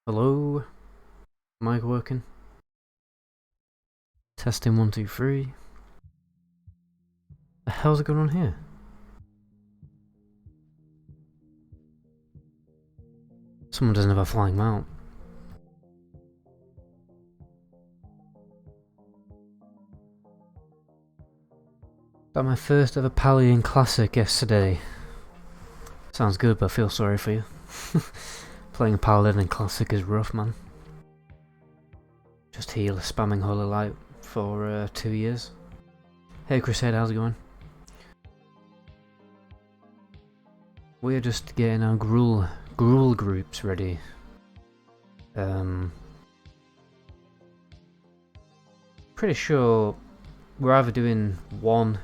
Hello, mic working? Testing 1, 2, 3. The hell's going on here? Someone doesn't have a flying mount. Got my first ever Paladin classic yesterday. Sounds good, but I feel sorry for you. Playing Paladin in classic is rough, man. Just heal spamming Holy Light for 2 years. Hey Crusade, how's it going? We're just getting our Gruul groups ready. Pretty sure we're either doing one.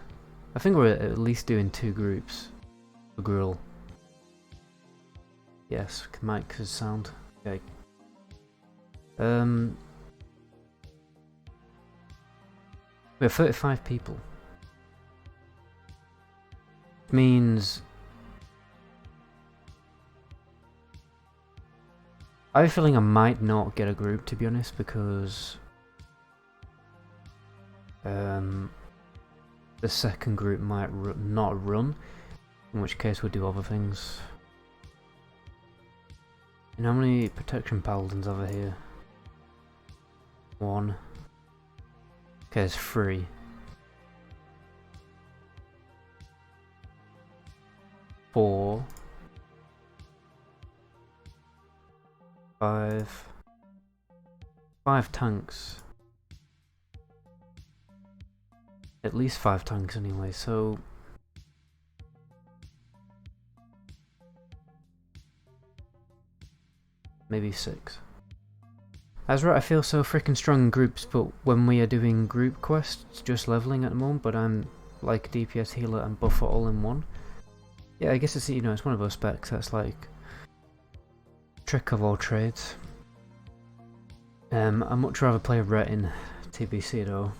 I think we're at least doing 2 groups for Gruul. Yes, mic is sound. Okay. We have 35 people. Means I have a feeling I might not get a group, to be honest, because the second group might not run, in which case we'll do other things. And how many protection paladins over here? 1. Okay, it's 3. 4. 5. 5 tanks. At least 5 tanks anyway, so maybe 6. That's right, I feel so freaking strong in groups, but when we are doing group quests, just leveling at the moment, but I'm like DPS healer and buffer all in one. Yeah, I guess it's, you know, it's one of those specs that's like trick of all trades. I'd much rather play Ret in TBC though.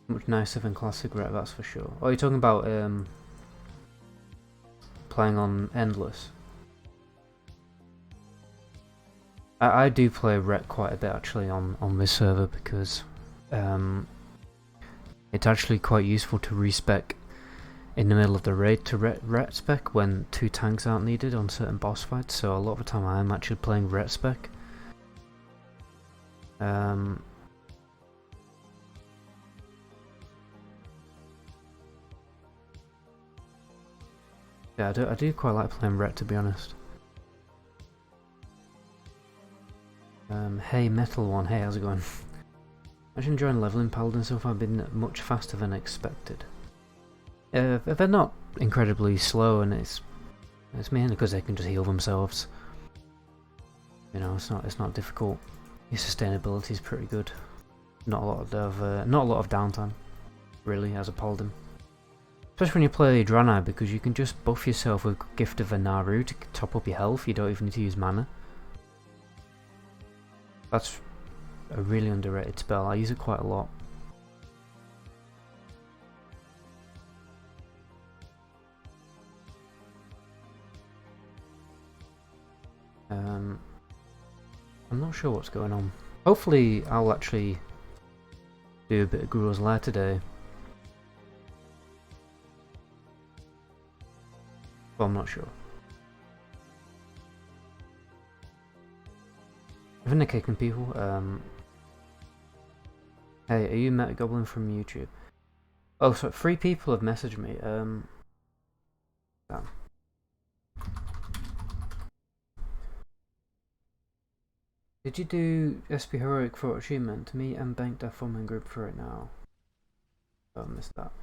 Much nicer than classic Ret, that's for sure. Oh, you're talking about playing on Endless? I do play Ret quite a bit actually on this server because it's actually quite useful to respec in the middle of the raid to Ret spec when 2 tanks aren't needed on certain boss fights, so a lot of the time I'm actually playing Ret spec. Yeah, I do quite like playing Ret, to be honest. Hey Metal One, hey, how's it going? I'm enjoying leveling Paladin so far, been much faster than expected. They're not incredibly slow, and it's mainly because they can just heal themselves. You know, it's not difficult. Your sustainability is pretty good. Not a lot of downtime, really, as a Paladin. Especially when you play Draenei, because you can just buff yourself with Gift of Anaru to top up your health. You don't even need to use mana. That's a really underrated spell. I use it quite a lot. I'm not sure what's going on. Hopefully I'll actually do a bit of Gruul's Lair today. But I'm not sure. I've been kicking people. Hey, are you Met Goblin from YouTube? Oh, so 3 people have messaged me. Damn. Did you do SP Heroic for achievement? Me and Bank are forming group for it now. Oh, I missed that.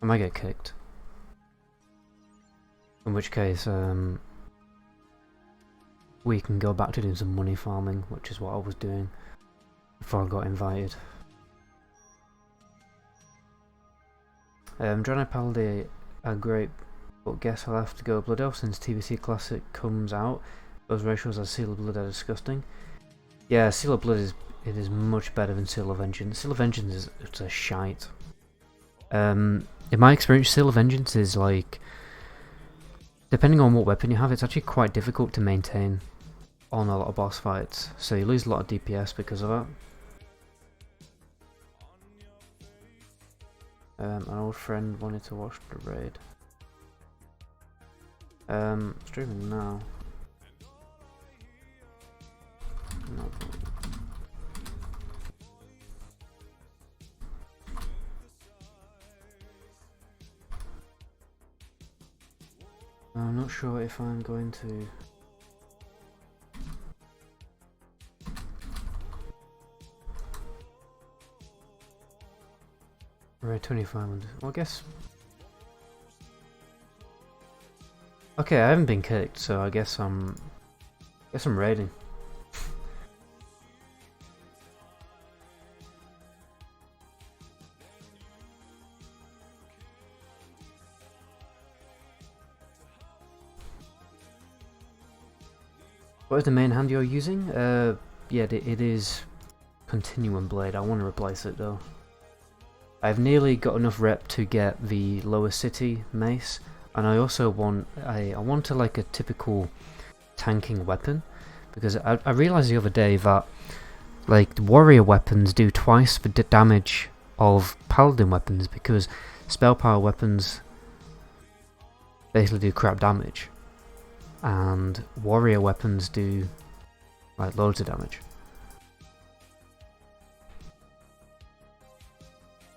I might get kicked. In which case, we can go back to doing some money farming, which is what I was doing before I got invited. Draenei Paladin are great, but guess I'll have to go Blood Elf since TBC Classic comes out. Those ratios as Seal of Blood are disgusting. Yeah, Seal of Blood it is much better than Seal of Vengeance. Seal of Vengeance is it's a shite. In my experience, Seal of Vengeance is like, depending on what weapon you have, it's actually quite difficult to maintain on a lot of boss fights. So you lose a lot of DPS because of that. An old friend wanted to watch the raid. Streaming now. No. I'm not sure if I'm going to. Right, 2500. Well, I guess. Okay, I haven't been kicked, so I guess I'm raiding. What is the main hand you're using? Yeah, it is Continuum Blade. I want to replace it though. I've nearly got enough rep to get the Lower City mace, and I also want I want like a typical tanking weapon, because I realized the other day that like the warrior weapons do twice the damage of paladin weapons, because spell power weapons basically do crap damage, and warrior weapons do like loads of damage.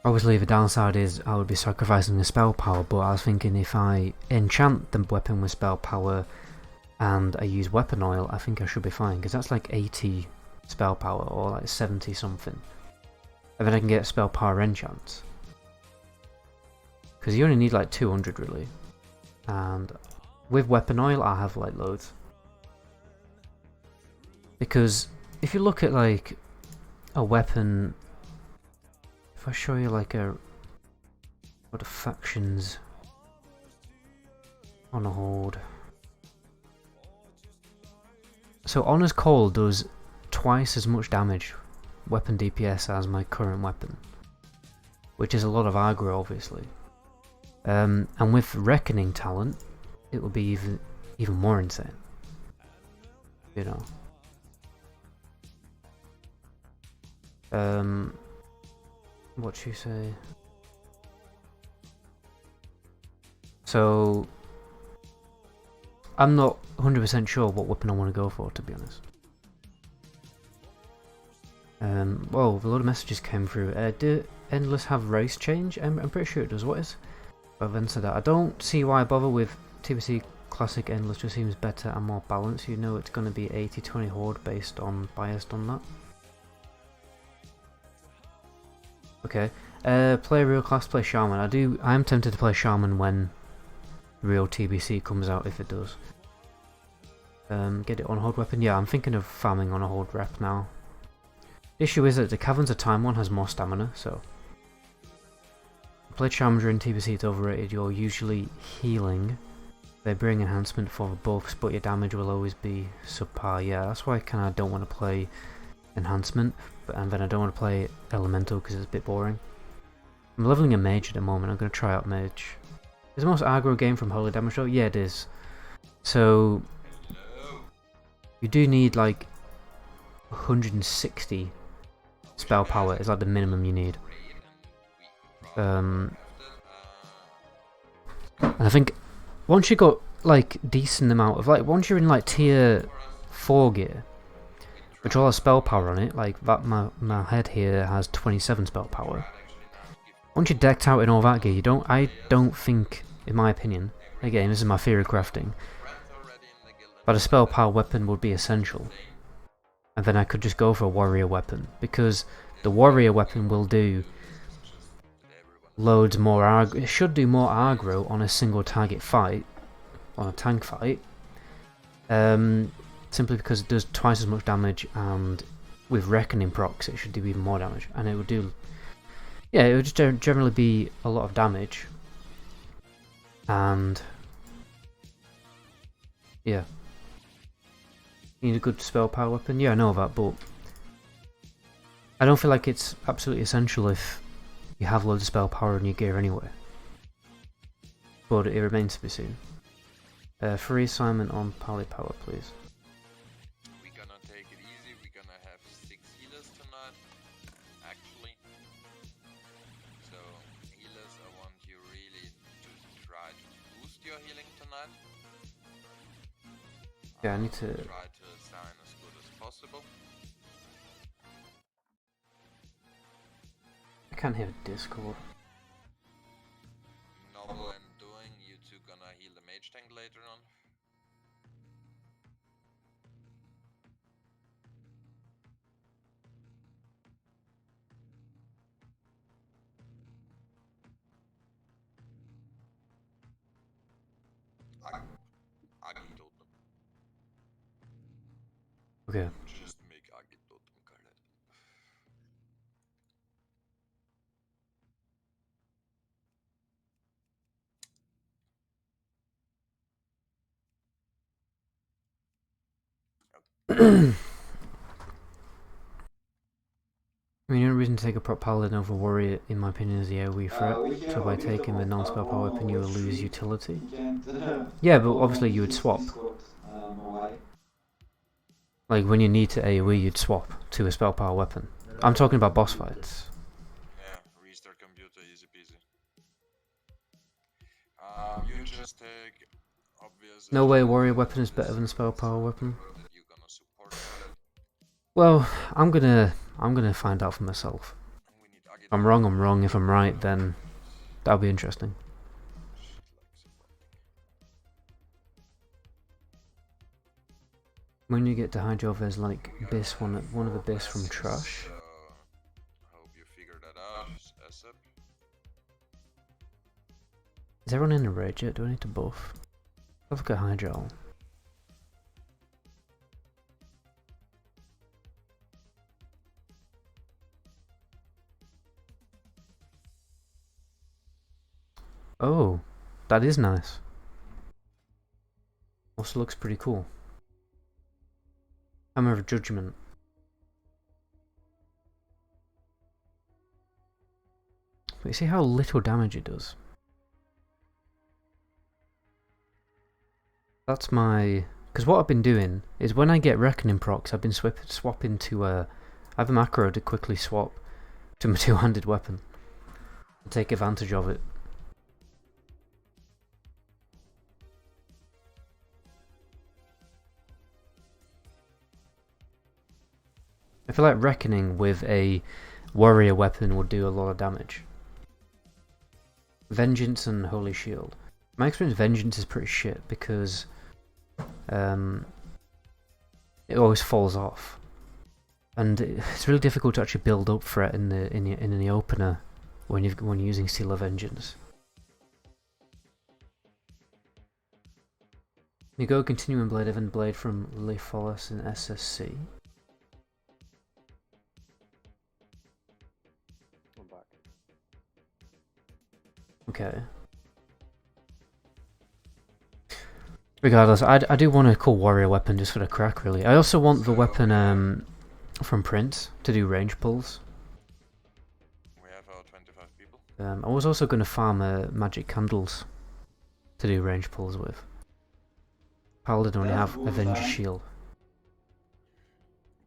Obviously the downside is I would be sacrificing the spell power, but I was thinking if I enchant the weapon with spell power and I use weapon oil, I think I should be fine, because that's like 80 spell power or like 70 something. And then I can get spell power enchants. Because you only need like 200 really. And with weapon oil I have like loads. Because if you look at like a weapon, if I show you like what are factions on a hold. So Honor's Call does twice as much damage, weapon DPS, as my current weapon, which is a lot of aggro obviously. And with Reckoning talent, it will be even more insane. You know. What you say? So I'm not 100% sure what weapon I want to go for, to be honest. Whoa, a lot of messages came through. Do Endless have race change? I'm pretty sure it does. What is? I've answered that. I don't see why I bother with TBC Classic. Endless just seems better and more balanced. You know it's going to be 80-20 Horde biased on that. Okay. Play real class, play Shaman. I am tempted to play Shaman when real TBC comes out, if it does. Get it on hold weapon. Yeah, I'm thinking of farming on a hold rep now. The issue is that the Caverns of Time one has more stamina, so play Shaman during TBC, it's overrated. You're usually healing. They bring enhancement for the buffs, but your damage will always be subpar. Yeah, that's why I kind of don't want to play enhancement, and then I don't want to play elemental because it's a bit boring. I'm leveling a mage at the moment. I'm going to try out mage. Is the most aggro game from holy damage though? Yeah, it is. So you do need like 160 spell power. Is like the minimum you need. And I think once you got like decent amount of once you're in like tier 4 gear, which all has spell power on it, like that my head here has 27 spell power. Once you're decked out in all that gear, I don't think, in my opinion, again this is my theory crafting, but a spell power weapon would be essential. And then I could just go for a warrior weapon, because the warrior weapon will do loads more aggro. It should do more aggro on a single target fight, on a tank fight. Simply because it does twice as much damage, and with Reckoning procs it should do even more damage, and it would do, yeah, it would just generally be a lot of damage, and yeah, you need a good spell power weapon. Yeah, I know that, but I don't feel like it's absolutely essential if you have loads of spell power in your gear anyway. But it remains to be seen. Free assignment on Pally Power, please. We're gonna take it easy. We're gonna have 6 healers tonight, actually. So, healers, I want you really to try to boost your healing tonight. Yeah, I need to try to assign as good as possible. I can't hear Discord. Novel and doing, you two gonna heal the mage tank later on. Agi totem. Okay. Just make Agi totem, Khaled. I mean, the only reason to take a prop paladin over warrior, in my opinion, is the AoE threat. So by taking the non-spell power weapon, you will lose utility. Yeah, but obviously you would swap. Like when you need to AoE, you'd swap to a spell power weapon. I'm talking about boss fights. Yeah, restart computer, easy peasy. You just take obvious. No way, warrior weapon is better than spell power weapon. That you're gonna support Khaled. Well, I'm gonna find out for myself. We need Agi. If I'm wrong, I'm wrong. If I'm right, then that'll be interesting. When you get to Hydro, there's like Abyss, one of Abyss from Trash. Hope you figure that out, ASAP. Is everyone in a rage yet? Do I need to buff? Let's look at Hydro. Oh, that is nice. Also looks pretty cool. Hammer of Judgment. But you see how little damage it does? That's my... Because what I've been doing is when I get Reckoning procs, I've been swapping to I have a macro to quickly swap to my two-handed weapon. And take advantage of it. I feel like Reckoning with a warrior weapon would do a lot of damage. Vengeance and Holy Shield. My experience, Vengeance is pretty shit because it always falls off, and it's really difficult to actually build up for it in the opener when you're using Seal of Vengeance. You go Continuing Blade, Evan Blade from Lifolas in SSC. Okay. Regardless, I do want a cool warrior weapon just for the crack, really. I also want the weapon from Prince to do range pulls. We have our 25 people. I was also going to farm magic candles to do range pulls with. Paladin only have Avenger Shield.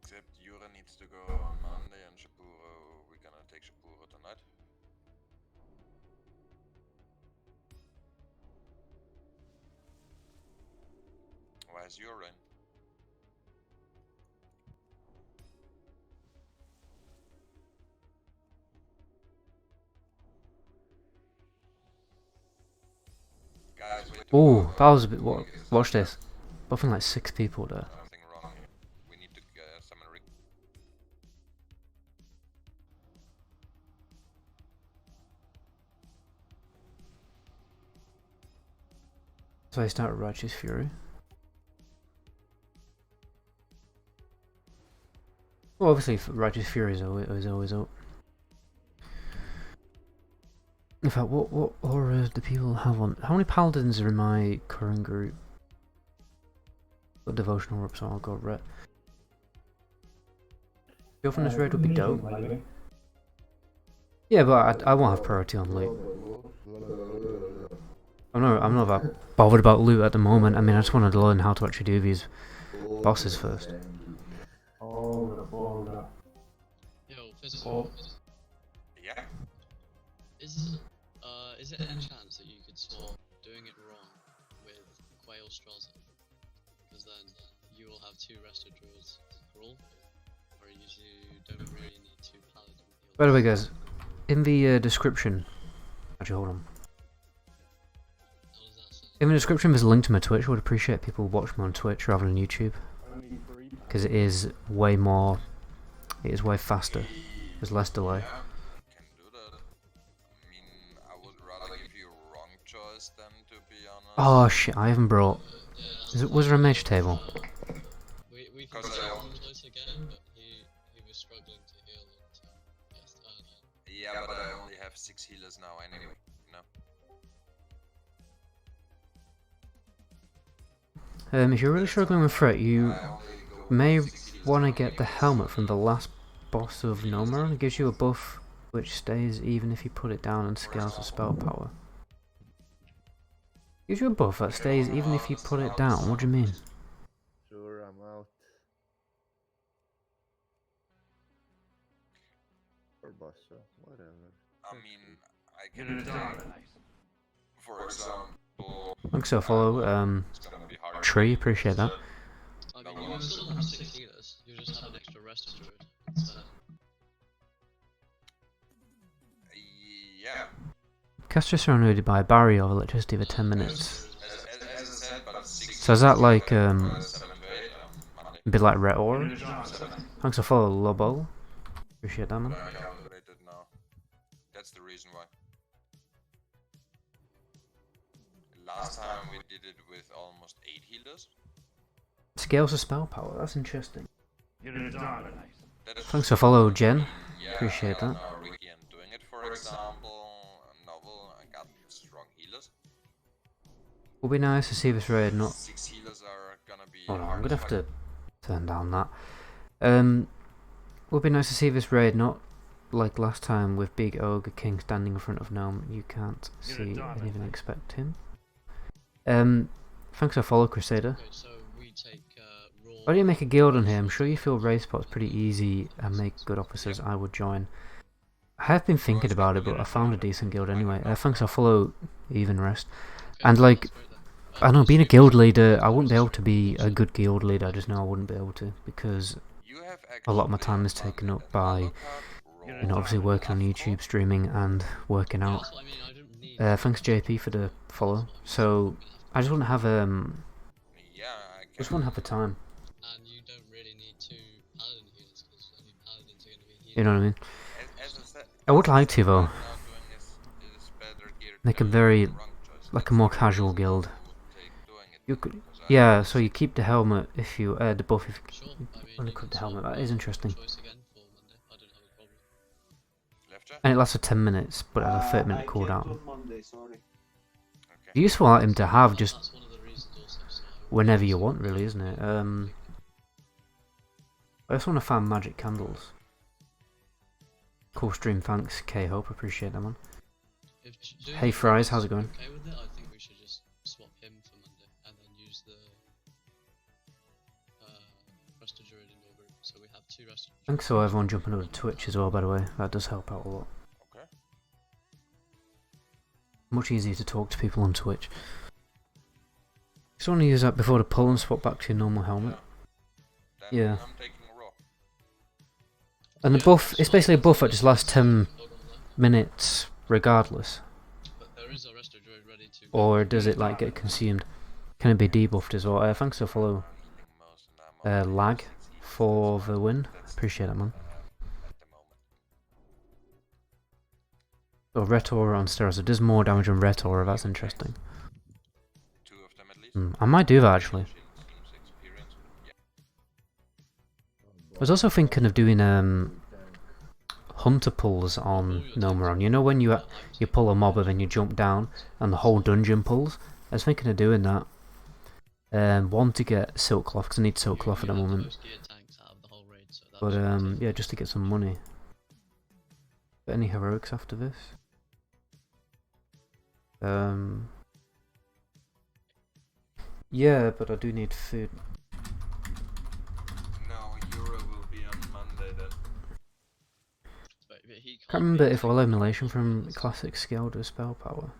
Except Yura needs to go on Monday and Shapuro, we're gonna take Shapuro tonight. Why is Yura in? Guys, wait. Oh, that was a bit... Watch this. Buffing like 6 people there. Something wrong here. We need to summon Rick. So I start Righteous Fury. Well, obviously Righteous Fury is always up. In fact, what aura do people have on? How many paladins are in my current group? Got devotional up, so I'll go red. Go from this raid would be dope. Yeah, but I won't have priority on loot. I'm not that bothered about loot at the moment. I mean, I just want to learn how to actually do these bosses first. Yo, physical. Yeah. Is it any chance that you could swap doing it wrong with Quail Strozza? Because then you will have 2 Resto Druids Gruul, or you don't really need 2 Paladin. By the way, guys, in the description, actually, hold on. In the description, there's a link to my Twitch. I would appreciate people watch me on Twitch rather than YouTube, because it is way more. It is way faster. There's less delay. Yeah, can do that. I mean, I would rather give you a wrong choice than to be honest. Oh shit! I haven't brought. Was there a mage table? We can see him close again, but he was struggling to heal until he turned on. Yeah, but I only have 6 healers now anyway. No. If you're really struggling with threat, you may want to get the helmet from the last boss of Nomura. It gives you a buff which stays even if you put it down and scales the spell power. Gives you a buff that stays even if you put it down. What do you mean? Sure, I'm out. Or boss, so whatever. I mean, I can for example, Thanks for follow, it's gonna be hard. Tree, appreciate that. I mean, you still have 6 healers, you just have an extra Resto Druid instead. Yeah. Casters surrounded by a barrier of electricity for 10 minutes. As I said, but 6 So is that like, 7 to 8 Monday. a bit like Red Aura? Thanks for follow, Lobo. Appreciate that, man. I calculated now. That's the reason why. Last time we did it with almost 8 healers. Scales the spell power, that's interesting. That is Thanks for follow, Jen. yeah, Appreciate that. now Ricky and doing it, for example, novel, I got strong healers. Would be nice to see this raid not. 6 healers are gonna be. Oh no, I'm hard gonna as have fuck. to turn down that. Would be nice to see this raid not like last time with Big Ogre King standing in front of Gnome. You can't see and even expect him. Thanks for follow, Crusader. Okay, so we take raw. Why don't you make a guild on here? I'm sure you feel raid spots pretty easy and make good officers. I would join. I have been thinking about it, but I found a decent guild anyway. Thanks for follow, Even Rest. Okay, And like, that's great then. I don't know, being a guild leader, I wouldn't be able to be a good guild leader. I just know I wouldn't be able to, because You have a lot of my actually time is one taken up by, card, you know, obviously working on YouTube, streaming, and working Yeah, out. that's what I mean, I don't need. Thanks JP for the follow. So I just wouldn't have Yeah, I can. just wouldn't have the time. And you don't really need 2 Paladin healers, because I mean, Paladins are going to be healing. You know what I mean? As I said, I would like to though, now doing is better geared make a to very the wrong choice. like a That's more the casual reason guild. I would take doing it, You could, because I yeah. don't So you keep the helmet if you the buff if Sure, I you mean, only you equip can the helmet. swap That is interesting. choice again for Monday. I don't have a problem. left you? And it lasts for 10 minutes, but it has a 30-minute cooldown. Okay. Useful item to have just That's one of the reasons also. So whenever you want, really, isn't it? I just want to find magic candles. Cool stream, thanks, K Hope, appreciate that, man. if doing Hey it Fries, is how's it going? Okay with it, I think we should just swap him for Monday and then use the Resto Druid in your group. So we have 2 Resto Druids. Thanks for everyone jumping over to Twitch as well, by the way. That does help out a lot. Okay. Much easier to talk to people on Twitch. Just want to use that before the pull and swap back to your normal helmet. Then Yeah. I'm taking raw. And the buff, it's basically a buff that just lasts 10 minutes regardless. But there is a Resto Druid ready to go. Or does it like get consumed? Can it be debuffed as well? Thanks for follow. Healing most and I'm only Lag 6 healers, for so the win. that's Appreciate that, man. at the moment. Oh, Ret Aura on steroids. It does more damage on Ret Aura, that's interesting. 2 of them at least. I might do that actually. Seems experience. Yeah. I was also thinking of doing hunter pulls on Nomaron. You know when you pull a mob and then you jump down and the whole dungeon pulls? I was thinking of doing that. One to get silk cloth, because I need silk cloth at the moment. Most gear tanks out of the whole raid, so But yeah, just to get some money. But any heroics after this? Yeah, but I do need food. No, Euro will be on Monday then. But he Can't remember be if all taking emulation all from healers, classic scale does spell power.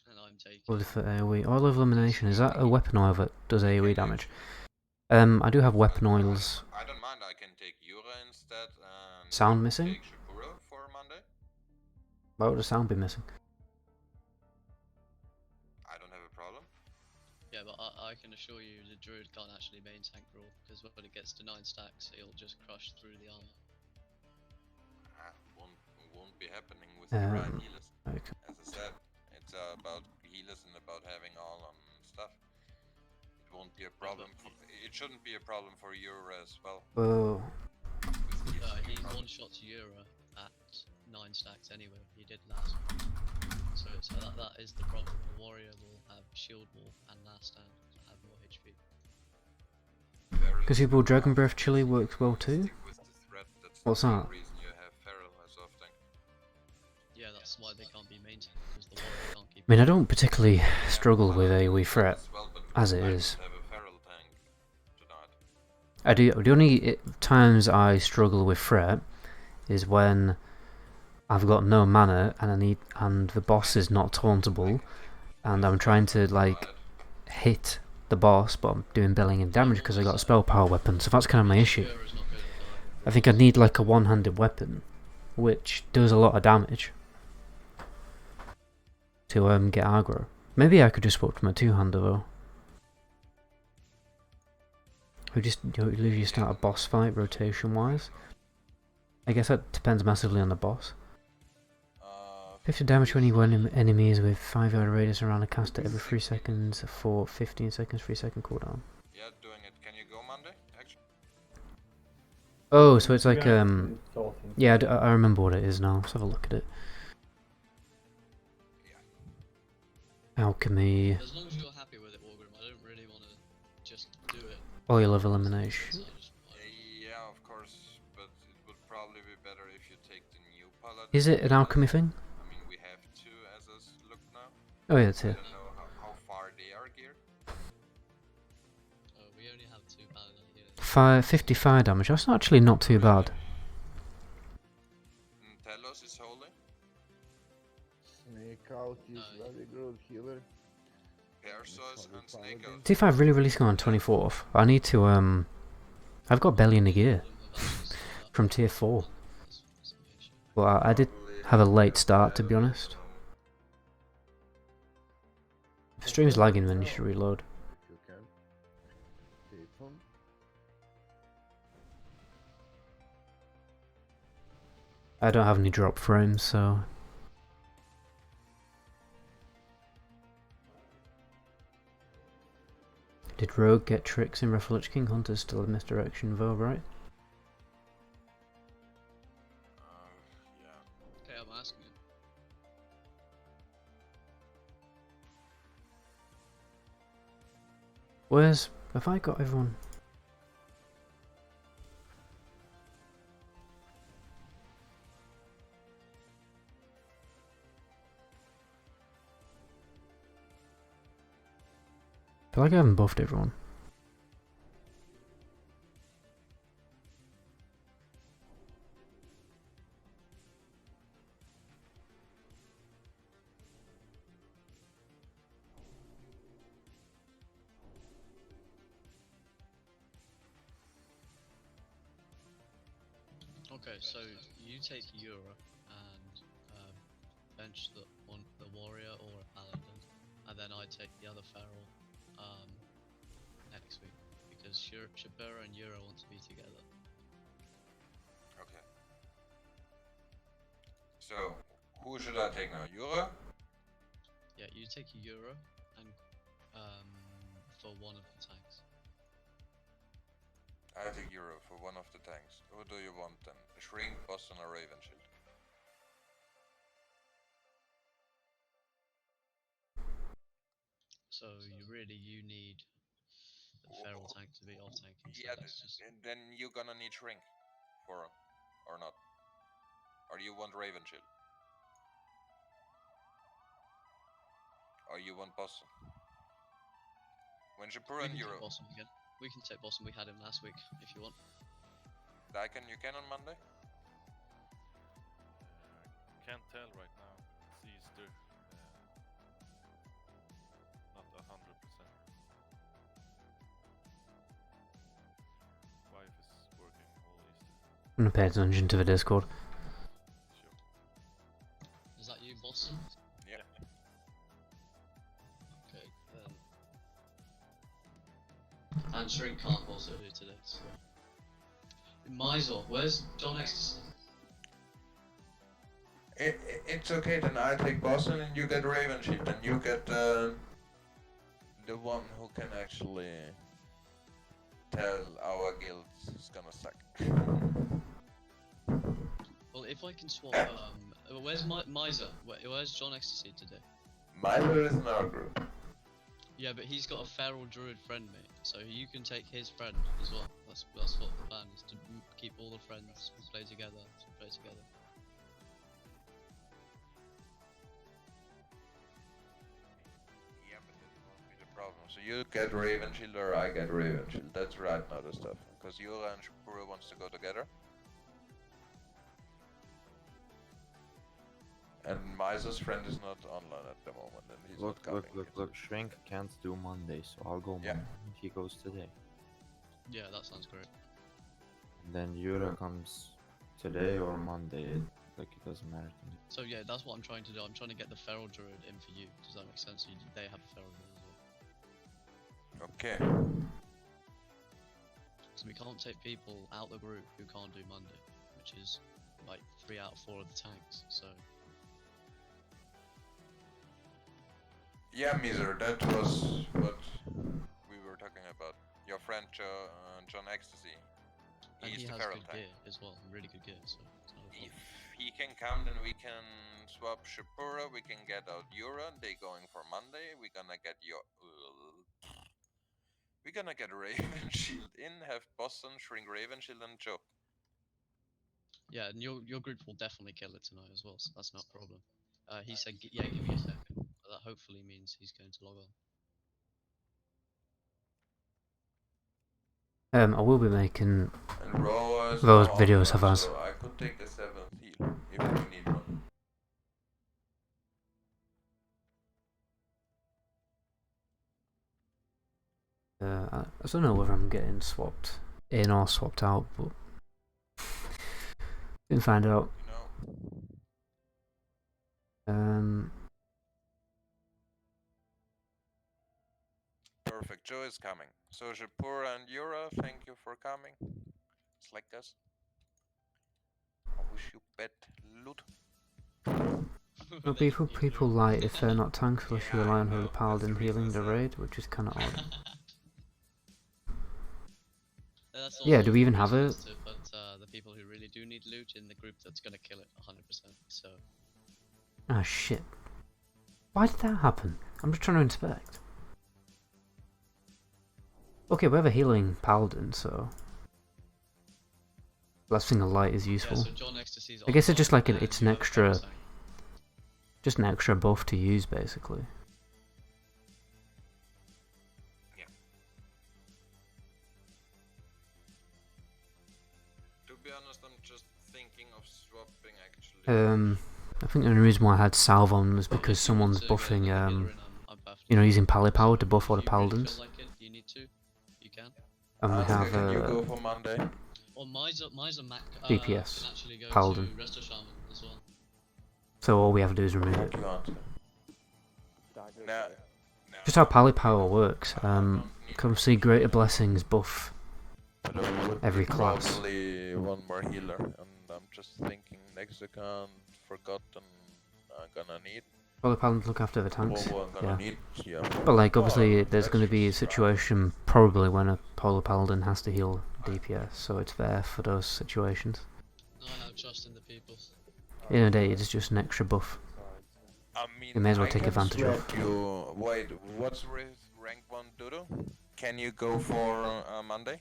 and I'm taking. Or for AoE. Oil of elimination, is that a weapon oil that does AoE damage? I do have weapon oils. I don't mind, I can take Euro instead and Sound missing? take Shapuro for Monday. Why would the sound be missing? I don't have a problem. Yeah, but I can assure you the druid can't actually main tank Gruul, because when it gets to 9 stacks, he'll just crush through the armor. Won't be happening with the right healers. Okay. As I said, it's about healers and about having all stuff. It won't be a problem. It shouldn't be a problem for Euro as well. Well, He one-shots Euro at 9 stacks anyway. He did last one. So that is the problem. The warrior will have shield wall and last stand to have more HP. because people Dragon Breath Chili works well too. What's that? Reason you have Feral as often. Yeah, that's why they can't be main tank, because the warrior can't keep. I mean, I don't particularly struggle with AoE threat as it is. Have a Feral tank tonight. I do. The only times I struggle with threat is when I've got no mana and the boss is not tauntable, and I'm trying to like hit the boss, but I'm doing billing and damage because I got a spell power weapon. So that's kind of my issue. Euro's not gonna die. I think I'd need like a one-handed weapon, which does a lot of damage to get aggro. Maybe I could just swap to my two-hander though. We just usually start a boss fight rotation-wise. I guess that depends massively on the boss. 50 damage when you win enemies with 5-yard radius around a caster every 3 seconds for 15 seconds, 3-second cooldown. Yeah, doing it. Can you go Monday? Actually. Oh, so it's like yeah, I remember what it is now. Let's have a look at it. Alchemy, As long as you're happy with it, Wargrim, I don't really want to just do it. oil of elimination. So I just- Yeah, of course, but it would probably be better if you take the new Paladin. Is it an alchemy thing? I mean, we have 2 as us look now. Oh yeah, it's I here. don't know how far they are geared. we only have 2 paladin here. 55 damage. That's actually not too bad. Telos is holy. Snake out is very good healer. Persos and Snake Out. T5 really releasing on 24th. I need to I've got belly in the gear from tier 4. Well, I did have a late start to be honest. If stream's lagging then you should reload. If you can. Take one. I don't have any drop frames, so did Rogue get tricks in Reflux King Hunters still a misdirection though, right? Yeah. Okay, I'm asking him. Where's have I got everyone? I feel like I haven't buffed everyone. Okay, so you take Euro and bench the warrior or a paladin, and then I take the other feral next week, because Shapiro and Euro want to be together. Okay. So, who should I take now? Euro? Yeah, you take Euro and for one of the tanks. I take Euro for one of the tanks. Who do you want then? A Shrink, Boston or Raven Shield? So you need feral tank to be off tank instead. Yeah, It's just then you're gonna need shrink for or not. Or you want Raven Shield. Or you want Boston. When Shapur we and can take Euro. Boston again. We can take Boston. We had him last week if you want. You can on Monday? Can't tell right now. It's Easter. Not 100%. Wife is working all Easter. I'm gonna pay attention to the Discord. Sure. Is that you, Boston? Yeah. Okay. And Shrink can't also do today. So. Miser, where's John Ecstasy? It's okay, then I take Boston and you get Raven Shield and you get the one who can actually tell our guilds is gonna suck. Well, if I can swap, where's Miser? Where's John Ecstasy today? Myler is in our group. Yeah, but he's got a feral druid friend, mate. So you can take his friend as well. That's what the plan is, to keep all the friends who play together. Yeah, but that won't be the problem. So you get Raven Shield or I get Raven Shield. That's right now the stuff. Because Yura and Shapura wants to go together. And Miser's friend is not online at the moment and he's not coming. Look, Shrink can't do Monday, so I'll go Yeah. Monday. He goes today. Yeah, that sounds great. And then Yura comes today or Monday. It doesn't matter to me. So yeah, that's what I'm trying to do. I'm trying to get the feral druid in for you. Does that make sense? They have a feral druid as well. Okay. So we can't take people out the group who can't do Monday, which is like 3 out of 4 of the tanks. So Yeah, Miser, that was what we were talking about. Your friend John Ecstasy. and He's he the has feral good tank. gear as well, really good gear. So it's not a If problem. he can come, then we can swap Shapura, we can get out Yura, they going for Monday, we're gonna get we're gonna get Raven Shield in, have Boston, Shrink Raven Shield and Joe. Yeah, and your group will definitely kill it tonight as well. So that's not a problem. He said, yeah, give me a second. That hopefully means he's going to log on. I will be making And Roa is those now videos offline, of us. so I could take the 7th heal if we need one. I don't know whether I'm getting swapped in or swapped out, but didn't find out. You know? Um, Perfect, Joe is coming. So Shapura and Yura, thank you for coming. It's like us. I wish you bad loot. but people like if they're not tanks, unless you rely on Holy Paladin healing the raid, which is kind of odd. Yeah, do we even have it? To put the people who really do need loot in the group that's gonna kill it 100%. So Ah shit. Why did that happen? I'm just trying to inspect. Okay, we have a healing paladin, so blessing of light is useful. yeah, so John Ecstasy's I guess it's just like online, it's and an you have a feral extra, tank. just an extra buff to use basically. To be honest, I'm just thinking of swapping actually. I think the only reason why I had Salve on was But because if you want someone's to get buffing, another healer in, I'm buffed. you know, using Pally So Power to buff all the if you really paladins, feel like it, you need to, you can. and we have Can you go for Monday? Or Miser Mac DPS, can actually go Paladin. to Resto Shaman as well. so all we have to do is remove What it. do you want? No. Just how Pally Power works. Come see Greater Blessings buff But I would every need class. probably one more healer, and I'm just thinking Nexicon, Forgotten, I'm gonna need. Pally Paladins look after the tanks. Bobo, I'm gonna Yeah. need. Yeah. But like obviously Oh, there's going to be a that's right. situation probably when a Polar Paladin has to heal DPS, so it's there for those situations. I have trust in the people. In a day it's just an extra buff. I mean, You may as well I take can advantage of. swap you. Wait, what's with rank 1 Dodo? Can you go for Monday?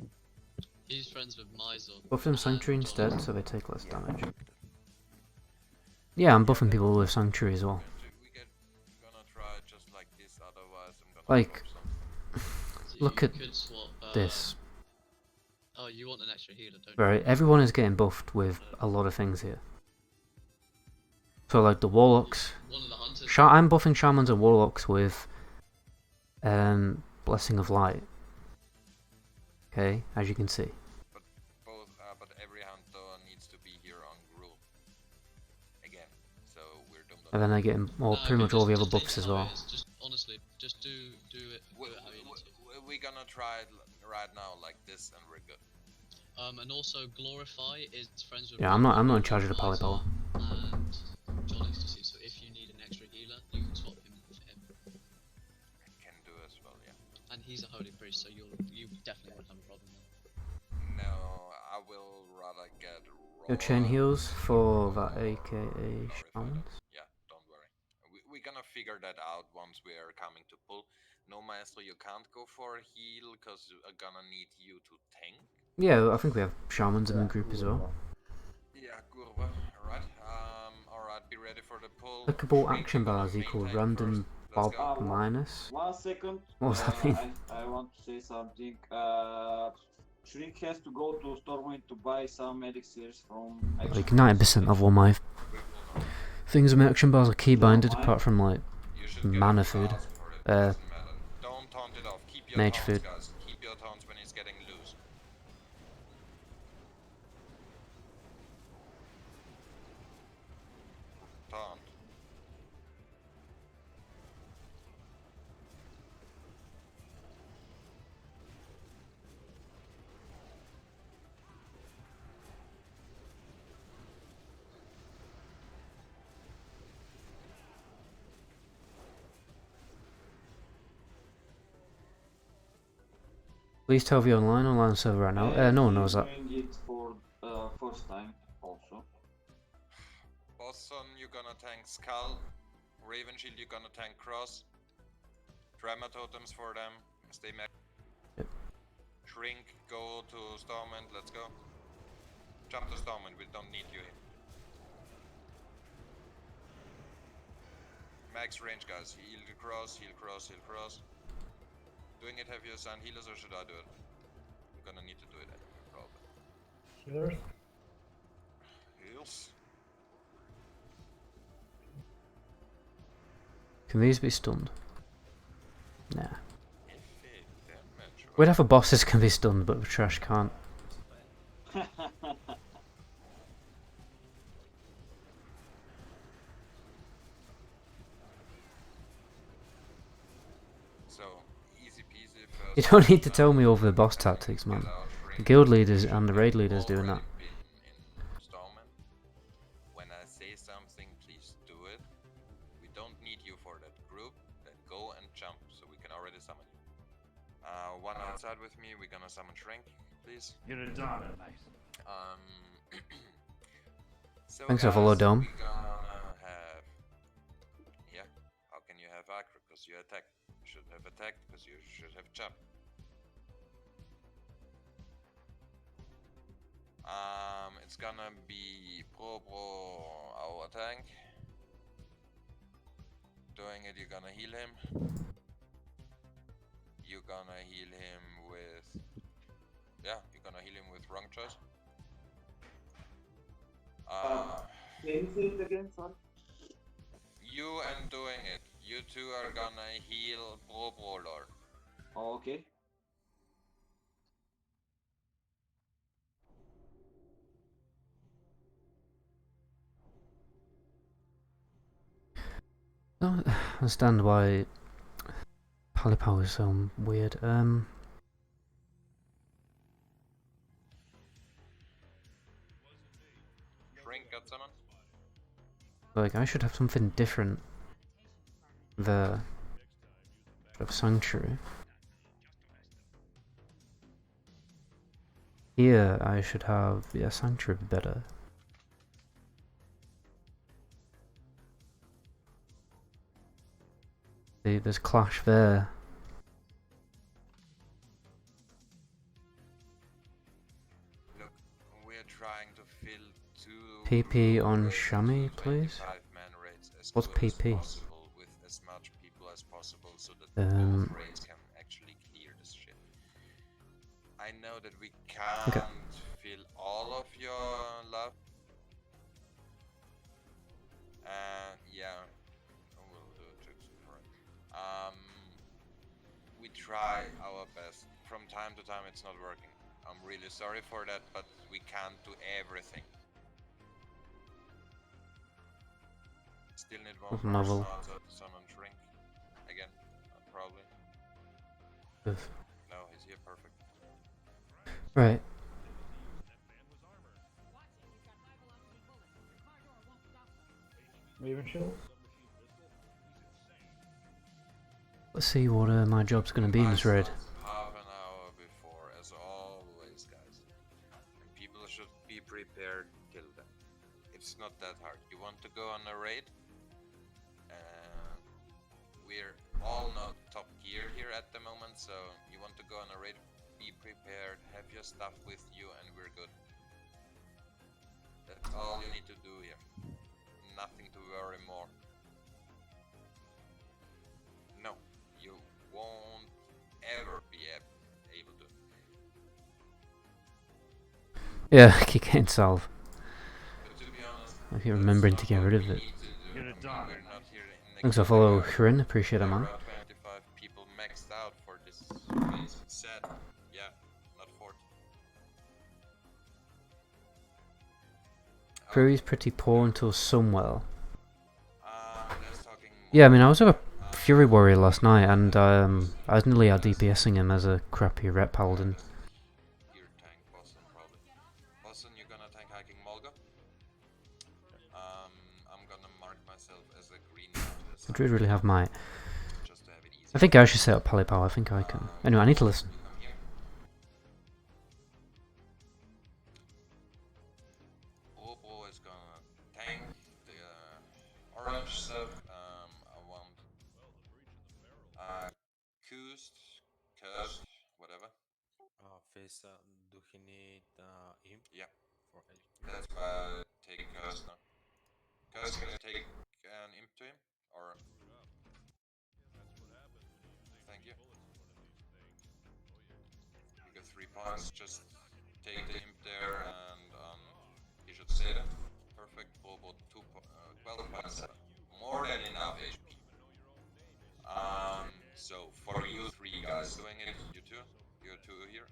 He's friends with Miser. Buff them Sanctuary and instead, Johnny. so they take less Yeah. damage. Yeah, I'm buffing people with Sanctuary as well. Gonna try just like this, otherwise I'm gonna Like, drop some. So look you at could swap, this. Oh, you want an extra healer, don't you? Right, everyone is getting buffed with a lot of things here. So like the Warlocks. One of the hunters. I'm buffing Shamans and Warlocks with Blessing of Light. Okay, as you can see. But every hunter needs to be here on Gruul. Again, so we're doomed. And then I get pretty much all the other just leave buffs it as how it well. is. Just honestly, just do it how you need to. We're gonna try it right now like this, and we're good. And also Glorify is friends with. Yeah, I'm not in charge of the poly power. And John Ecstasy. So if you need an extra healer, you can swap him with him. I can do as well, yeah. And he's a holy priest, so you definitely won't have a problem there. No, I will rather get. Your chain heals for that AKA Or if I don't- Shamans. Yeah, don't worry. We're gonna figure that out once we are coming to pull. No, Maestro, you can't go for a heal because I'm gonna need you to tank. Yeah, I think we have Shamans in the group as well. Yeah, Gurva. Alright, be ready for the pull. Applicable Shrink, action you're gonna bars equal maintain random first. Let's bob go. minus. 1 second. What does that mean? I want to say something. Shrink has to go to Stormwind to buy some elixirs from. Like 90% of all my things with my action bars are key binded, apart from like You should get mana a food. fast for it, doesn't matter. Don't taunt it off. Keep your Mage taunts, food. guys. Keep your taunts when he's getting loose. Taunt. Please tell if you're online server right now. No one knows that. Doing it for first time also. Bosson, you're gonna tank Skull. Raven Shield, you're gonna tank Cross. Drama Totems for them. Stay mad. Yep. Shrink, go to Stormwind, let's go. Jump to Stormwind, we don't need you here. Max range, guys. Heal cross, heal cross, heal cross. Doing it, have you assigned healers or should I do it? I'm gonna need to do it anyway, probably. Healers? Heals. Can these be stunned? Nah. Effect damage. We'd have a bosses can be stunned, but the trash can't. So, easy peasy You first. don't need to tell me over the boss tactics, man. The guild leaders and the raid leaders doing that. In Stormwind. When I say something, please do it. We don't need you for that group. Then go and jump, so we can already summon you. One outside with me. We're gonna summon Shrink, please. You're a daughter, nice. So Thanks for follow, guys, Dom. we gonna have. Yeah. How can you have aggro? Because you attack. You should have attacked because you should have jump. It's gonna be pro our tank. Doing it, you're gonna heal him. You're gonna heal him with. Yeah, you're gonna heal him with wrong choice. Can you say it again, sorry? You and doing it. You two are gonna heal pro Lord. Oh, okay. I don't understand why Polypower is so weird. Shrink got someone? Like, I should have something different. The of Sanctuary. Here, I should have Sanctuary better. There's clash there. Look, we're trying to fill two PP Gruul on raids Shami, into please. 25-man raids as What's good as PP? possible with as much people as possible so that Um, both raids can actually clear this shit. I know that we can't Okay. fill all of your love. And yeah, we'll do a trick for it. We try our best. From time to time it's not working. I'm really sorry for that, but we can't do everything. Still need one person Novel. outside the sun and shrink. Again, probably. Good. No, he's here, perfect. Right. Raven shield. Let's see what my job's gonna be in this raid. Half an hour before, as always, guys. And people should be prepared till then. It's not that hard. You want to go on a raid? We're all not top gear here at the moment, so you want to go on a raid? Be prepared, have your stuff with you, and we're good. That's all you need to do here. Nothing to worry more. No, you won't ever be able to. Yeah, kick and solve. But to be honest, I keep remembering to get rid of it. Get it done. we're not here in the Thanks for follow, Hrin. Appreciate it, man. Around 25 people maxed out for this phase. Sad. Yeah, not 40. Prairie is pretty poor until Sunwell. Let's talking Yeah, I mean, I was with a Fury Warrior last night, and I was nearly out DPSing him as a crappy rep Paladin. Here tank Boston probably. Boston, you're gonna tank hiking Mulga. I'm gonna mark myself as a green I did really have might. just to have it easy. I think I should set up Pally Power. I think I can. Anyway, I need to listen. Come here. Obo is gonna tank the orange stuff. I want Cursed, whatever. Face, do he need imp? Yeah, For that's why I take Cursed now. Cursed, can you take an imp to him? Or thank you. You got 3 points, just take the imp there and he should stay there. Perfect, Bobo 12 points, more than enough HP. So for you 3 guys doing it, you two here,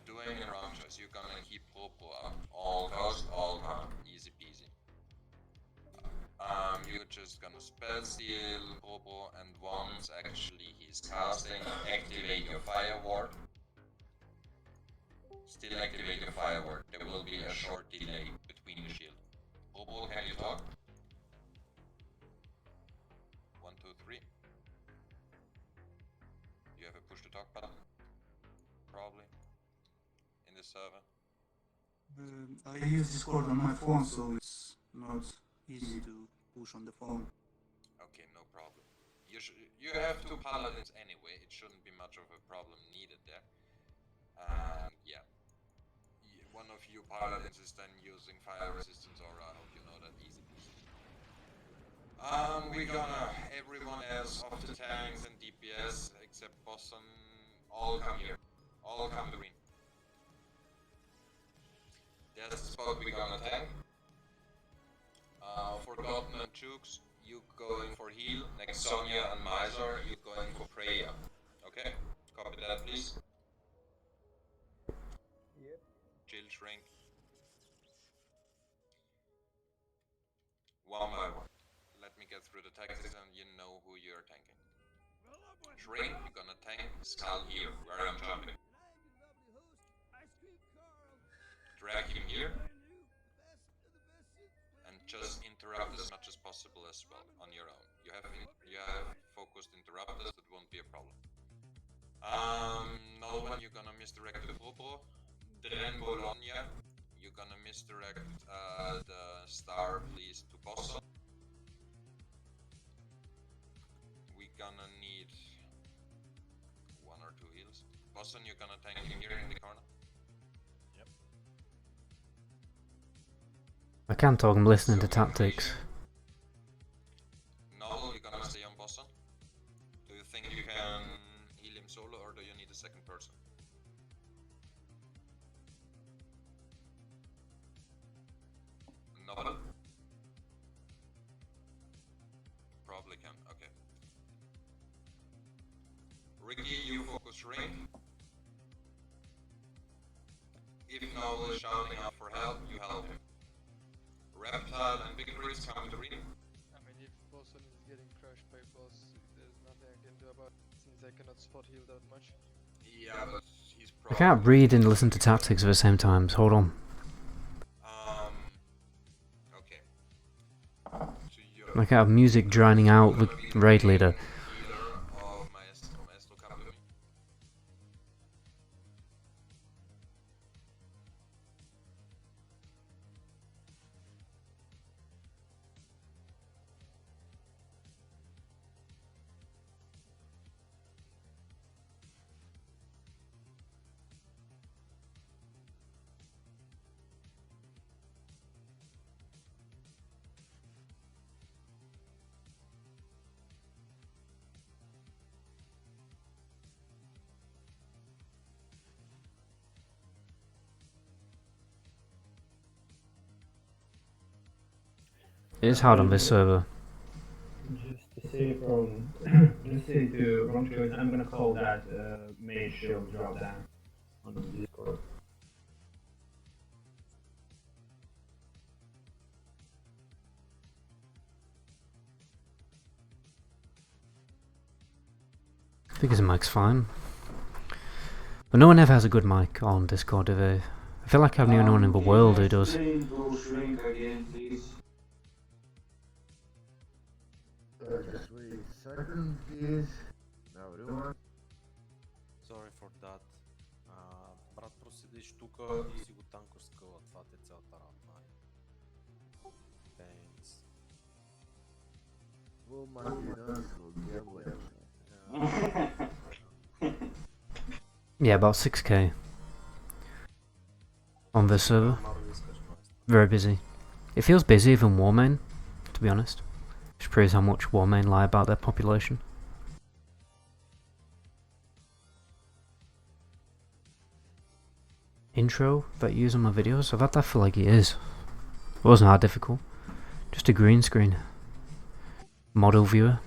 doing the wrong choice, you're gonna keep Bobo up, all cost, all time, easy peasy. You're just gonna spell steal Bobo, and once actually he's casting, activate your fire ward. Still activate your fire ward. There will be a short delay between the shield. Bobo, can you talk? 1, 2, 3. You have a push to talk button? Probably. In the server. I use Discord on my phone, so it's not easy to push on the phone. Okay, no problem. You have 2 paladins anyway, it shouldn't be much of a problem needed there. And yeah. One of you paladins is then using fire resistance aura, I hope you know that easy peasy. We're gonna, everyone else of the tanks and DPS except Boston, all come here. All come green. That's the spot we're gonna tank. Forgotten and Jukes, you going for heal. Next Sonya and Mysore, you going for Freya. Okay? Copy that please. Yep. Chill, shrink. One by one. Let me get through the tactics and you know who you're tanking. Shrink, you're gonna tank Skull here, where I'm jumping. Drag him here. And just interrupt as much as possible as well, on your own. You have focused interrupters, that won't be a problem. Now when you're gonna misdirect the Bobo, then Bologna, you're gonna misdirect the star please to Boston. gonna need 1 or 2 heals. Boston, you're gonna tank him here in the corner. I can't talk, I'm listening to tactics. Noel, you're gonna stay on Boston. Do you think you can heal him solo, or do you need a second person? Noel? Probably can, okay. Ricky, you focus ring. If Noel is shouting out for help, you help him. Reptile and Big Brits come to ring. I mean, if Boston is getting crushed by boss, there's nothing I can do about it, since I cannot spot heal that much. Yeah, but he's I probably... can't read and listen to tactics at the same time, so hold on. Okay. So you're I can't have music drowning out the raid leader. healer of Maestro. Maestro, come to me. It's hard on this server. Just to say from, just say to wrong choice, I'm gonna call that mage shield drop down on the Discord. I think his mic's fine. But no one ever has a good mic on Discord, do they? I feel like I haven't even known in the world who does. To shrink again, please. Just wait a second, please. Now everyone. Sorry for that. Брат, просто седиш тук и си го танкаш скъла. Това те цялата работа. Thanks. Well, my guns will get wet. Yeah, about 6k on this server. Маро искаш, майстор. Very busy. It feels busier than Warmain, to be honest. Which proves how much Warmain lie about their population. Intro that you use on my videos? I've had that for like years. It wasn't that difficult. Just a green screen. Model viewer.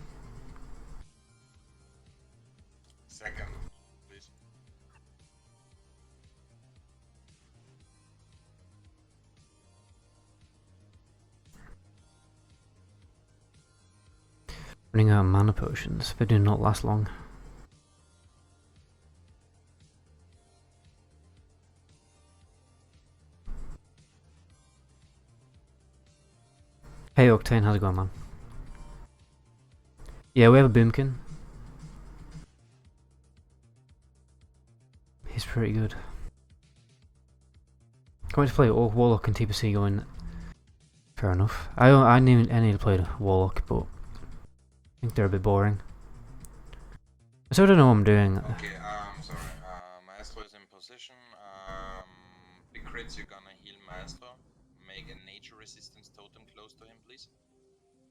Second, please. Running out of mana potions. They do not last long. Hey Octane, how's it going, man? Yeah, we have a Boomkin. He's pretty good. Going to play Warlock and TBC going. Fair enough. I need to play Warlock, but I think they're a bit boring. I still don't know what I'm doing. Okay, sorry. Maestro is in position. Big crits, you're gonna heal Maestro. Make a nature resistance totem close to him, please.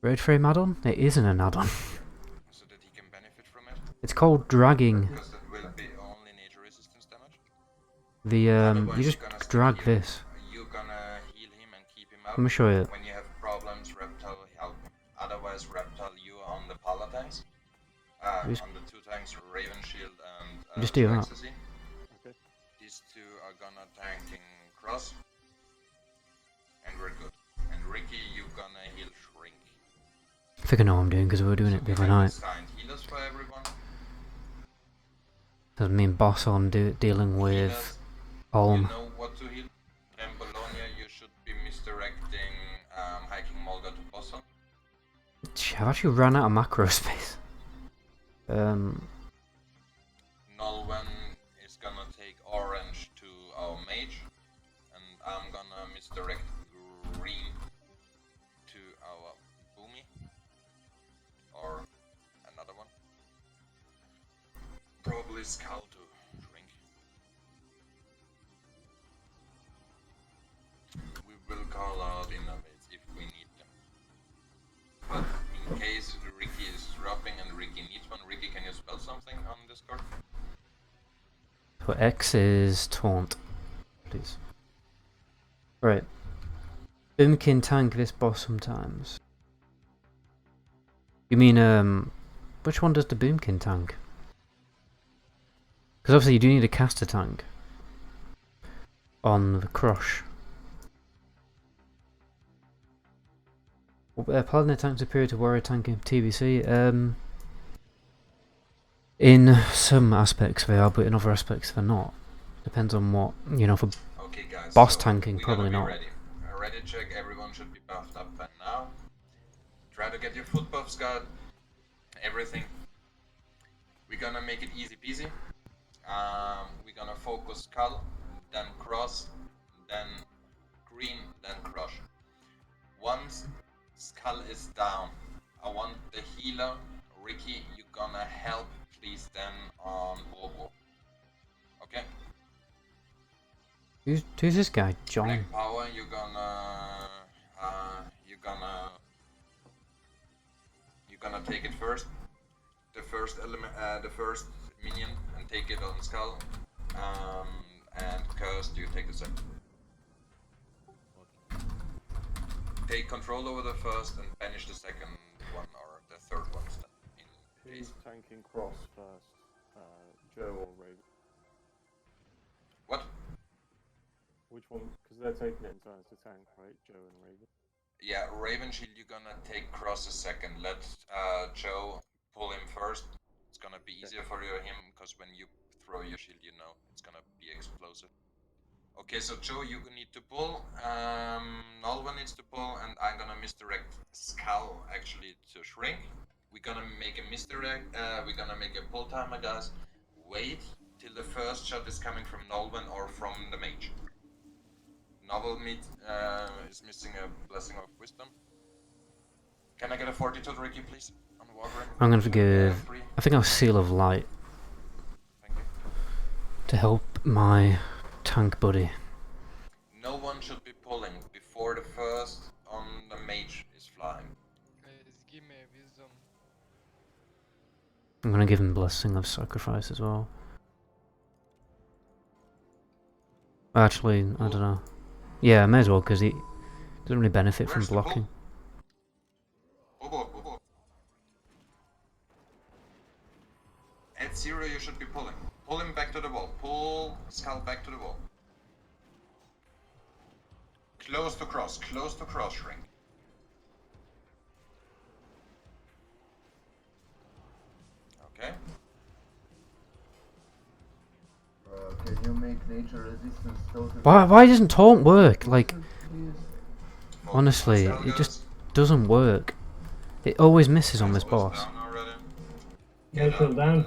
Raid frame add-on? It isn't an add-on. So that he can benefit from it. It's called dragging. Because that will be only nature resistance damage. The Otherwise you just you're gonna stay drag here. this. You're gonna heal him and keep him up. Let me show you. When you have problems, Reptile will help him. Otherwise, Reptile, you are on the Paladins. Just- On the 2 tanks, Raven Shield and Just do that. Ecstasy. Okay. These 2 are gonna tanking Cross. And we're good. And Ricky, you're gonna heal Shrink. I think I know what I'm doing because we were doing it the other night. Assigned healers for everyone. That's me and Boss on dealing with Healers, you Olm. know what to heal. In Bologna, you should be misdirecting Hiking Mulga to Boston. I've actually run out of macro space. Nolwen is gonna take orange to our mage, and I'm gonna misdirect green to our Boomy, or another one. his skull to shrink. We will call out innovates if we need them. But in case Ricky is dropping and Ricky needs one, Ricky, can you spell something on Discord? So X is taunt, please. Right. Boom can tank this boss sometimes. You mean, which one does the Boomkin tank? Because obviously you do need a caster tank on the crush. Paladin tank superior to warrior tank in TBC. In some aspects they are, but in other aspects they're not. Depends on what, you know, for Okay, guys, boss so tanking, we probably gotta be not. ready. Ready check, everyone should be buffed up by now. Try to get your foot buffs, got everything. We're gonna make it easy peasy. We're gonna focus Skull, then Cross, then Green, then Crush. Once Skull is down, I want the healer, Ricky, you're gonna help please then on PoV. Okay? Who's this guy? John? Black Power, you're gonna take it first. The first element, the first minion, and take it on Skull. And Cursed, you take the second. Take control over the first and banish the second one or the third one in case. Who's tanking Cross first? Joe or Raven? What? Which one? Because they're taking it in turns to tank, right? Joe and Raven. Yeah, Raven Shield, you're gonna take Cross a second. Let Joe pull him first. It's gonna be easier for him, because when you throw your shield, you know it's gonna be explosive. Okay, so Joe, you need to pull. Nolva needs to pull, and I'm gonna misdirect Skull actually to shrink. We're gonna make a misdirect. We're gonna make a pull timer, guys. Wait till the first shot is coming from Nolvan or from the mage. Novel is missing a Blessing of Wisdom. Can I get a Fortitude, Ricky, please? On Wargrim? I'm gonna forgive. I think I'll Seal of Light. Thank you. To help my tank buddy. No one should be pulling before the first on the mage is flying. Guys, give me a wisdom. I'm gonna give him Blessing of Sacrifice as well. Actually, I don't know. Yeah, I may as well, because he doesn't really benefit from blocking. Pull. At 0 you should be pulling. Pull him back to the wall. Pull Skull back to the wall. Close to cross shrink. Okay. Can you make nature resistance total? Why doesn't taunt work? Like, Please? honestly, it just doesn't work. It always misses on this boss. Neutral down.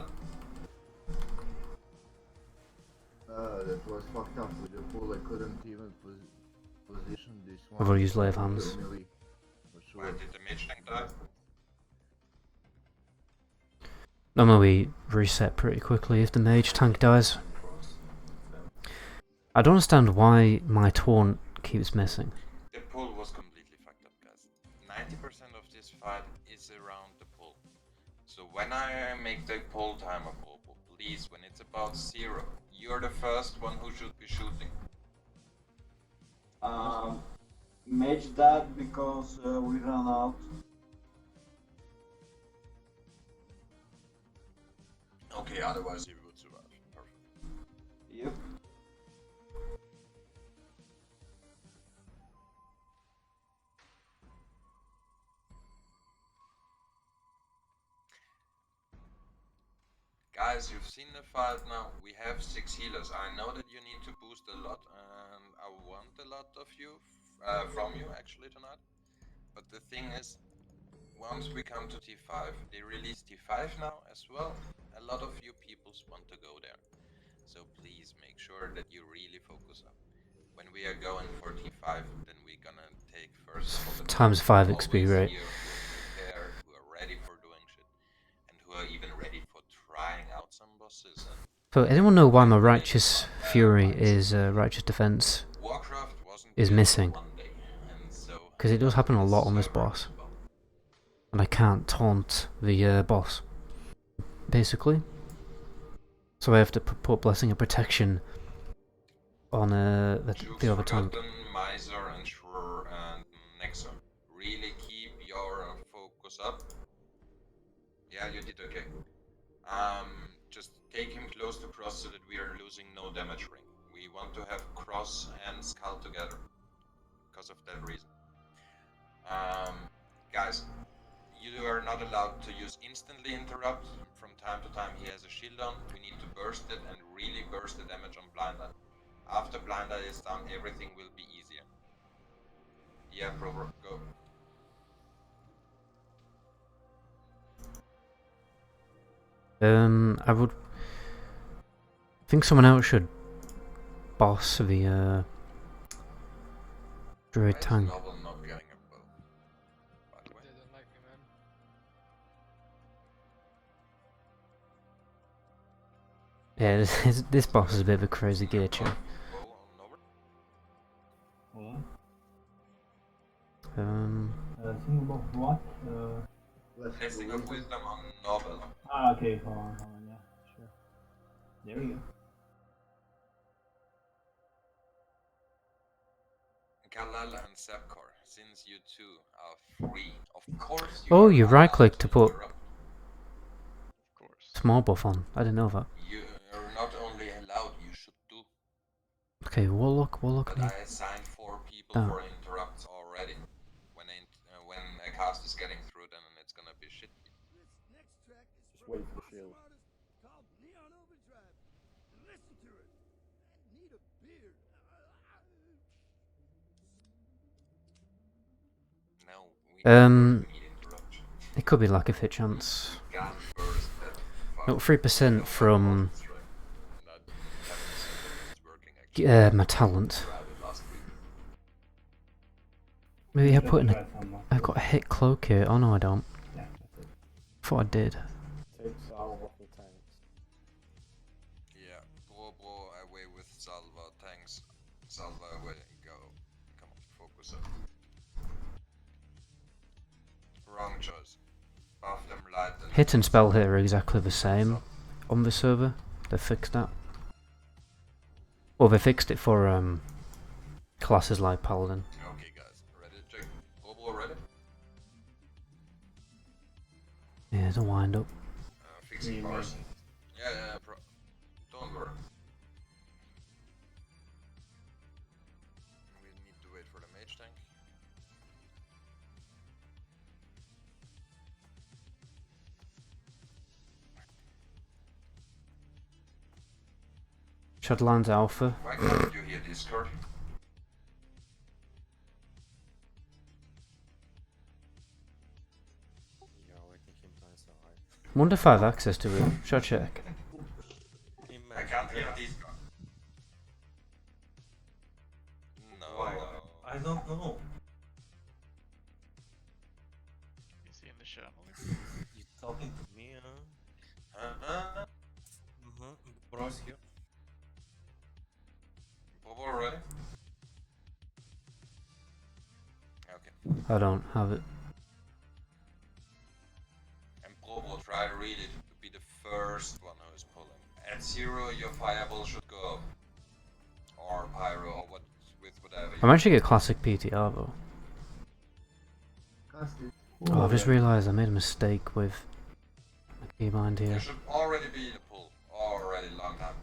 That was fucked up with the pull. I couldn't even position this one. I've already used Lair of Hands. Where did the mage tank die? Normally we reset pretty quickly if the mage tank dies. I don't understand why my taunt keeps missing. The pull was completely fucked up, guys. 90% of this fight is around the pull. So when I make the pull timer, please, when it's about 0, you're the first one who should be shooting. Mage died because we ran out. Okay, otherwise you would survive. Perfect. Yep. Guys, you've seen the fight now. We have 6 healers. I know that you need to boost a lot, and I want a lot of you, from you actually tonight. But the thing is, once we come to T5, they release T5 now as well. A lot of you peoples want to go there. So please make sure that you really focus up. When we are going for T5, then we're gonna take first of all the Times 5 XP, right? Here who are prepared, who are ready for doing shit, and who are even ready for trying out some bosses and So anyone know why my Righteous Fury is Righteous Defense Warcraft wasn't is built missing? one day, and so Because it does happen a lot on this server boss. as well. And I can't taunt the boss, basically. So I have to put Blessing of Protection on the other tank. Forgotten, Miser, and Shur, and Nexo. Really keep your focus up. Yeah, you did okay. Just take him close to cross so that we are losing no damage ring. We want to have cross and skull together. Because of that reason. Guys, you are not allowed to use instantly interrupt. From time to time he has a shield on. We need to burst it and really burst the damage on Blind Eye. After Blind Eye is done, everything will be easier. Yeah, bro, go. I would think someone else should boss the druid tank. Novel not getting a bow, by the way. They don't like me, man. Yeah, this boss is a bit of a crazy glitch. Bow on over. Hold Um, on. Think about what? Blessing of Wisdom on novel. Okay, hold on, yeah, sure. There we go. Kalal and Sepkor, since you two are free, of course oh, are you allowed right click to put interrupt. Of course. small buff on. I didn't know that. You are not only allowed, you should do. Okay, Warlock. But I assigned 4 people Oh. for interrupts already. When a cast is getting through, then it's gonna be shit. Just wait for the shield. No, we Um, need interruption. it could be lack of hit chance. Gun burst that No, 3% from Not haven't seen that it's working actually. my talent. Tried it last week. Maybe I put in a. I've got a hit cloak here. Oh no, I don't. Yeah, that's it. Thought I did. Take Sal off the tanks. Yeah, Bro away with Salva, tanks. Salva away, go. Come on, focus up. Wrong choice. Buff them light and Hit and spell hit are exactly the same on the server. They fixed that. Well, they fixed it for classes like Paladin. Okay guys, ready to check? Bobo ready? Yeah, there's a wind up. Fixing bars. Yeah, don't worry. We need to wait for the mage tank. Shadowlands Alpha. Why can't you hear Discord? You're making him nice, alright. Wonder if I have access to it. Should I check? I can't hear Discord. No. Why? I don't know. Is he in the channel? You talking to me, huh? Bros here. Bobo ready? Okay. I don't have it. And Bobo try really to be the first one who is pulling. At 0 your fireball should go up. Or pyro or what with whatever I managed to get classic PTR though. Casted. Oh, I've just realised I made a mistake with my keybind You here. should already be the pull. Already long time.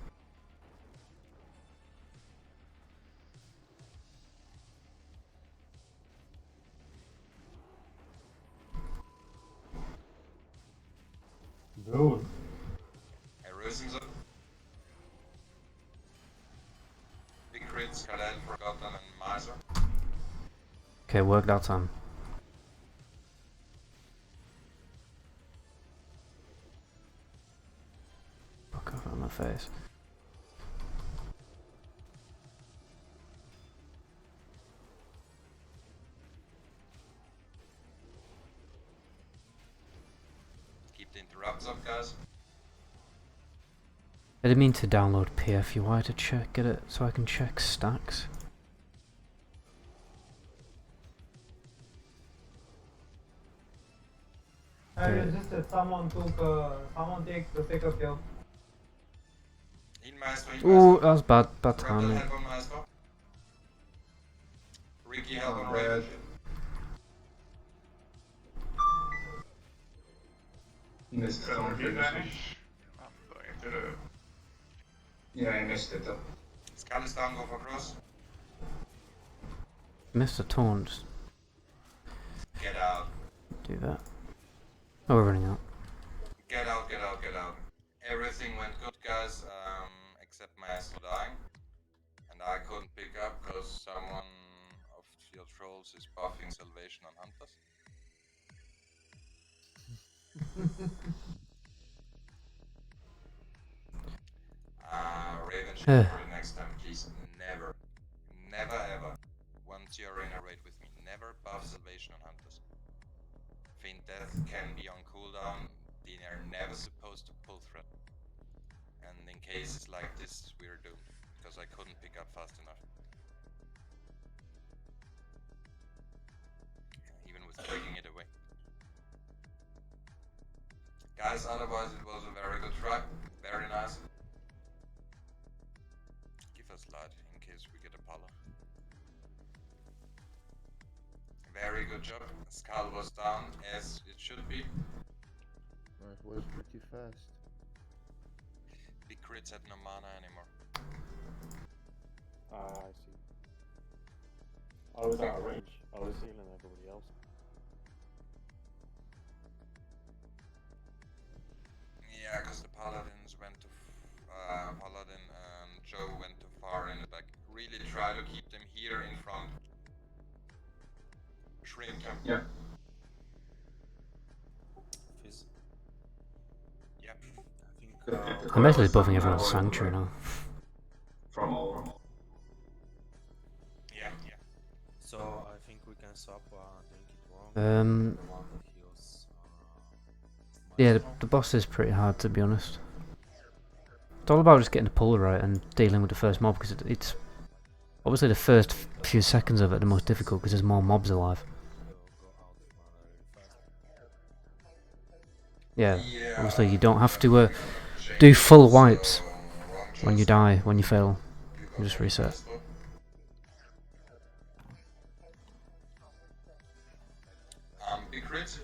Dude. Erosion's up. Big crits, Kalel, Forgotten, and Miser. Okay, work that time. Fuck off on my face. Keep the interrupts up, guys. I didn't mean to download PFUI to get it so I can check stacks. I resisted. Someone take the pickup kill. In Maestro, in Oh, Maestro. that was bad Rebel timing. help on Maestro. Ricky help on Raven. Missed it on vanish. I'm going to. Yeah, I missed it. Skull is down, go for cross. Missed a taunt. Get out. Do that. Oh, we're running out. Get out, get out, get out. Everything went good, guys, except Maestro dying. And I couldn't pick up because someone of your trolls is buffing Salvation on Hunters. Raven should for the next time, please never, never ever, once you're in a raid with me, never buff Salvation on Hunters. Feint Death can be on cooldown, they are never supposed to pull threat. And in cases like this, we're doomed, because I couldn't pick up fast enough. Even with taking it away. Guys, otherwise it was a very good try, very nice. Give us light in case we get a Apollo. Very good job. Skull was down as it should be. It was pretty fast. The crits had no mana anymore. Ah, I see. I was out of range. I was healing everybody else. Yeah, because the Paladins went to Paladin and Joe went too far in the back. Really try to keep them here in front. Shrink them. Yeah. Fizz. Yep. I think. I'm basically buffing everyone's sanctuary now. From all. Yeah, yeah. So I think we can swap doing it wrong. The one who heals. Yeah, the boss is pretty hard to be honest. It's all about just getting the pull right and dealing with the first mob because it's obviously the first few seconds of it are the most difficult because there's more mobs alive. Yeah, obviously you don't have to do full wipes when you die, when you fail. You just reset. Big crit.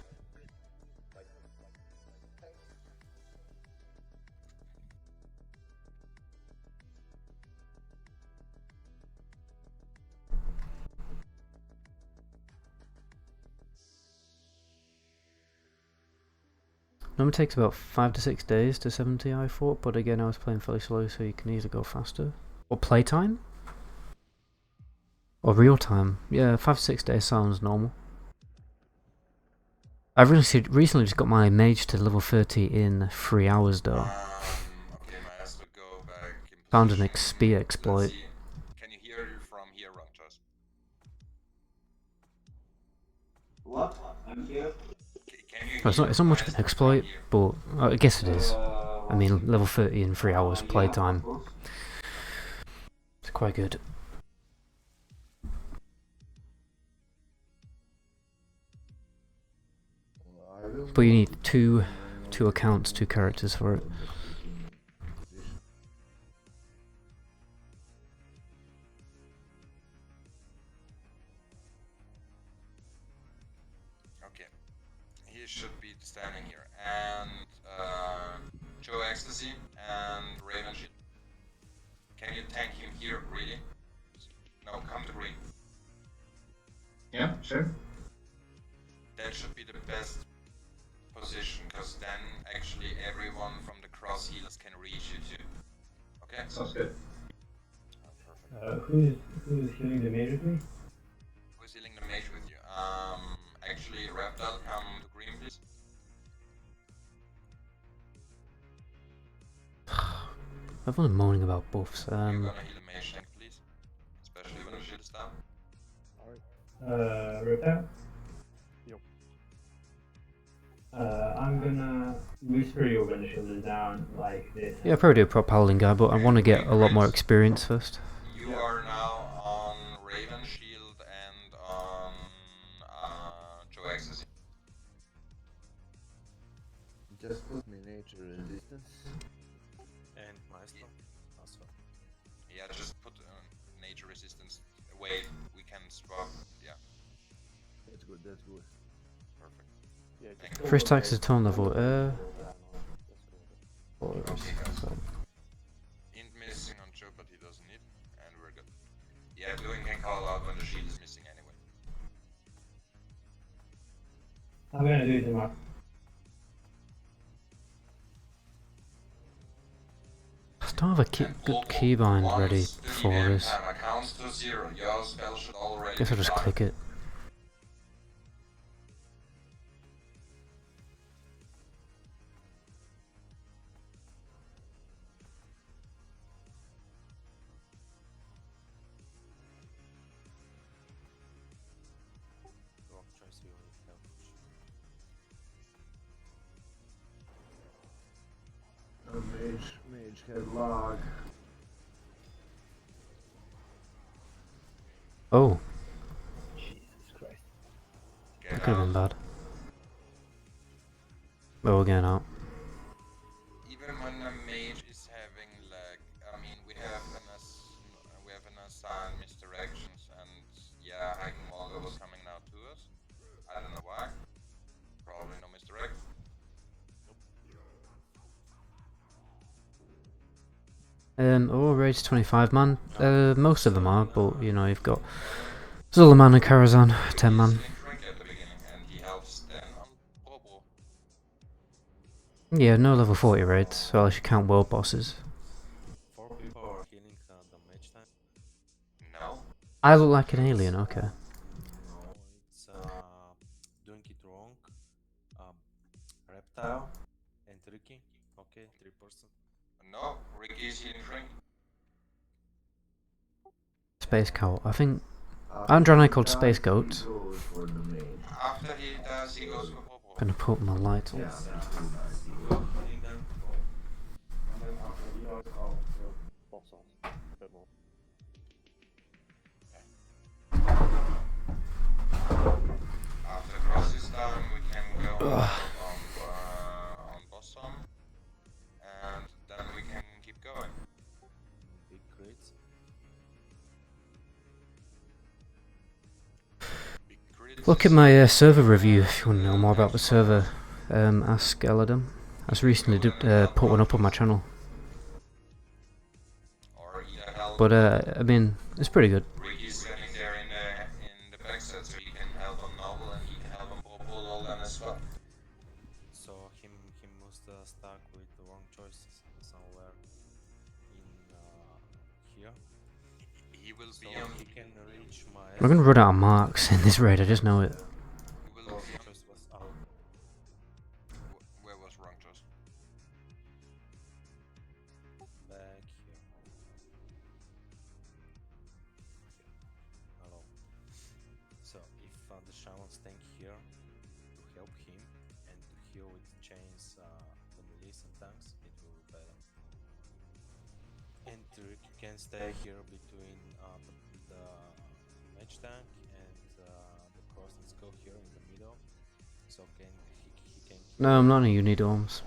Normally takes about 5 to 6 days to 70 I thought, but again I was playing fairly slow so you can either go faster. Or playtime? Or real time. Yeah, 5 to 6 days sounds normal. I've recently just got my mage to level 30 in 3 hours though. Okay, Maestro, go back in Found an position. XP exploit. Let's see. Can you hear from here, Rangers? What? I'm here. Well, it's not much of an exploit, but I guess it is. I mean, level 30 in 3 hours playtime. It's quite good. But you need two accounts, 2 characters for it. Okay, he should be standing here, and Joe Ecstasy and Raven Shield. Can you tank him here, really? No, come to green. Yeah, sure. That should be the best position, because then actually everyone from the cross healers can reach you too. Okay? Sounds good. Perfect. Who's healing the mage with me? Who's healing the mage with you? Actually, Reptile, come to green, please. Everyone's moaning about buffs. You're gonna heal a mage tank, please. Especially when the shield is down. Reptile? Yep. I'm gonna whisper you when the shield is down, like this. Yeah, I'll probably do a prop Paladin guy, but I want to get a lot more experience first. You are now on Raven Shield and on Joe Access. Just put me nature resistance. And Maestro as well. Yeah, just put nature resistance. Wait, we can swap. Yeah. That's good, that's good. Perfect. Yeah, First tax is tone level. Okay, Int missing on Joe, but he doesn't need, and we're good. Yeah, Doing can call out when the shield is missing anyway. I'm gonna do it tomorrow. I don't have a good keybind ready for this. Counts to 0. Your spell should already Guess I'll just click it. Wrong choice, we only have Mage had lag. Oh, Jesus Christ. that could have been bad. But we're getting out. Even when a mage is having lag, I mean, we have an assigned misdirections, and yeah, Hiking Walker was coming now to us. I don't know why. Probably no misdirect. All raids 25 man. Most of them are, but you know, you've got Zulaman and Karazhan, 10 man. Yeah, no level 40 raids, so unless you count world bosses. 4 people are healing the mage tank. No. I look like an alien, okay. No, it's doing it wrong. Reptile and Ricky. Okay, 3%. No, Ricky is healing Frank. Space Cow. I think Andronic called Space Goats. After he does, he goes for Popo. Gonna put my lights on. After cross is done, we can go on Bosom, and then we can keep going. Big crits. Look at my server review if you want to know more about the server. Ask Eladam. I just recently put one up on my channel. But I mean, it's pretty good. Ricky's standing there in the backside, so he can help on Novel and he can help on Popo all done as well. So he must stuck with the wrong choices somewhere in here. He will so be on. He can reach my. I'm gonna run out of marks in this raid. I just know it. Wrong choice was out. Where was wrong choice? Back here. Hello. So if the shaman staying here to help him and to heal with chains the melee and tanks, it will be better. And Ricky can stay here between the mage tank and the cross and skull here in the middle. So he can. No, I'm not a Unidomes.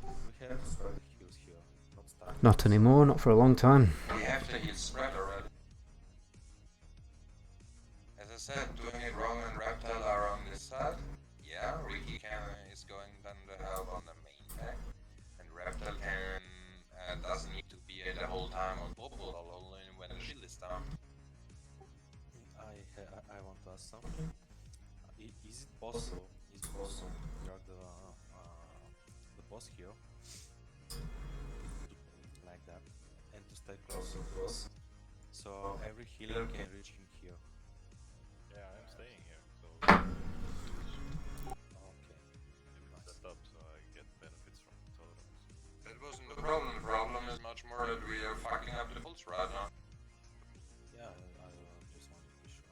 We have spread heals here, not stack. Not anymore. Not for a long time. We have to heal spread already. As I said, doing it wrong and Reptile are on this side. Yeah, Ricky is going then to help on the main tank, and Reptile doesn't need to be the whole time on Popo, only when the shield is down. I want to ask something. Is it possible? Drag the boss here, like that, and to stay close to us, so every healer can reach him here. Yeah, I'm staying here, so Okay. set up so I get benefits from totems. That wasn't the problem. The problem is much more that we are fucking up the pulse right now. Yeah, I just want to be sure.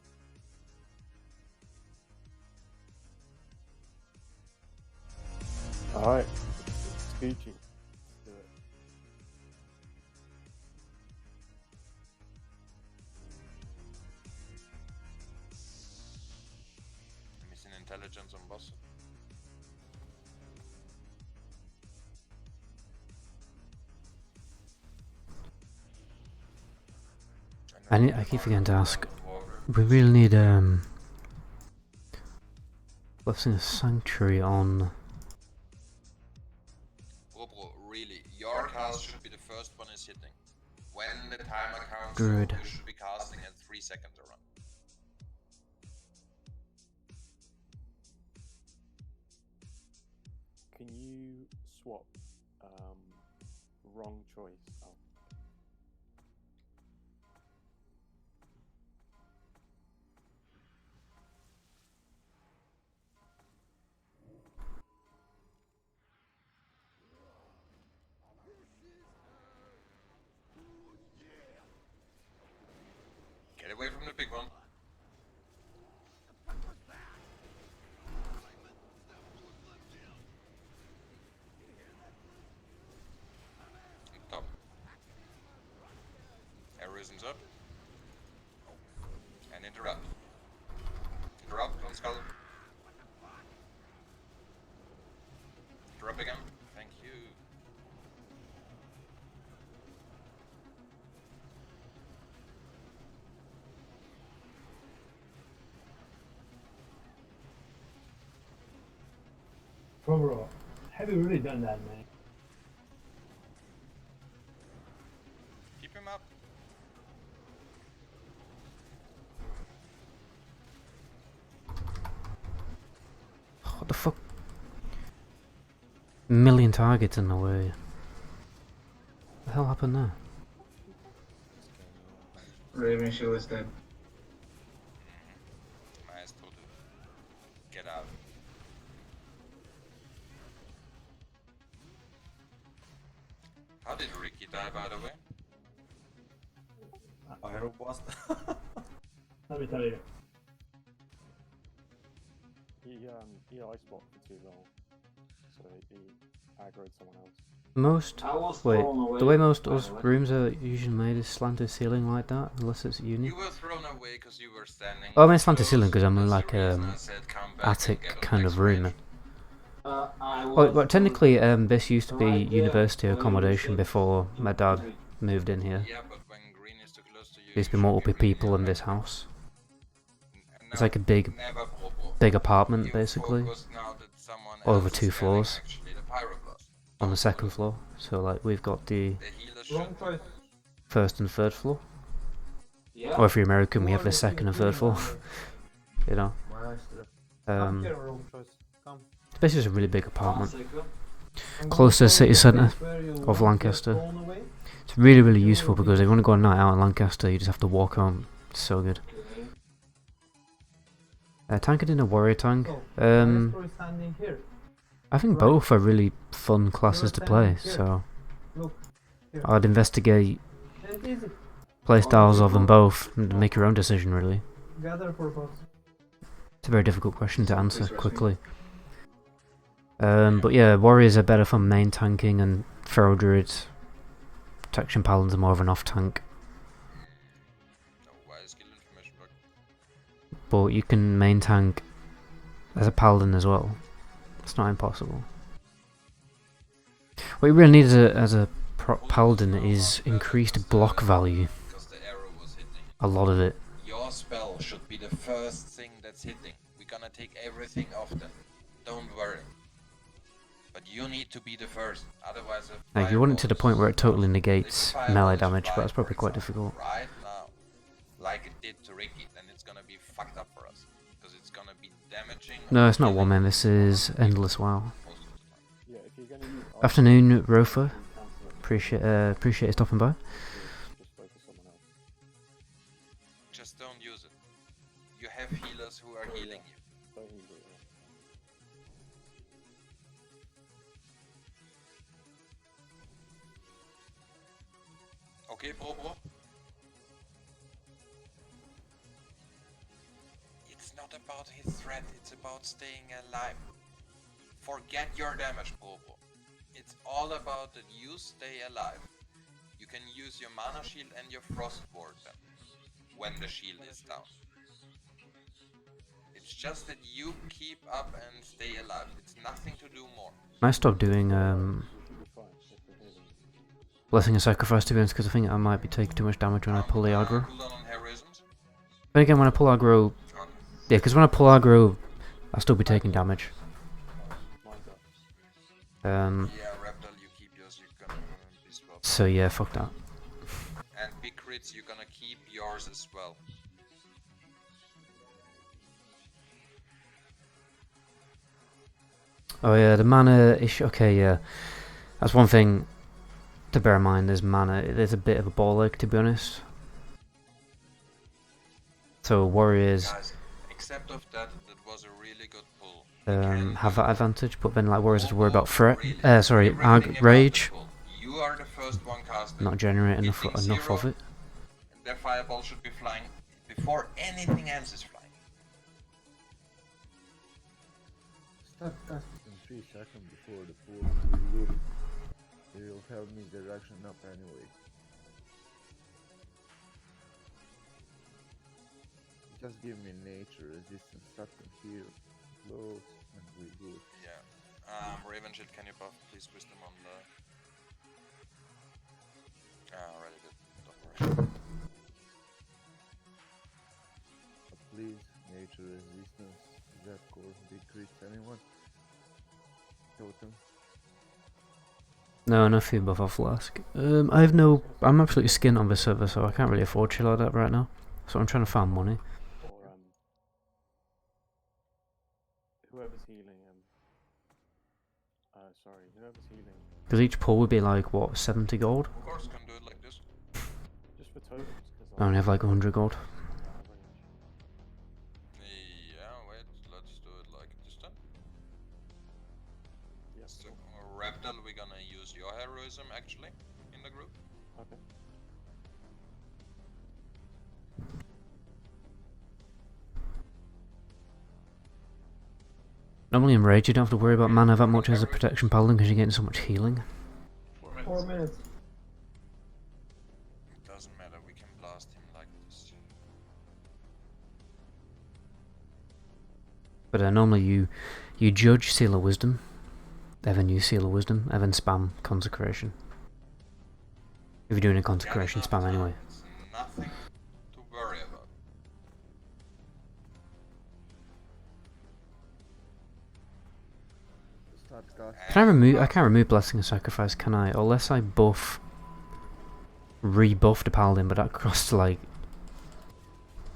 Alright, Gucci. Do it. Missing intelligence on boss. I keep forgetting to ask. We really need Blessing of Sanctuary on. Bro, really, your cast should be the first one is hitting. When the timer counts, Good. you should be casting at 3 seconds around. Can you swap wrong choice out? Get away from the big one. Top. Arrows up. And interrupt. Interrupt, don't skull. Interrupt again. Thank you. Bro, have you really done that, man? Keep him up. What the fuck? Million targets in the way. What the hell happened there? Raven Shield is dead. Nice, told you. Get out. How did Ricky die, by the way? Pyro blast. Let me tell you. He ice blocked for too long, so he aggroed someone else. Most I was wait, thrown away, the way most by us the way. rooms are usually made is slanted ceiling like that, unless it's uni. You were thrown away because you were standing. Oh, I mean slanted ceiling because I'm in That's like the reason I said come back and attic get on kind next of room. range. I Oh, was but technically this used to be right there, university where you accommodation said before my dad infantry. moved in here. Yeah, but when green is too close to you, There used to be you should multiple really people in near this back. house. And It's now, like a big never proper. apartment You basically, focus now that someone over else is 2 scanning floors actually the pyroblast. on the Don't second focus. floor. So like we've got the The healer should be first and third floor. Yeah. Or if you're American, we have the second and third floor. You know. It's basically just a really big apartment. Close to the city centre of Lancaster. It's really, really useful because if you want to go a night out in Lancaster, you just have to walk home. It's so good. Tank in a warrior tank. I think both are really fun classes to play, so I'd investigate playstyles of them both and make your own decision really. It's a very difficult question to answer quickly. But yeah, warriors are better for main tanking and feral druids. Protection paladins are more of an off tank. no wise skill information, But you can main tank as a paladin as well. It's not impossible. What you really need as a paladin is increased block value. because the arrow was hitting. A lot of it. Your spell should be the first thing that's hitting. We're gonna take everything off them. Don't worry. But you need to be the first, otherwise Like you want it to the point where it totally negates melee damage, but fly, that's probably for quite example, difficult. right now, like it did to Ricky, then it's gonna be fucked up for us. Because it's gonna be damaging. No, it's not one man, this is Endless WoW. Yeah, if you're gonna use Afternoon, Rofa. cancel it. Appreciate you stopping by. Just focus someone else. Just don't use it. You have healers who are healing you. Don't use it. Yeah. Okay, bro. It's not about his threat, it's about staying alive. Forget your damage, bro. It's all about that you stay alive. You can use your mana shield and your frost ward then, when the shield is down. It's just that you keep up and stay alive. It's nothing to do more. I stopped doing Blessing and Sacrifice to be honest, because I think I might be taking too much damage when I pull the aggro. But again, when I pull aggro, yeah, because when I pull aggro, I'll still be taking damage. So yeah, fuck that. And big crits, you're gonna keep yours as well. Oh yeah, the mana issue. Okay, yeah, that's one thing to bear in mind. There's mana. There's a bit of a ball ache, to be honest. So warriors, guys, except of that was a really good pull. Have that advantage, but then like warriors have to worry about threat. Rage. You are the first one casting. Not generate enough of it. Their fireball should be flying before anything else is flying. Start casting 3 seconds before the pool will loop. They will have misdirection up anyway. Just give me nature resistance, start from here, close, and we good. Yeah. Raven Shield, can you buff please wisdom on the... already did, don't worry. But please, nature resistance, that core, big crits, anyone? Totem? No, nothing above our flask. I have no... I'm absolutely skint on this server, so I can't really afford shit like that right now. So I'm trying to farm money. Whoever's healing whoever's healing. Because each pull would be like, what, 70 gold? Of course, can do it like this. Just for totals, I only have like 100 gold. Yeah, wait, let's do it like this then. Yes. So, Raptor, we're gonna use your heroism actually in the group. Okay. Normally in Rage you don't have to worry about mana that much as a protection paladin because you're getting so much healing. 4 minutes. It doesn't matter, we can blast him like this. But normally you judge Seal of Wisdom, then use Seal of Wisdom, and then spam Consecration. If you're doing a Consecration, spam anyway. It's nothing to worry about. I can't remove Blessing and Sacrifice, can I? Unless I rebuff the Paladin, but that costs like...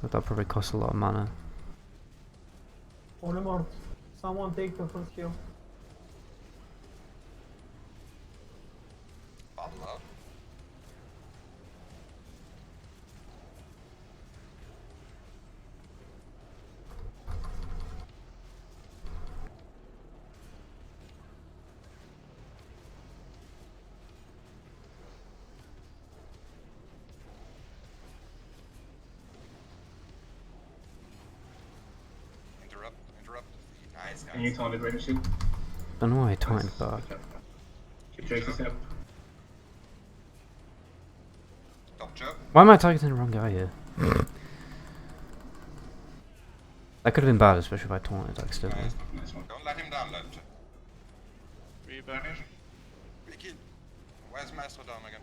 that probably costs a lot of mana. One more. Someone take the first kill. Bottle out. Interrupt. Nice, guys. Can you taunt it, Raven Shield? I don't know why I taunted back. Keep chasing step. Why am I targeting the wrong guy here? That could have been bad, especially if I taunted accidentally. Nice one. Don't let him down, left. Reburner. Vicky, where's Maestro down again?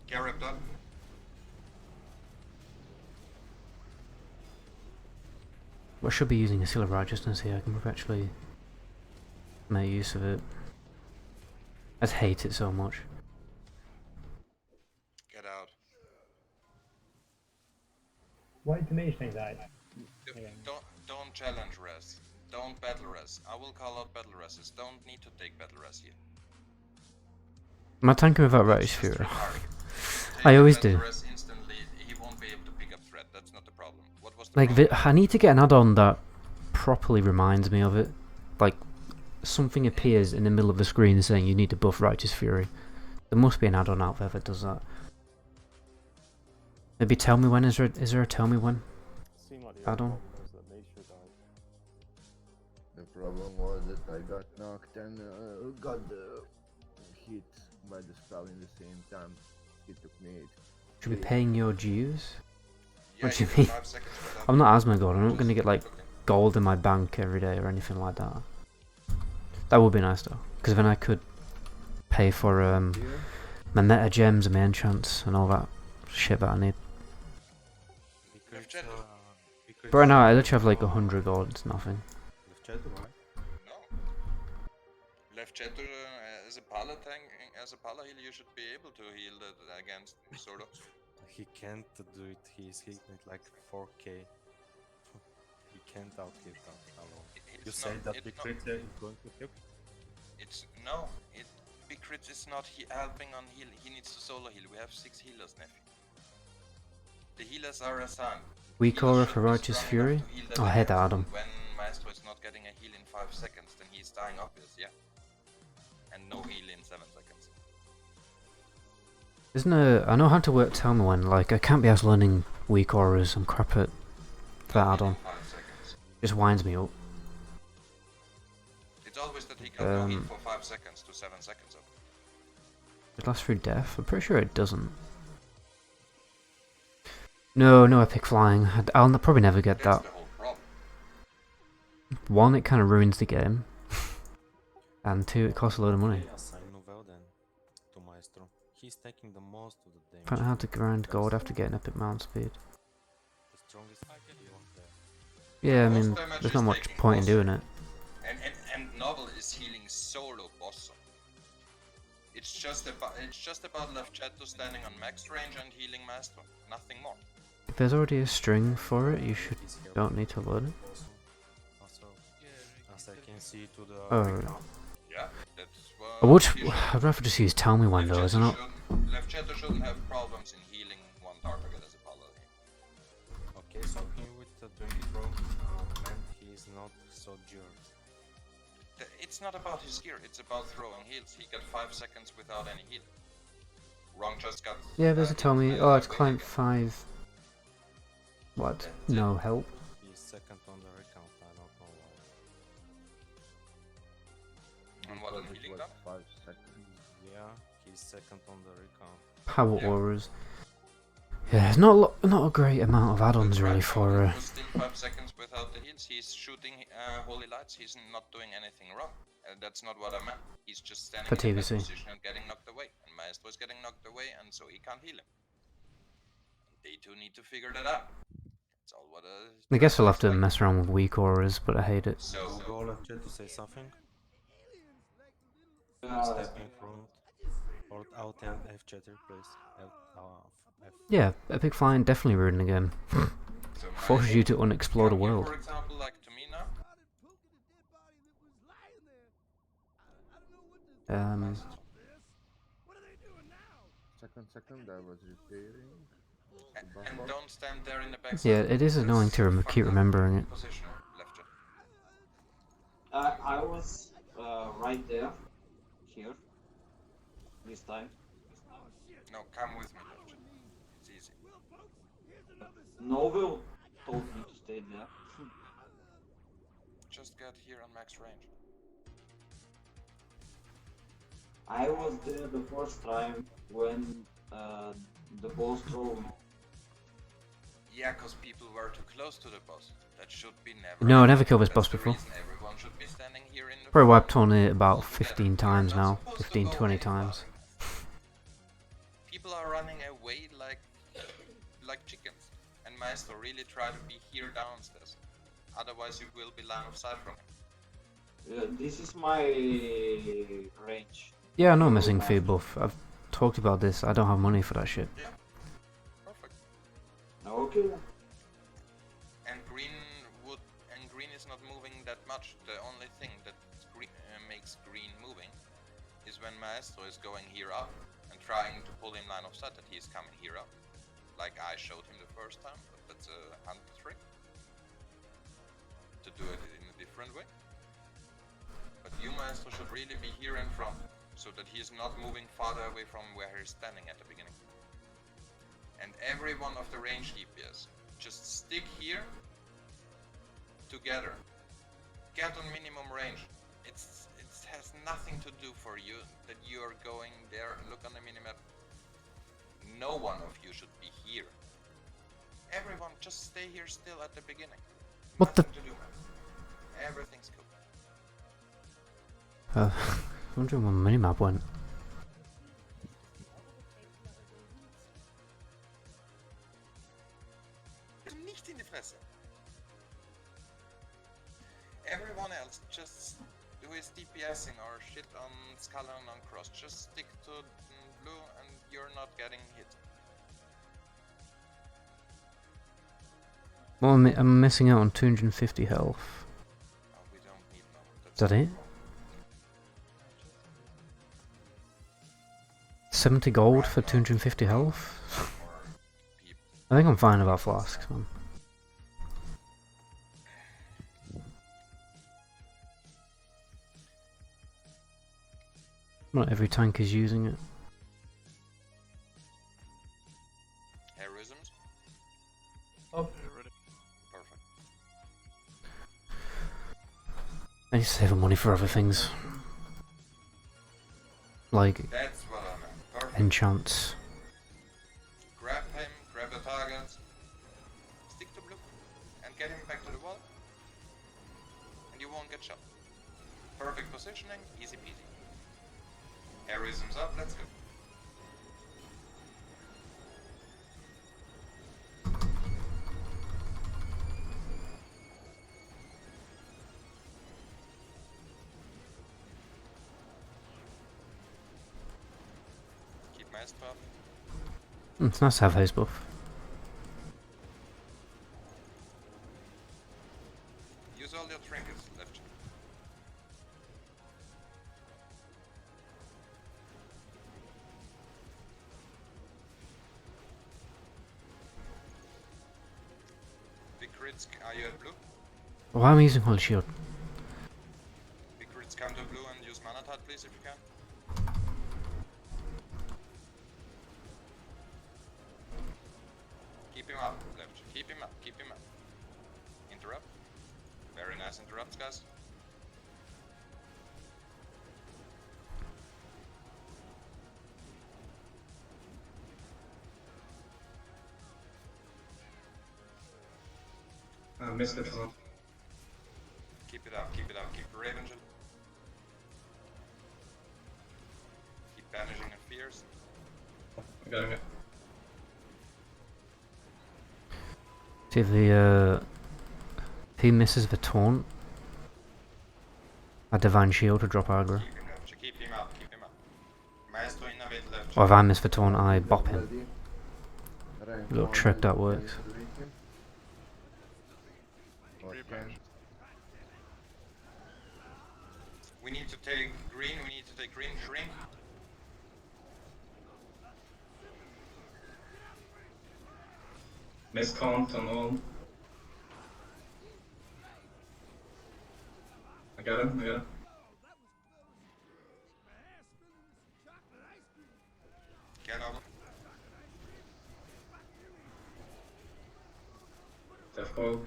Get ripped up. I should be using a Seal of Righteousness here, I can actually make use of it. I just hate it so much. Get out. Why the mage tank died? Don't challenge res. Don't battle res. I will call out battle reses. Don't need to take battle res here. Am I tanking without Righteous Fury? I always do. Instantly, he won't be able to pick up threat. That's not the problem. What was the Like, I need to get an add-on that properly reminds me of it. Like, something appears in the middle of the screen saying you need to buff Righteous Fury. There must be an add-on out there that does that. Maybe tell me when. Is there a tell me when add-on? problem was that I got knocked and got hit by the spell in the same time. It took me 8. Should be paying your dues? Yeah, What do you get mean? 5 seconds without I'm not Asmongold, I'm not just gonna get like cooking. gold in my bank every day or anything like that. That would be nice though, because then I could pay for my meta gems and my enchants and all that shit that I need. Left Jet. But right now I literally have like 100 gold, it's nothing. Left Jet, right? No. Left Jet as a Paladin, as a Paladin, you should be able to heal that against sort of. He can't do it. He's hitting it like 4k. He can't out-hit that alone. You say that Big Crit is going to help? It's no. Big Crit is not helping on heal. He needs to solo heal. We have 6 healers, nephew. The healers are assigned. Weak aura for Righteous Fury? Oh, I hate that Adam. When Maestro is not getting a heal in 5 seconds, then he's dying obvious, yeah. And no heal in 7 seconds. Isn't I know how to work tell me when, like, I can't be asked learning weak auras, I'm crap at that add-on. Just winds me up. It's always that he got no heal for 5 seconds to 7 seconds up. It lasts through death? I'm pretty sure it doesn't. No epic flying. I'll probably never get that. The whole problem. 1, it kind of ruins the game. And 2, it costs a load of money. Assign Novel then to Maestro. He's taking the most of the damage. Find out how to grind gold after getting epic mount speed. The strongest heal on there. Yeah, I mean, Most damage there's is not much taking point in boss. doing it. And Novel is healing solo boss. It's just about Left Jet to standing on max range and healing Maestro. Nothing more. If there's already a string for it, you don't need to load it. Also, as I can see to the Oh, recount, Yeah, that's I would. I'd rather just use tell me when though, isn't it? Left Jet shouldn't have problems in healing one target as a Paladin. okay, so here with the doing it wrong, man, he is not so jerked. It's not about his gear, it's about throwing heals. He got 5 seconds without any heal. Wrong just got... Yeah, there's a tell me. Oh, it's climb 5. What? No help. He's second on the recount, I don't know why. And what on healing done? 5 seconds. Yeah, he's second on the recount. Power auras. Yeah, it's not a great amount of add-ons really for. He was still 5 seconds without the heals. He's shooting holy lights. He's not doing anything wrong. That's not what I meant. He's just standing For in that TBC. position and getting knocked away. And Maestro is getting knocked away, and so he can't heal him. They two need to figure that out. That's all what I guess I'll have to mess around with weak auras, but I hate it. So Go Left Jet to say something. Uh, Step in front. Or out and F chatter, please. F. Yeah, epic flying definitely ruined the game. Forces you to unexplore the world. For example, like to me now, Second, I was repairing. and don't stand there in the back. Yeah, it is annoying to keep remembering it. Position, left Jet. I was right there, here, this time. No, come with me, left Jet. It's easy. Novel told me to stay there. Just get here on max range. I was there the first time when the boss drove me. Yeah, cause people were too close to the boss. That should be never. No, I never killed this That's boss the before. reason everyone should be standing here in the Probably front. wiped on it about 15 times now. 15, 20 times. People are running away like chickens, and Maestro really try to be here downstairs. Otherwise, you will be line of sight from him. This is my range. Yeah, I know missing fee buff. I've talked about this. I don't have money for that shit. Yeah, perfect. Okay. And green is not moving that much. The only thing that makes green moving is when Maestro is going here up and trying to pull in line of sight that he is coming here up. Like I showed him the first time, but that's a hunter trick. To do it in a different way. But you, Maestro, should really be here in front, so that he is not moving farther away from where he's standing at the beginning. And every one of the range DPS, just stick here together. get on minimum range. It has nothing to do for you that you are going there. Look on the minimap. No one of you should be here. Everyone just stay here still at the beginning. What the? Nothing to do. Everything's cool. I'm wondering where my minimap went. Nicht in die Fresse. Everyone else just do his DPSing or shit on Skull and on Cross. Just stick to blue and you're not getting hit. Well, I'm missing out on 250 health. Oh, we don't need no. Is that it? 70 gold for 250 health? I think I'm fine about flasks, man. Not every tank is using it. Heroisms? Oh, Perfect. I need to save money for other things. Like That's what I meant. Perfect. enchants. Grab him, grab the target, stick to blue, and get him back to the wall. And you won't get shot. Perfect positioning, easy peasy. Heroisms up, let's go. Keep my buff. It's nice to have haze buff. Use all your trinkets left. Big crits, are you at blue? Why am I using holy shield? Big crits, come to blue and use mana tart please if you can. Keep him up, left. Keep him up, keep him up. Interrupt. Very nice interrupts, guys. I missed it. Huh? Keep it up, keep it up, keep Raven. Keep banishing and fears. I got it. See if the if he misses the taunt, a divine shield to drop aggro. Keep him up, keep him up. Maestro innovate left. Or if I miss the taunt, I bop him. Little trick that works. We need to take green, we need to take green, shrink. Miscount on all. I got him, I got him. Get over. Death coil.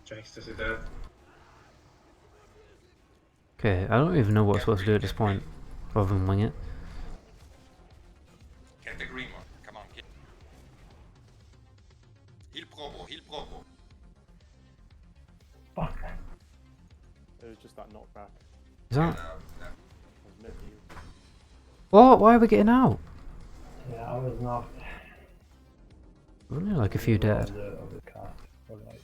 Jax to see that. Okay, I don't even know what I'm supposed to do at this point, other than wing it. Get the green one, come on, kid. Heal probo, heal probo. fuck. It was just that knockback. Is that? I was missing you. What? Why are we getting out? Yeah, I was knocked. Only like a few dead. Of the cast. Or like,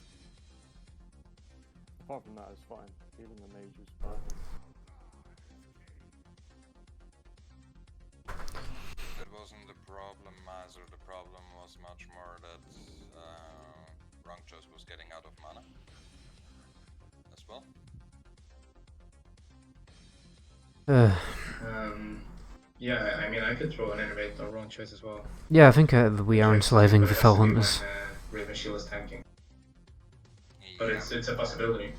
Apart from that, it's fine. Healing the mage was fine. That wasn't the problem, Miser. The problem was much more that wrong choice was getting out of mana as well. Yeah, I mean, I could throw an innovate on wrong choice as well. Yeah, I think we are enslaving the fell hunters. Raven Shield is tanking. But it's a possibility.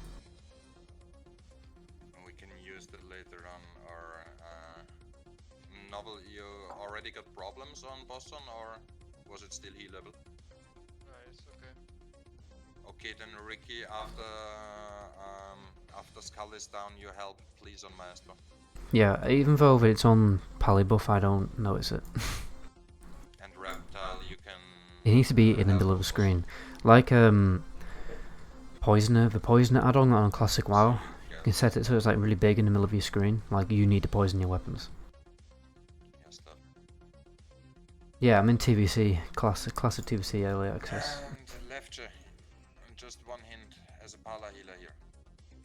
We can use that later on, or Novel, you already got problems on Boston, or was it still healable? Nice, okay. Okay, then Ricky, after Skull is down, you help please on Maestro. Yeah, even though it's on Pally buff, I don't notice it. And Reptile, you can... It needs to be in the middle of the screen. Like, Poisoner, the Poisoner add-on on Classic WoW. You can set it so it's like really big in the middle of your screen. Like, you need to poison your weapons. Yes, stuff. Yeah, I'm in TBC, classic TBC early access. And Lefche, just one hint as a Pala healer here.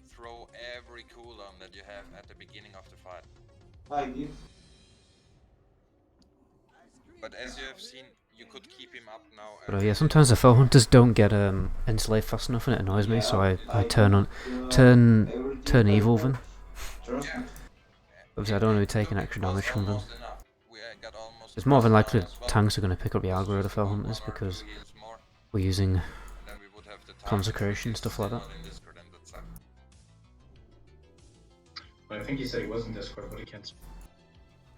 Throw every cooldown that you have at the beginning of the fight. I give. But as you have seen, you could keep him up now. But yeah, sometimes the foe hunters don't get enslaved fast enough, and it annoys me. So I turn evil then. Obviously, I don't want to be taking extra damage from them. It's more than likely tanks are going to pick up the aggro of the foe hunters because we're using consecration, stuff like that. I think he said he was in Discord, but he can't.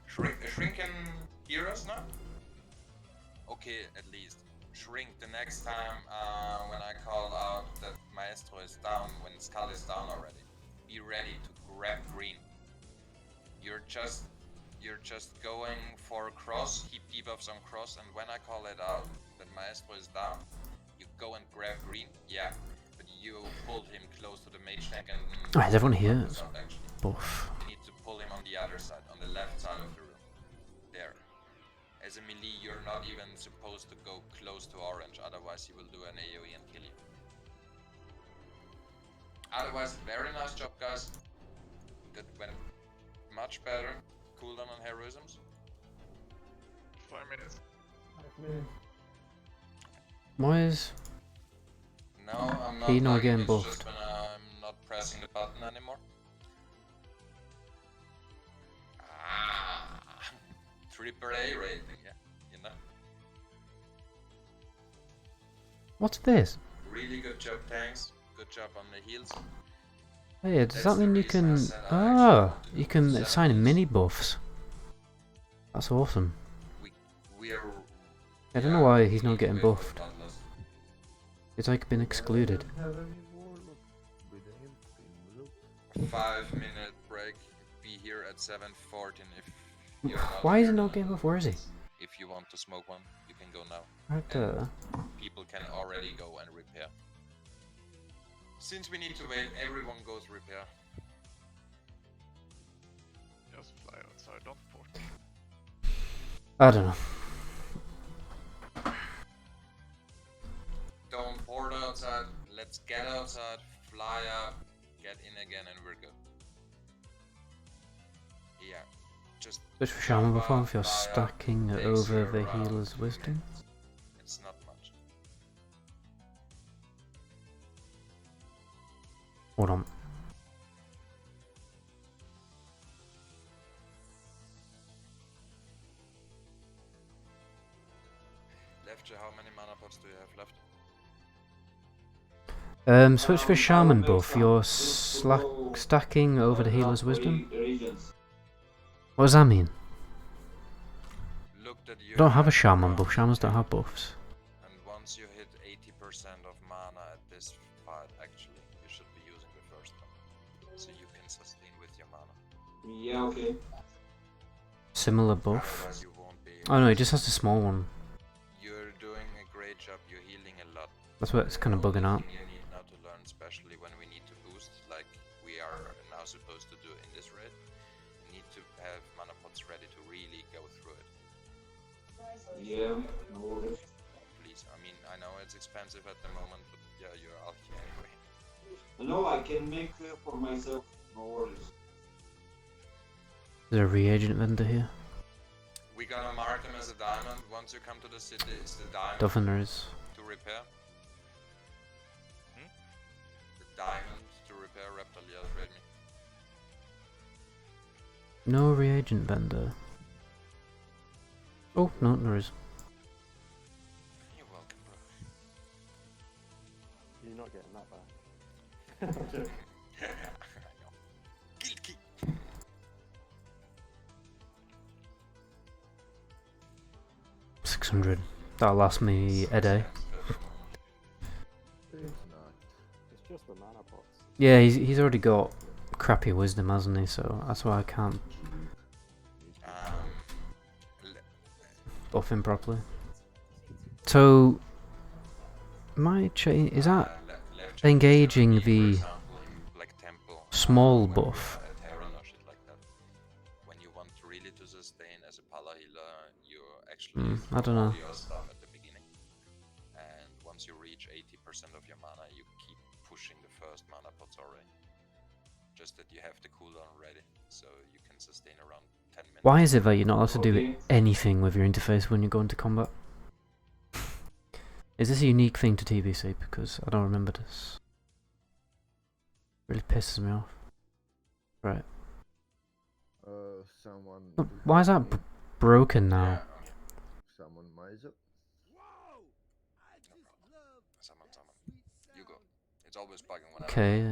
Shrink can hear us now? Okay, at least. Shrink, the next time when I call out that Maestro is down, when Skull is down already, be ready to grab green. You're just going for cross, keep debuffs on cross, and when I call it out that Maestro is down, you go and grab green, yeah, but you pulled him close to the mage tank and... Alright, is everyone here? Buff. You need to pull him on the other side, on the left side of the room. There. As a melee, you're not even supposed to go close to orange, otherwise he will do an AoE and kill you. Otherwise, very nice job, guys. That went much better. Cooldown on heroisms. 5 minutes. Why is No, I'm not. he not like, getting it's buffed? just when I'm not pressing the button anymore. Triple A rating, yeah, you know. What's this? Really good job, tanks. Good job on the heals. Hey, does that mean you can... Ah, you can assign mini buffs. That's awesome. I don't know why he's not getting buffed. It's like been excluded. 5-minute break. Be here at 7:14 if you're not. Why is here. he not getting buffed? Where is he? If you want to smoke one, you can go now. Right there. People can already go and repair. Since we need to wait, everyone goes repair. Just fly outside, don't port. I don't know. Don't port outside, let's get outside, fly up, get in again and we're good. Yeah, just... Switch for Shaman before if you're stacking over the healer's wisdom. It's not much. Hold on. Left, how many mana pots do you have left? Switch for Shaman buff, you're stacking over the healer's wisdom? What does that mean? I don't have a Shaman buff, Shamans don't have buffs. And once you hit 80% of mana at this fight, actually, you should be using the first one. So you can sustain with your mana. Yeah, okay. Similar buff? Otherwise you won't be Oh no, it just has a small one. You're doing a great job, you're healing a lot. That's what it's kind of bugging out. You need now to learn, especially when we need to boost, like we are now supposed to do in this raid. You need to have mana pots ready to really go through it. Yeah, no worries. Please, I mean, I know it's expensive at the moment, but yeah, you're out here anyway. No, I can make for myself, no worries. Is there a reagent vendor here? We're gonna mark them as a diamond. Once you come to the city, it's the diamond. Don't there is. To repair. The diamond to repair Reptilia, trade me. No reagent vendor. Oh, no, there is. You're welcome, bro. You're not getting that back. Guilty. 600. That'll last me a day. It's not. the mana pots. Yeah, he's already got crappy wisdom, hasn't he? So that's why I can't buff him properly. So, is that engaging the small buff? When you want really to sustain as a Pala healer, you actually I don't know. your stuff at the beginning. And once you reach 80% of your mana, you keep pushing the first mana pots already. Just that you have the cooldown ready, so you can sustain around 10 minutes. Why is it that you're not allowed to do anything with your interface when you go into combat? Is this a unique thing to TBC? Because I don't remember this. It really pisses me off. Right. Someone. Why is that broken now? Someone mize up. Someone. You go. It's always bugging when Okay,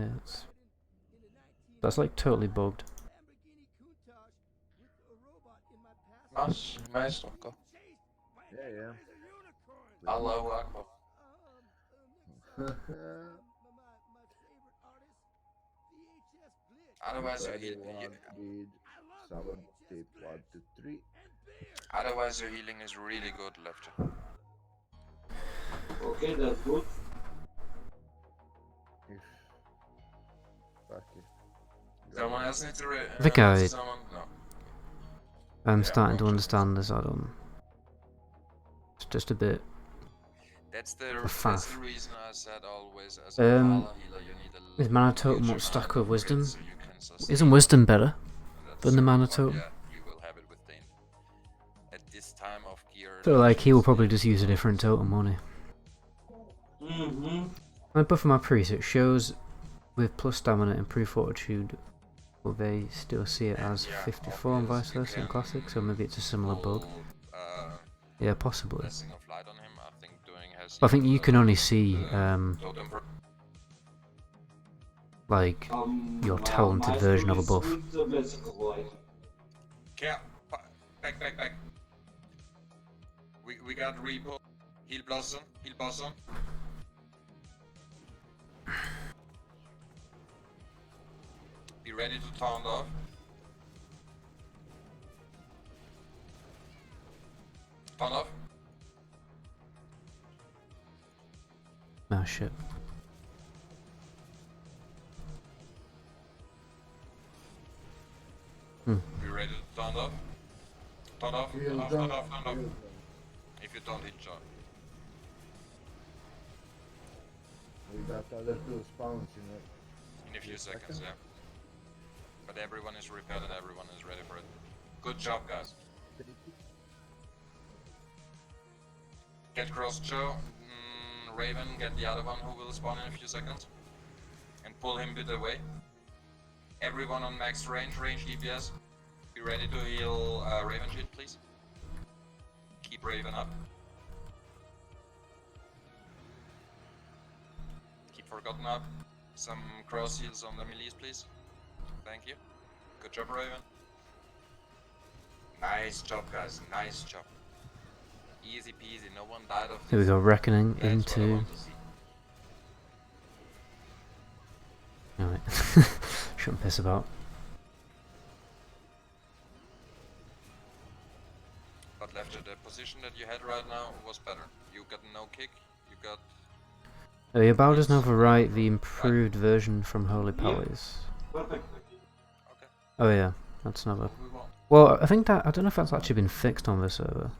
that's like totally bugged. Nice, go. Yeah. Allahu Akbar. Otherwise Otherwise your healing is really good, Lefty. Okay, that's good. Someone else needs to I think No. I'm starting to understand this add-on. It's just a bit. That's the reason I said always as a Pala healer you need a is mana totem what stack with wisdom? so you can sustain. Isn't wisdom better than the mana totem? Yeah, you will have it with Dane. At this time of gear. So like he will probably just use a different totem, won't he? When I buff my priest, it shows with plus stamina improved fortitude. Will they still see it as 54 and vice versa in classic? So maybe it's a similar bug. Yeah, possibly. But I think you can only see like your talented version of a buff. Back. We got Repo. Heal Blossom. Be ready to taunt off. Taunt off. Oh shit. Be ready to taunt off. Taunt off. If you don't hit shot. We got other two spawns in a few seconds, yeah. But everyone is repaired and everyone is ready for it. Good job, guys. Get Cross Joe. Raven, get the other one who will spawn in a few seconds. And pull him a bit away. Everyone on max range DPS. Be ready to heal Raven shield, please. Keep Raven up. Keep Forgotten up. Some cross heals on the melees, please. Thank you. Good job, Raven. Nice job, guys. Nice job. Easy peasy. No one died of this. Here we go, Reckoning into. Alright. Shouldn't piss about. But Lefty, the position that you had right now was better. You got no kick. You got. Oh, your bow doesn't overwrite the improved version from Holy Palace. Perfect. Oh yeah, that's another. Well, I think that I don't know if that's actually been fixed on this server.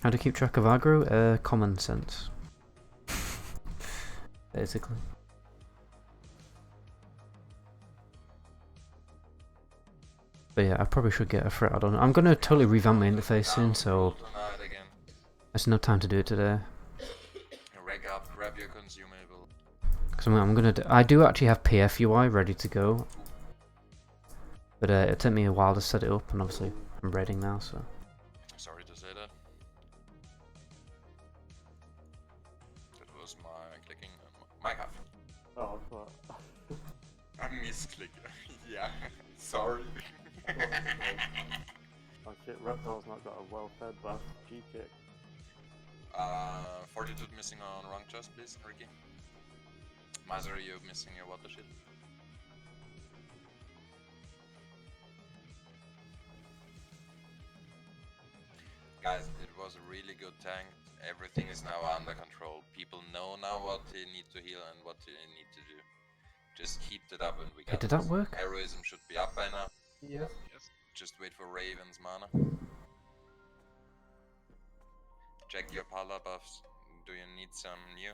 How to keep track of aggro? Common sense. Basically. But yeah, I probably should get a threat add-on. I'm gonna totally revamp my interface soon, so there's no time to do it today. Reg up, grab your consumable. Because I'm gonna. I do actually have PF UI ready to go, but it took me a while to set it up, and obviously I'm ready now. So. Sorry to say that. That was my clicking. My half. Oh, I thought. I misclicked. Yeah. Sorry. Oh shit, Reptile's not got a well-fed buff. G-kick. Fortitude missing on wrong chest, please, Ricky. Miser, you missing your water shield. Guys, it was a really good tank. Everything is now under control. People know now what they need to heal and what they need to do. Just keep it up and we got Did that work? Heroism should be up by now. Yes. Just wait for Raven's mana. Check your Pala buffs. Do you need some new?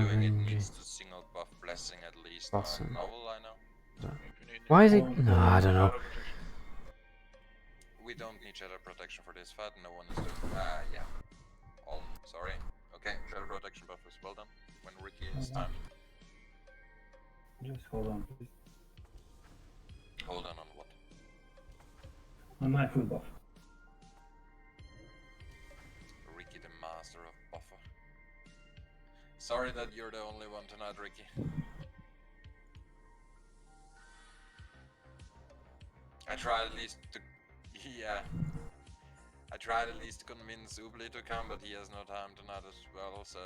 Doing it needs to single buff Blessing at least. Awesome. Novel, I know. Why is it? No, I don't know. We don't need shadow protection for this fight. No one is doing. Yeah. All. Sorry. Okay. Shadow protection buff is well done. When Ricky is time. Just hold on, please. Hold on what? On my food buff. Ricky, the master of buffer. Sorry that you're the only one tonight, Ricky. I tried at least to. Yeah. I tried at least to convince Ubli to come, but he has no time tonight as well, so.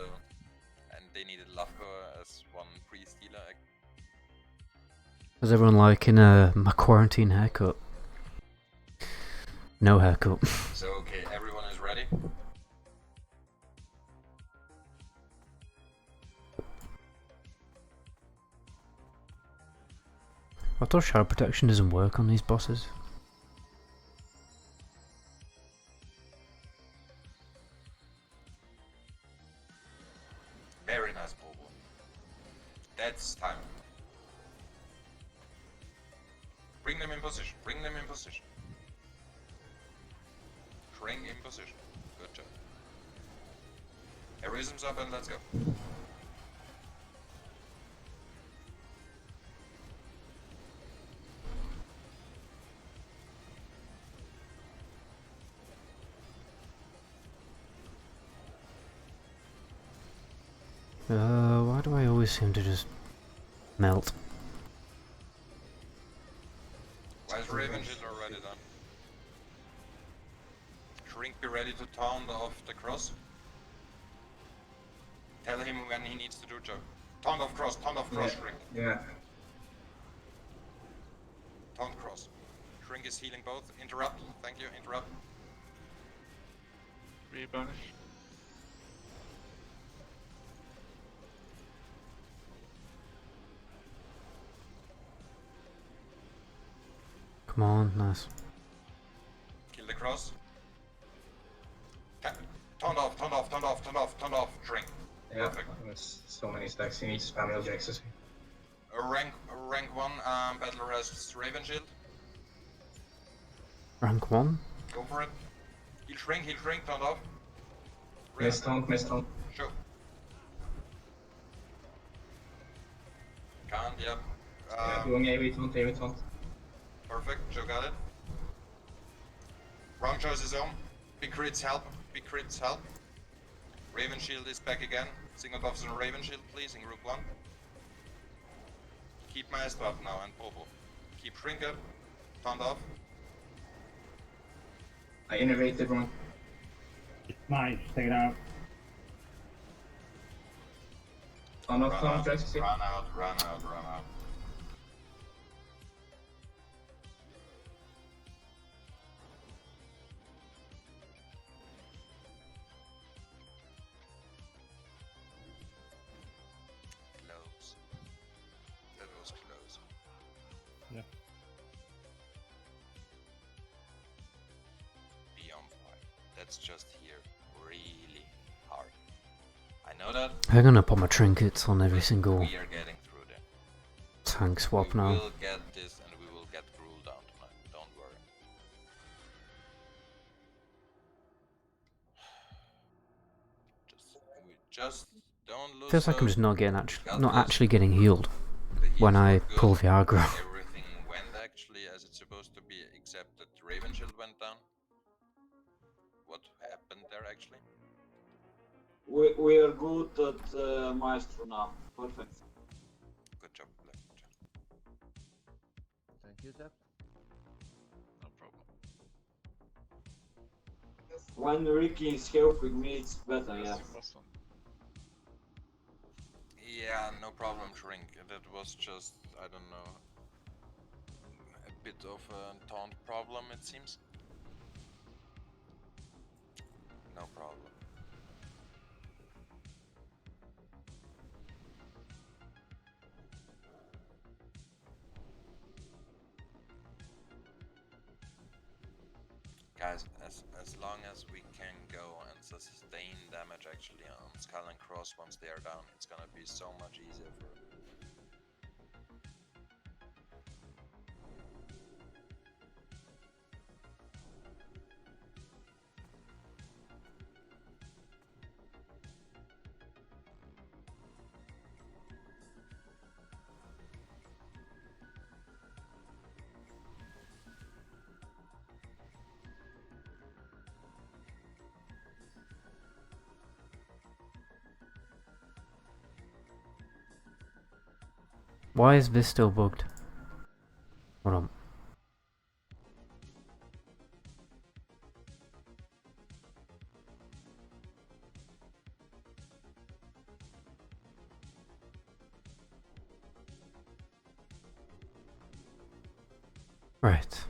And they needed Lafko as one priest healer. Is everyone liking my quarantine haircut? No haircut. So, okay, everyone is ready? I thought shadow protection doesn't work on these bosses. Very nice PoV. That's time. Bring them in position. Bring them in position. Bring in position. Good job. Heroism's up and let's go. Why do I always seem to just melt? Why is Raven Shield already done? Shrink, be ready to taunt off the cross. Tell him when he needs to do job. Taunt off cross, Shrink. Yeah. Taunt cross. Shrink is healing both. Interrupt, thank you, interrupt. Replenish. Come on, nice. Kill the cross. Taunt off, Shrink. Yeah, Perfect. there's so many stacks. You need to spam LJXs. Rank 1 battle rests Raven Shield. Rank 1? Go for it. Heal Shrink, taunt off. Miss taunt. Show. Can't, yep. Doing AV taunt. Perfect, Joe got it. Wrong choice is on. Big crits help. Raven Shield is back again. Single buffs on Raven Shield, please, in group 1. Keep my S buff now and PoV. Keep Shrink up. Taunt off. I innovated one. It's mine, take it out. Taunt off, Run out. Close. That was close. Yeah. Beyond 5. That's just here. Really hard. I know that. I'm gonna put my trinkets on every single We are getting through there. tank swap We now. will get this and we will get Gruul down tonight. Don't worry. Just don't lose. Feels like I'm just not Got actually getting healed The heals when I were good. pull the aggro. Everything went actually as it's supposed to be, except that Raven Shield went down. What happened there actually? We are good at Maestro now. Perfect. Good job, Black. Good job. Thank you, Zap. No problem. When Ricky is helping me, it's better, yeah. Yeah, no problem, Shrink. That was just, I don't know, a bit of a taunt problem, it seems. No problem. Guys, as long as we can go and sustain damage actually on Skull and Cross once they are down, it's gonna be so much easier for Why is this still bugged? Hold on. Right.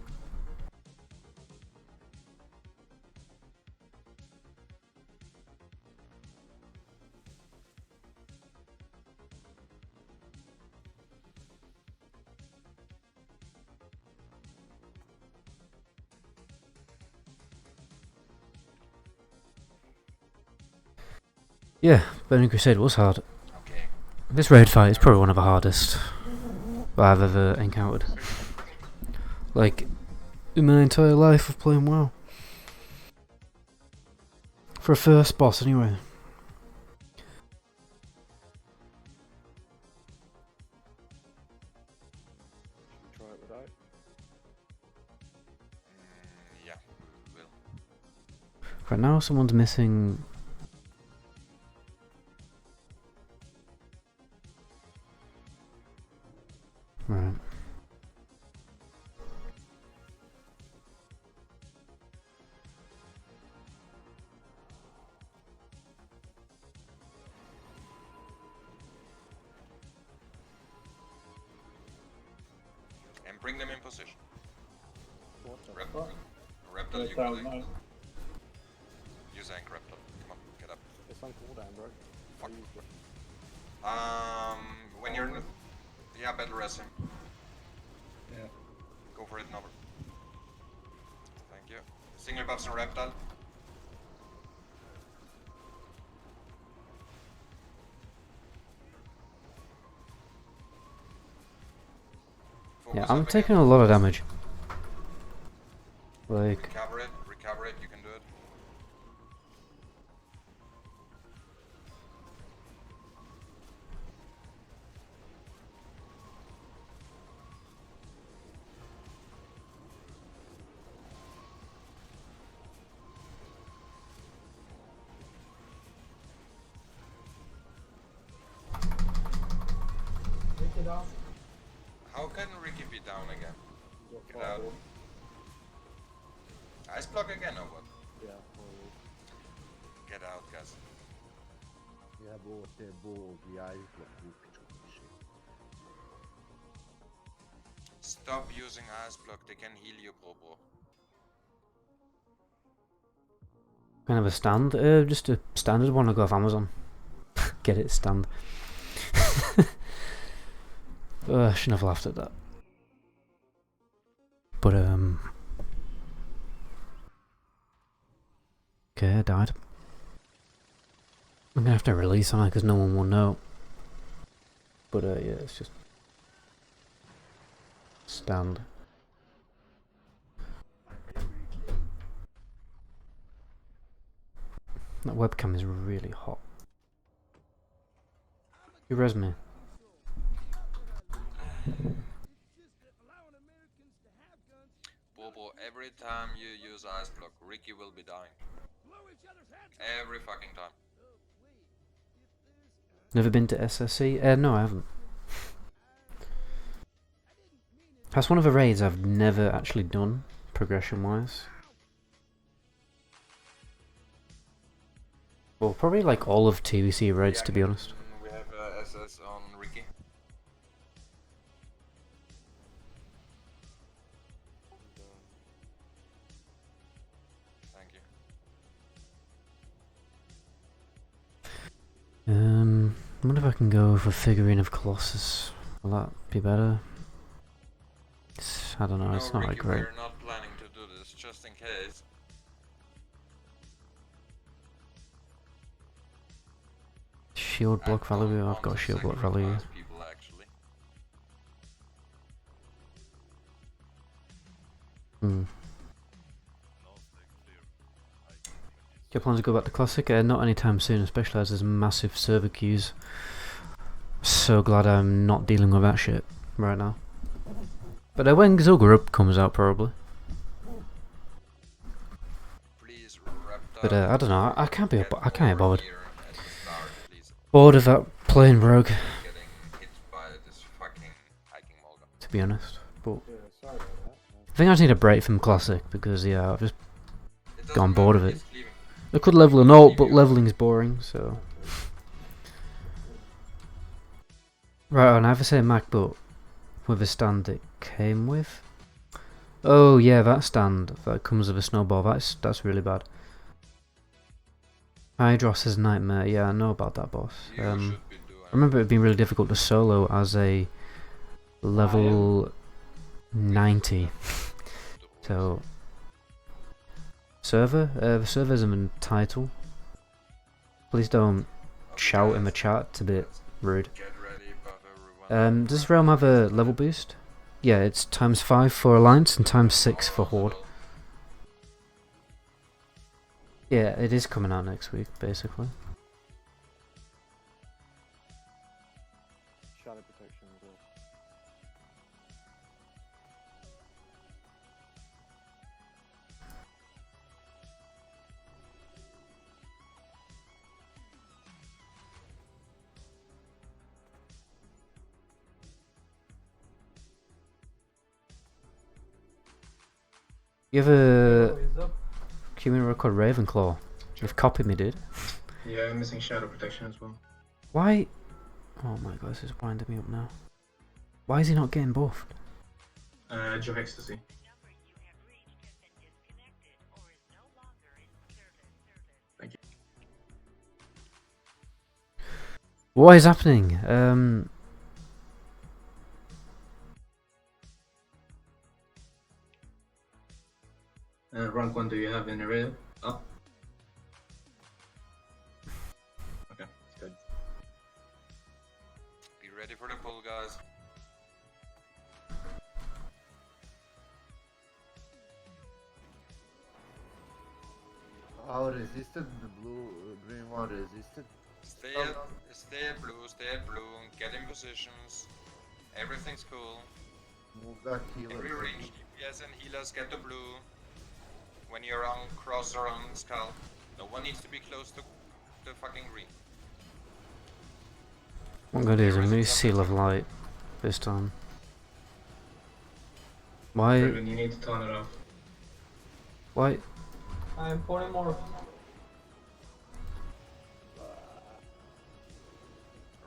Yeah, Burning Crusade was hard. Okay. This raid fight is probably one of the hardest I've ever encountered. Like, in my entire life of playing WoW. For a first boss, anyway. Try it without. yeah, we will. Right now, someone's missing. Right. And bring them in position. What the Rep fuck? Reptile, you Down can low. use Ank Reptile. Come on, get up. It's on cooldown, bro. Fuck. I used it. When you're... Yeah, battle res him. Yeah. Go for it, Nover. Thank you. Single buffs and Reptile. Yeah, Focus I'm up taking again. a lot of damage. Like, Recover it, you can do it. How can Ricky be down again? Get out. Ice block again or what? Yeah, probably. Get out, guys. Jebote Bog, jajko, kupičku piše. Stop using ice block, they can heal you, bro. kind of a stand. Just a standard one I got off Amazon. Get it, stand. I shouldn't have laughed at that. But, okay, I died. I'm gonna have to release on it because no one will know. But, yeah, it's just... stand. That webcam is really hot. You res me. Bobo, every time you use ice block, Ricky will be dying. Every fucking time. Never been to SSC? No, I haven't. That's one of the raids I've never actually done, progression-wise. Well, probably like all of TBC raids, to be honest. We have SS on Ricky. Thank you. I wonder if I can go for figurine of Colossus. Will that be better? I don't know, it's not Ricky, like great. we're not planning to do this, just in case. Shield block value, I've got shield block value. People, actually. Do you plan to go back to Classic? Not anytime soon, especially as there's massive server queues. So glad I'm not dealing with that shit right now. But when Gruul comes out, probably. But I don't know. I can't be bothered. Bored of that playing rogue. To be honest, but I think I just need a break from Classic because yeah, I've just gone bored of it. I could level a note, but leveling is boring, so. Right, I never say Mac, but with a stand it came with. Oh yeah, that stand that comes with a snowball. That's really bad. Hydros' nightmare. Yeah, I know about that boss. I remember it being really difficult to solo as a level 90. So server. The server's a title. Please don't shout in the chat. It's a bit rude. Does this realm have a level boost? Yeah, it's ×5 for Alliance and ×6 for Horde. Yeah, it is coming out next week, basically. Shadow protection as well. You have a human record Ravenclaw. You've copied me, dude. Yeah, I'm missing shadow protection as well. Why? Oh my god, this is winding me up now. Why is he not getting buffed? Joe Ecstasy. Thank you. What is happening? Rank 1, do you have any rail? Up? Okay, good. Be ready for the pull, guys. How resisted the blue, green one resisted? Stay at blue, get in positions. Everything's cool. Move that healer. Every range DPS and healers get the blue. When you're on cross or on skull, no one needs to be close to the fucking green. What I'm gonna do is I'm gonna use Seal of Light this time. Why? Driven, you need to turn it off. Why? I'm pulling more.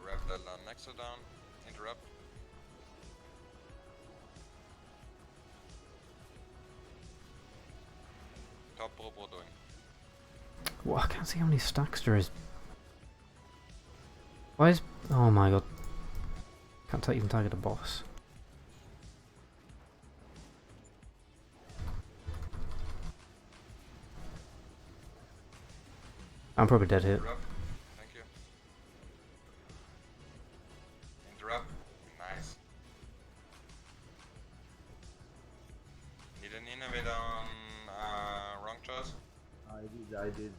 Wrap that Nexo down. Interrupt. Top Robo doing. Well, I can't see how many stacks there is. Why is... Oh my god. Can't even target a boss. I'm probably dead here. Interrupt. Thank you. Interrupt. Nice. Need an innovate on wrong choice? I did.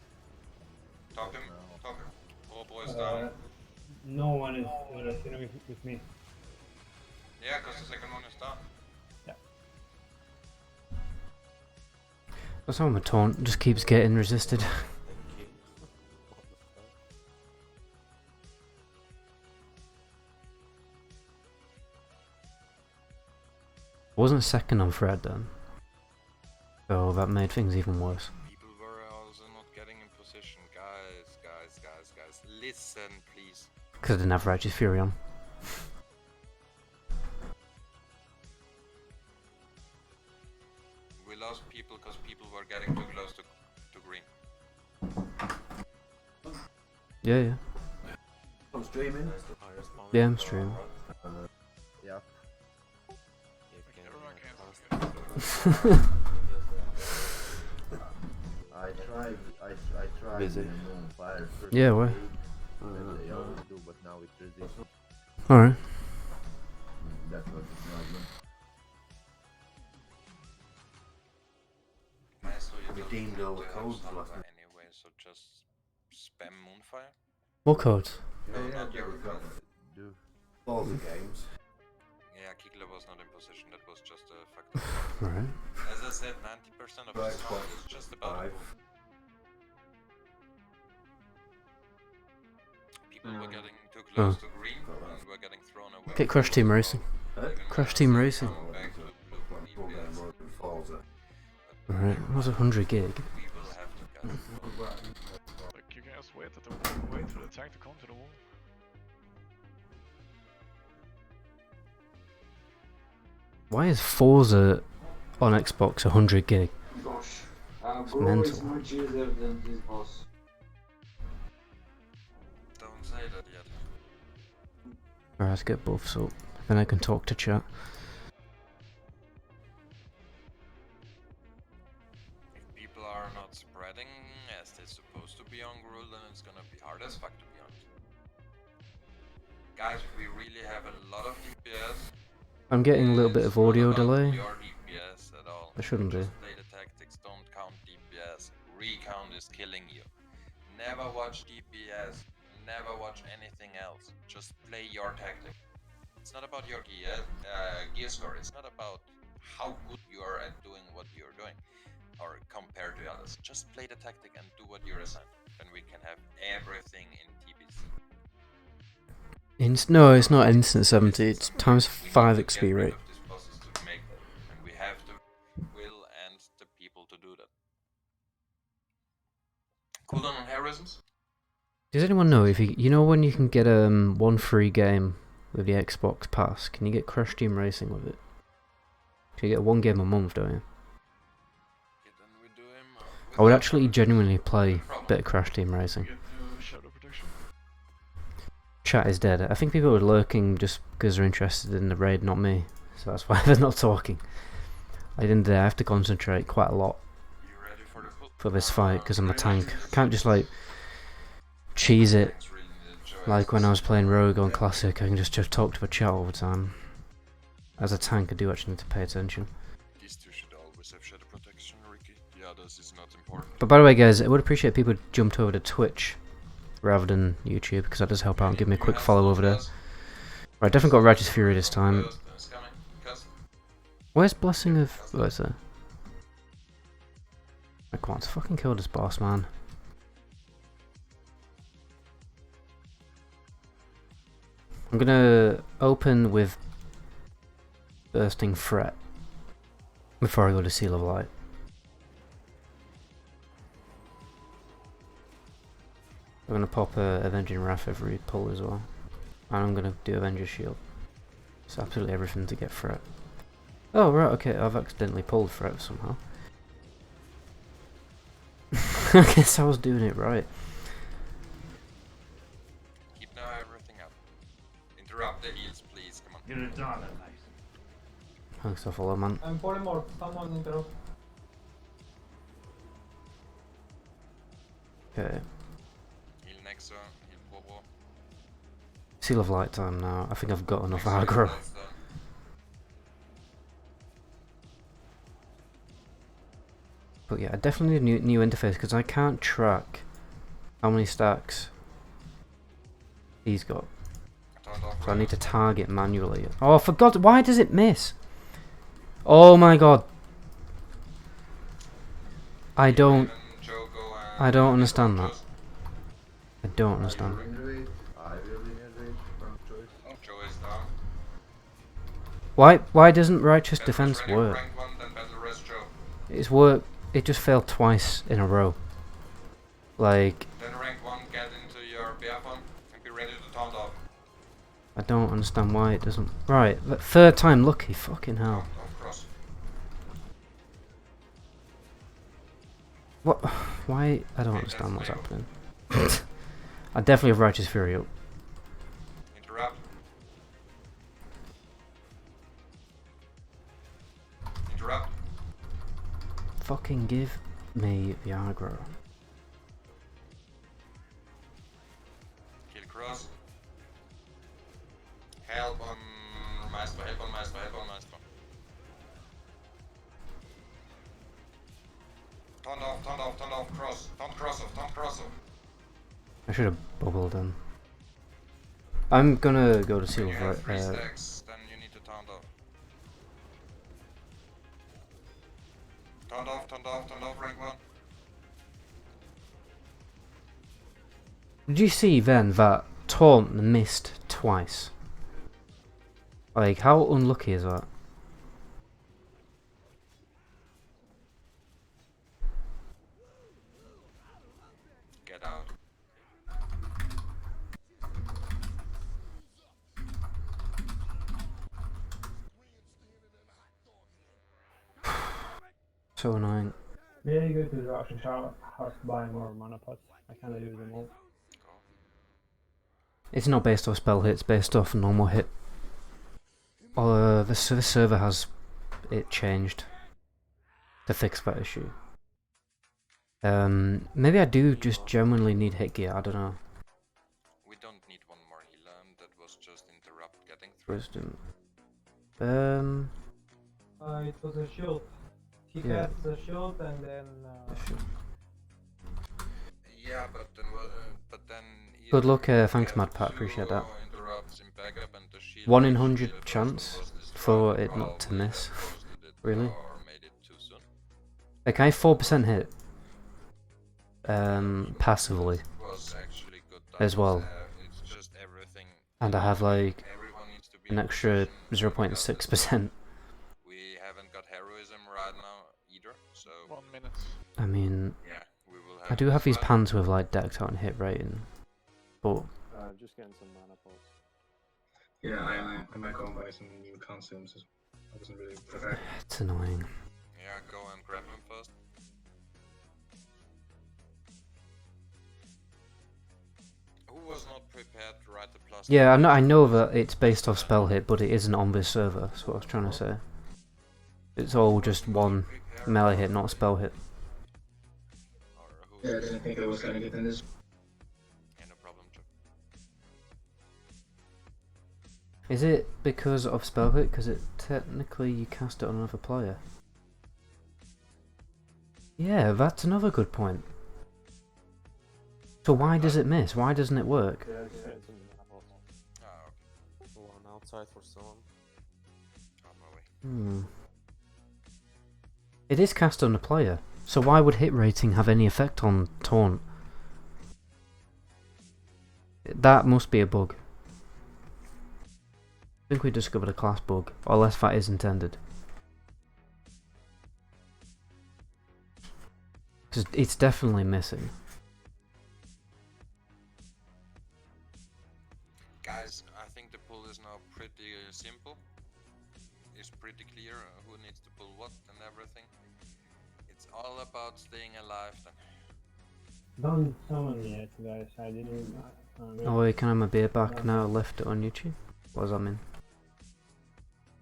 Top him. Top him. Robo is down. No one is sitting with me. Yeah, because the second one is down. Yeah. That's how my taunt just keeps getting resisted. I wasn't second on Fred then, so that made things even worse. People were also not getting in position. Guys, Listen, please. Because I didn't have Righteous Fury on. We lost people because people were getting too close to green. Yeah, yeah. I'm streaming. Yeah, I'm streaming. Yeah. I tried Busy. Fire first. Yeah, why? As they always do, but now it's busy. Alright. That's not the problem. Redeemed all the codes last night. Anyway, so just spam Moonfire. What codes? No, not your Do all the games. Yeah, Kikla was not in position, that was just a factor. Right. As I said, 90% of the song is just about a move. People were getting too close to green and were getting thrown away. Get Crash Team Racing. Crash Team Racing. Alright, that was 100 gig. Like, you can just wait for the tank to come to the wall. Why is Forza on Xbox 100 gig? Gosh. It's Gruul mental. is much easier than this boss. Don't say that yet. Alright, let's get buffs up. Then I can talk to chat. If people are not spreading as they're supposed to be on Gruul, then it's gonna be hard as fuck to be honest. Guys, we really have a lot of DPS. I'm getting a little bit of audio delay. Your DPS at all. There shouldn't be. Just play the tactics, don't count DPS. Recount is killing you. Never watch DPS. Never watch anything else. Just play your tactic. It's not about your gear score. It's not about how good you are at doing what you're doing, or compared to others. Just play the tactic and do what you're assigned. Then we can have everything in TBC. No, it's not instant 70. It's times 5 XP rate. These bosses to make that, and we have the will and the people to do that. Cooldown on heroisms? Does anyone know if you know when you can get one free game with the Xbox Pass? Can you get Crash Team Racing with it? Can you get one game a month, don't you? I would actually genuinely play a bit of Crash Team Racing. Chat is dead. I think people are lurking just because they're interested in the raid, not me. So that's why they're not talking. I have to concentrate quite a lot for this fight because I'm a tank. I can't just like cheese it like when I was playing Rogue on Classic. I can just talk to the chat all the time. As a tank, I do actually need to pay attention. These two should always have shadow protection, Ricky. The others is not important. But by the way, guys, I would appreciate people jumped over to Twitch rather than YouTube because that does help out and give me a quick follow over there. Right, definitely got Righteous Fury this time. Where's Blessing of... where's that? Right, come on, let's fucking kill this boss, man. I'm gonna open with Bursting Threat before I go to Seal of Light. I'm gonna pop Avenging Wrath every pull as well. And I'm gonna do Avenger's Shield. It's absolutely everything to get Threat. Oh right, okay, I've accidentally pulled Threat somehow. I guess I was doing it right. Keep now everything up. Interrupt the heals, please. Come on. You're a darling, mate. Thanks for follow, man. I'm polymorph. Someone interrupt. Okay. Heal Nexo, heal Bobo. Seal of Light time now. I think I've got enough aggro. But yeah, I definitely need a new interface because I can't track how many stacks he's got. So I need to target manually. Oh, for God, why does it miss? Oh my God. I don't understand that. I don't understand. Why doesn't Righteous Defense work? It's work. It just failed twice in a row. Like. Then rank 1, get into your bear phone. Taunt off. I don't understand why it doesn't. Right, third time lucky. Fucking hell. Cross. What? Why? I don't understand what's happening. I definitely have Righteous Fury up. Interrupt. Interrupt. Fucking give me the aggro. Kill cross. Help on Maestro, help on Maestro, help on Maestro. Taunt off, cross. Taunt cross off. I should have bubbled him. I'm gonna go to seal You have right 3 stacks, then you need to taunt off. Taunt off, rank 1. Did you see then that taunt missed twice? Like, how unlucky is that? Get out. So annoying. Yeah, you go to the auction shop, have to buy more mana pots. I kind of use them all. It's not based off spell hits, based off normal hit. This server has it changed to fix that issue. Maybe I do just genuinely need hit gear, I don't know. We don't need one more healer, that was just interrupt getting through. Wisdom. It was a shield. He Yeah. cast a shield and then. Yeah, but then. Good luck, thanks Mad Pat, appreciate that. 1 in 100 chance for it not to miss. Really? Like I have 4% hit. Passively. As well. And I have like an extra 0.6%. We haven't got heroism right now either, so. 1 minute. I mean, yeah, we will I do have these pans with like decked out and hit rating, but Just getting some mana pots. Yeah, I might go and buy some new consumes. I wasn't really prepared. it's annoying. Yeah, go and grab him first. Who was not prepared to write the plus? Yeah, I know that it's based off spell hit, but it isn't on this server, that's what I was trying to say. It's all just one melee hit, not a spell hit. Yeah, I didn't think I was gonna get in this. Yeah, no problem, Joe. Is it because of spell hit? Because it technically you cast it on another player. Yeah, that's another good point. So why does it miss? Why doesn't it work? Yeah, just getting some mana pots. One outside for someone. It is cast on the player, so why would hit rating have any effect on taunt? That must be a bug. I think we discovered a class bug, unless that is intended. Because it's definitely missing. Guys, I think the pull is now pretty simple. It's pretty clear who needs to pull what and everything. It's all about staying alive then. Don't summon me yet, guys. I didn't. Oh wait, can I have my beer back now? I left it on YouTube. What does that mean?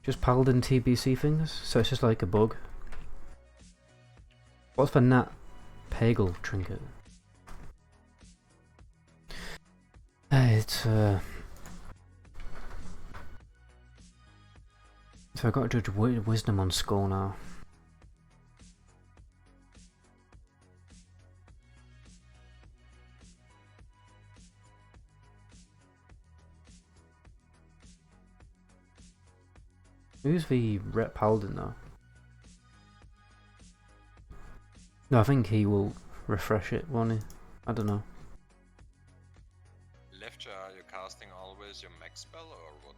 Just Paladin TBC things? So it's just like a bug. What's the Nat Pagel trinket? It's so I've got to judge wisdom on skull now. Who's the rep Paladin though? No, I think he will refresh it, won't he? I don't know. Left, are you casting always your max spell or what?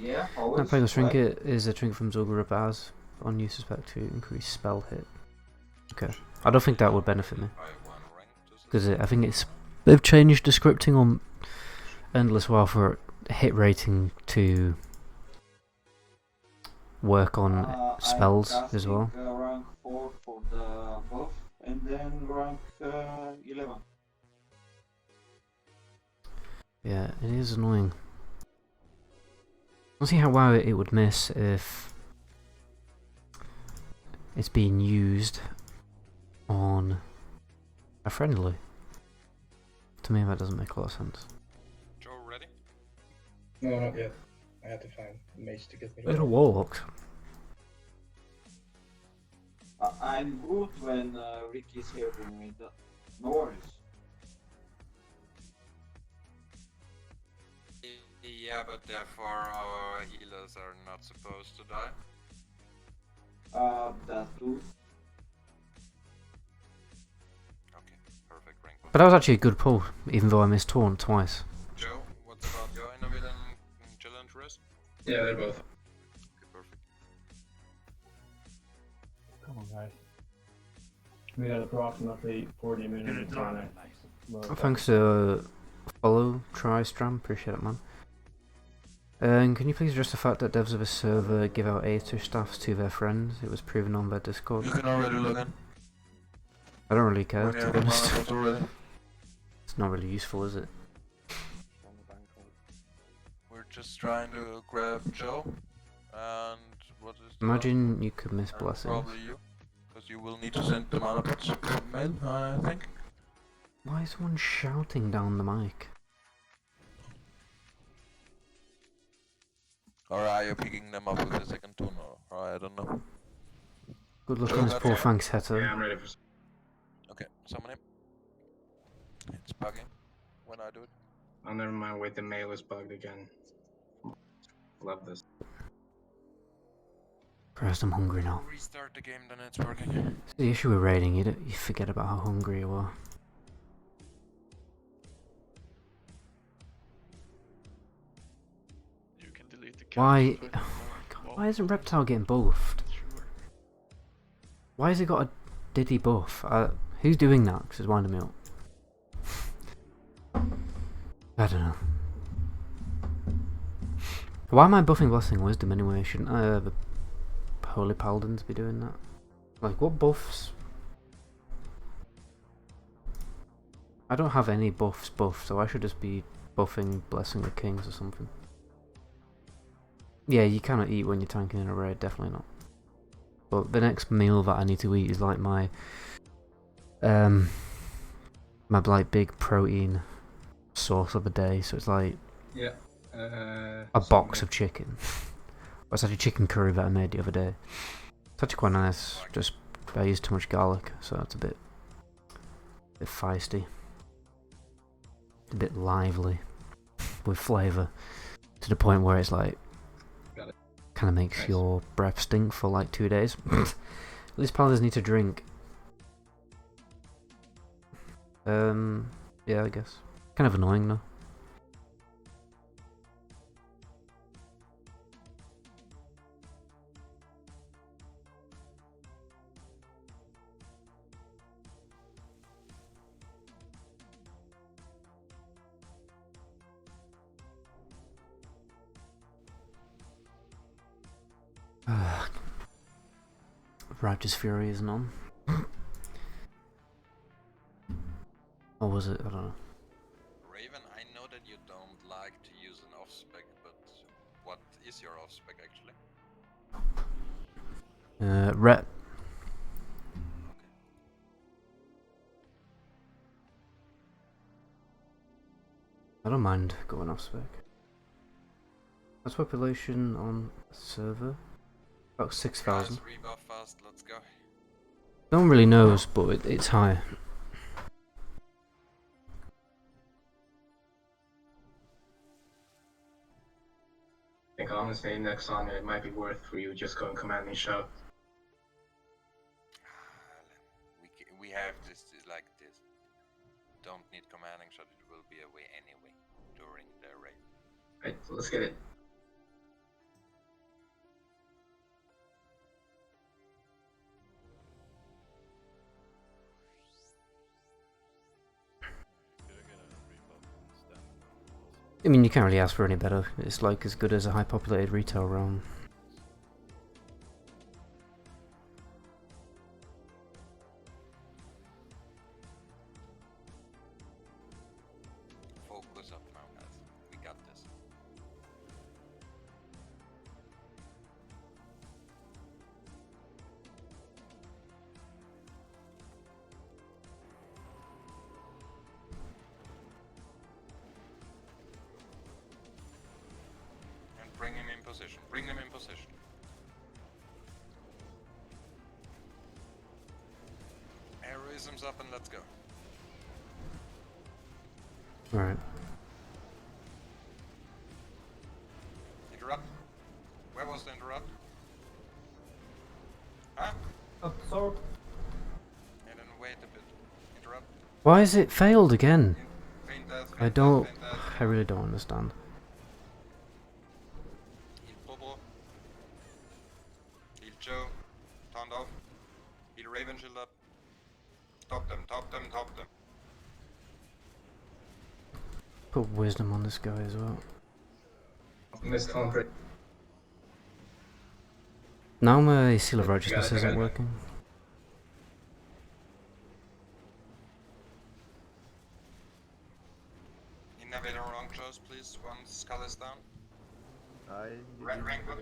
Yeah, That always. Pagel's trinket is a trinket from Zul'Gurub as on you suspect to increase spell hit. Okay, I don't think that would benefit me because I think it's They've changed the scripting on Endless WoW for hit rating to work on spells as well. Rank 4 for the buff, and then rank 11. Yeah, it is annoying. I'll see how well it would miss if it's being used on a friendly. To me, that doesn't make a lot of sense. Joe, ready? No, not yet. I had to find a mage to get me. Little warlocks. I'm good when Ricky's helping me. No worries. Yeah, but therefore our healers are not supposed to die. That too. Okay, perfect rank. But that was actually a good pull, even though I missed taunt twice. Joe, what's about your Innovid and challenge rest? Yeah, they're both. Okay, perfect. Come on, guys. We got approximately 40 minutes on it. Well, Thanks to follow, try, Stram, appreciate it, man. And can you please address the fact that devs of a server give out A2 staffs to their friends? It was proven on their Discord. You can already log in. I don't really care, When you to have be the honest. manacles already. It's not really useful, is it? We're just trying to grab Joe. And what is the Imagine you could miss last? blessings. Probably you. Because you will need to send the mana pots per mail, I think. Why is someone shouting down the mic? Or are you picking them up with the second tune? Or I don't know. Good luck Joe, on this got poor it? thanks, Heto. Yeah, I'm ready for. Okay, summon him. It's bugging when I do it. Oh, never mind. Wait, the mail is bugged again. Love this. Christ, I'm hungry now. Restart the game, then it's working. It's the issue with raiding, you forget about how hungry you are. You can delete the Why? couch, Oh my god, why isn't Reptile getting buffed? Why has he got a Diddy buff? Who's doing that? Because it's winding me up. I don't know. Why am I buffing Blessing Wisdom anyway? Shouldn't the Holy Paladins be doing that? Like, what buffs? I don't have any buffs buffed, so I should just be buffing Blessing the Kings or something. Yeah, you cannot eat when you're tanking in a raid, definitely not. But the next meal that I need to eat is like my like big protein source of the day, so it's like Yeah. a box of chicken. Or it's actually chicken curry that I made the other day. It's actually quite nice, just I used too much garlic, so it's a bit feisty. A bit lively with flavour. To the point where it's like kind of makes your breath stink for like 2 days. At least paladins need to drink. Yeah, I guess. Kind of annoying though. Righteous Fury isn't on. Or was it? I don't know. Raven, I know that you don't like to use an off-spec, but what is your off-spec actually? Rep. I don't mind going off spec. What's population on server? About 6,000. Guys, rebuff fast, let's go. No one really knows, but it's high. I think honestly, next on it might be worth for you just going command and shout. We have this like this. Don't need commanding shot, it will be away anyway during the raid. Right, so let's get it. Could I get I mean, you can't really ask for any better. It's like as good as a high populated retail realm. Focus up now, guys. We got this. And bring him in position. Bring them in position. Heroism's up and let's go. Right. Interrupt. Where was the interrupt? Huh? Absorb. And then wait a bit. Interrupt. Why is it failed again? Feint death, I feint don't. death, feint death. I really don't understand. Heal Bobo. Heal Joe. Turned off. Heal Raven, shield up. Top them, top them, top them. Put wisdom on this guy as well. Missed concrete. Now my Seal of Righteousness isn't working. Innovator wrong close, please. One skull is down. I Red rank one.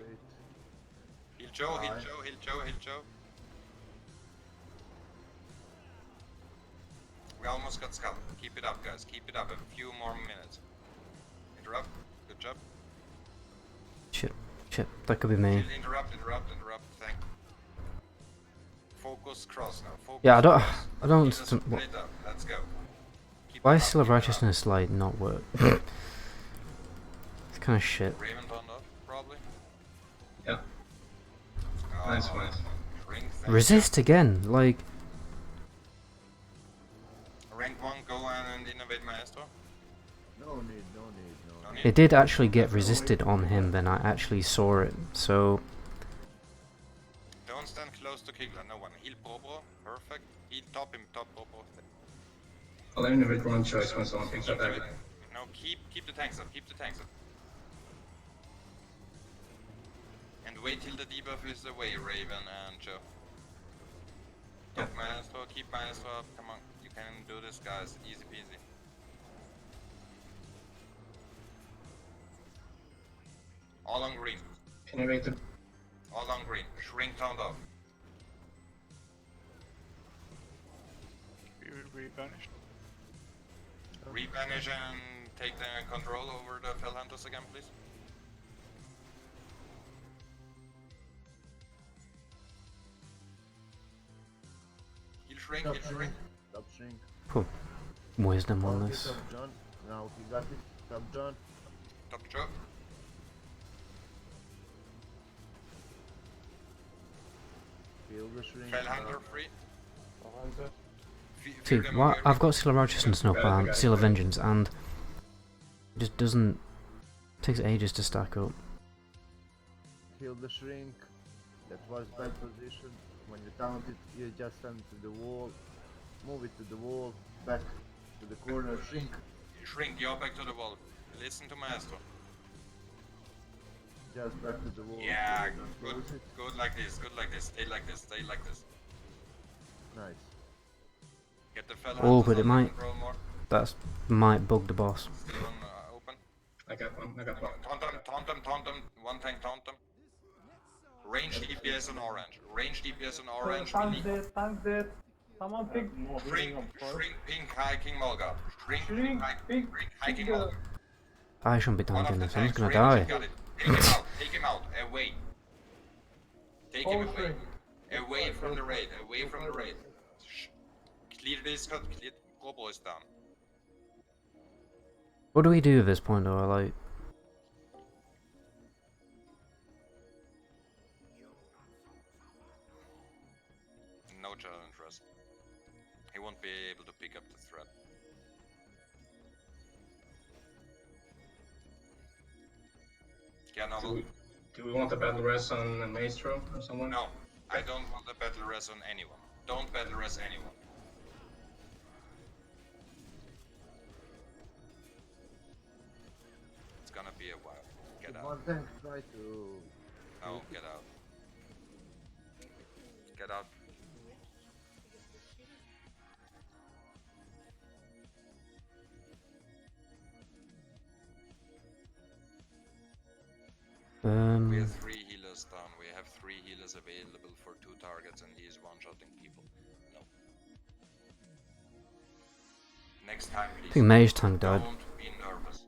Heal Joe, heal Joe, heal Joe, heal Joe. We almost got skull. Keep it up, guys. Keep it up. A few more minutes. Interrupt. Good job. Shit, shit, that could be me. Interrupt. Thank. Focus cross now. Focus Yeah, I don't. cross. I don't. Heal us What, straight up. Let's go. Keep why it is up, Seal of keep it up. Righteousness like not work? It's kind of shit. Raven turned off, probably. Yeah. Oh, Nice one. Shrink, thank Resist again, like. you. Rank 1, go and innovate Maestro. No need. It did actually get resisted on him, then I actually saw it, so... Don't stand close to Kigla, no one. Heal Bobo, perfect. Heal top him, top Bobo. I'll innovate wrong choice when someone picks up everything. No, keep the tanks up, keep the tanks up. And wait till the debuff is away, Raven and Joe. Top Maestro, keep Maestro up, come on. You can do this, guys, easy peasy. All on green. Innovator. All on green. Shrink turned off. Rebanish. Rebanish and take the control over the Fell Hunters again, please. Heal shrink, heal shrink. Stop shrink. Put wisdom on Okay, this. Top John. Now he got it. Top John. Top Joe. Feel the shrink. Fell Hunter free. See, what? I've got Seal of Righteousness up and Seal of Vengeance, and it just doesn't. Takes ages to stack up. Kill the shrink. That was bad position. When you taunt it, you just send it to the wall. Move it to the wall. Back to the corner. Shrink. Shrink, you're back to the wall. Listen to Maestro. Just back to the wall. Yeah, Don't good. close it. Good like this, good like this. Stay like this, stay like this. Nice. Get the Fell Oh, Hunters but it under might. control more. That might bug the boss. Still on open. I got one. Taunt them. One tank taunt them. Range DPS on orange. Range DPS on orange. Tank dead. Someone pick. Shrink, pink, high King Mulga. Shrink, Shrink, pink, high King Mulga. I shouldn't be One of tanking the this, I'm just tanks, gonna Raven, die. got it. Take him out, away. Take him away. Away from the raid, away from the raid. Clear this cut, clear Bobo is down. What do we do at this point, though? Like, No challenge for us. He won't be able to pick up the threat. Yeah, no, Do we want a battle res on Maestro or someone? no, I don't want the battle res on anyone. Don't battle res anyone. One tank try to... No, get out. Get out. We have 3 healers down. We have 3 healers available for 2 targets, and he is one-shotting people. No. Next time, please. I think Mage Tank died. Don't be nervous.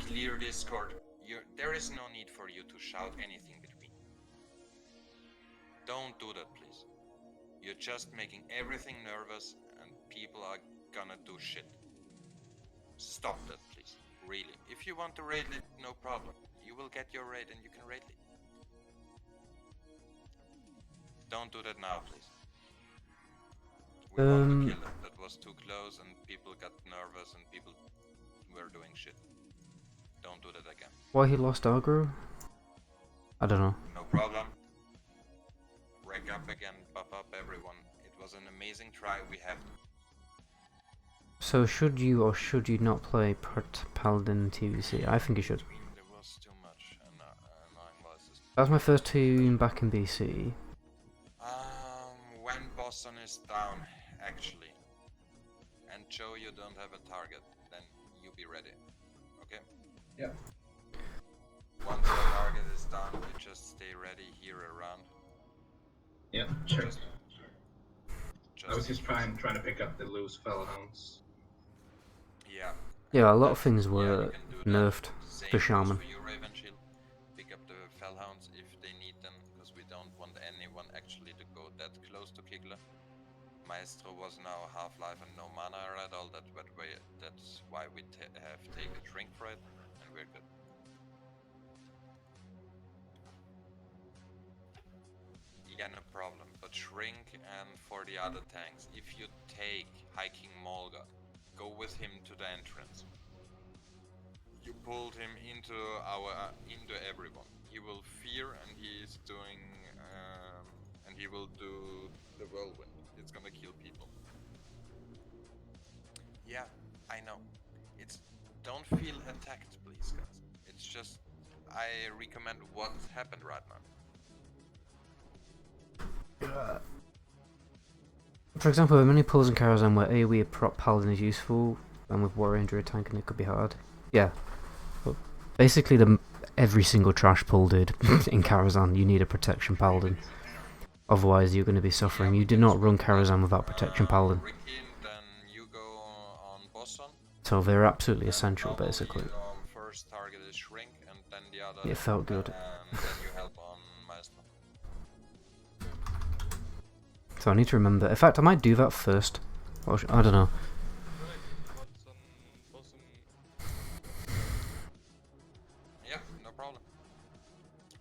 Clear Discord. There is no need for you to shout anything between. Don't do that, please. You're just making everything nervous, and people are gonna do shit. Stop that, please. Really. If you want to raid it, no problem. You will get your raid and you can raid it. Don't do that now, please. We want to kill it. That was too close and people got nervous and people were doing shit. Don't do that again. Why he lost aggro? I don't know. No problem. Rake up again, buff up everyone. It was an amazing try, we have to. So should you or should you not play Paladin TBC? I think you should. There was too much annoying voices. That was my first tune back in BC. When Boston is down, actually, and Joe, you don't have a target, then you be ready. Okay? Yeah. Once your target is down, you just stay ready here around. Yeah, sure. I was just trying to pick up the loose Fellhounds. Yeah. Yeah, a lot of things were nerfed for Shaman. For you, Raven Shield. Pick up the Fellhounds if they need them, because we don't want anyone actually to go that close to Kigler. Maestro was now half-life and no mana at all, that's why we have taken Shrink for it, and we're good. Yeah, no problem, but Shrink and for the other tanks, if you take High King Molga, go with him to the entrance. You pulled him into everyone. He will fear and he is doing and he will do the whirlwind. It's gonna kill people. Yeah, I know. Don't feel attacked, please, guys. It's just I recommend what happened right now. For example, there are many pulls in Karazhan where AoE prop Paladin is useful, and with Warrior Injury tanking it could be hard. Yeah. But basically every single trash pull dude in Karazhan, you need a protection Paladin. Otherwise you're going to be suffering. You do not run Karazhan without protection Paladin. So they're absolutely essential, basically. First target is Shrink, and then the other. It felt good. And then you help on Maestro. So I need to remember. In fact, I might do that first. Or I don't know. Yeah, no problem.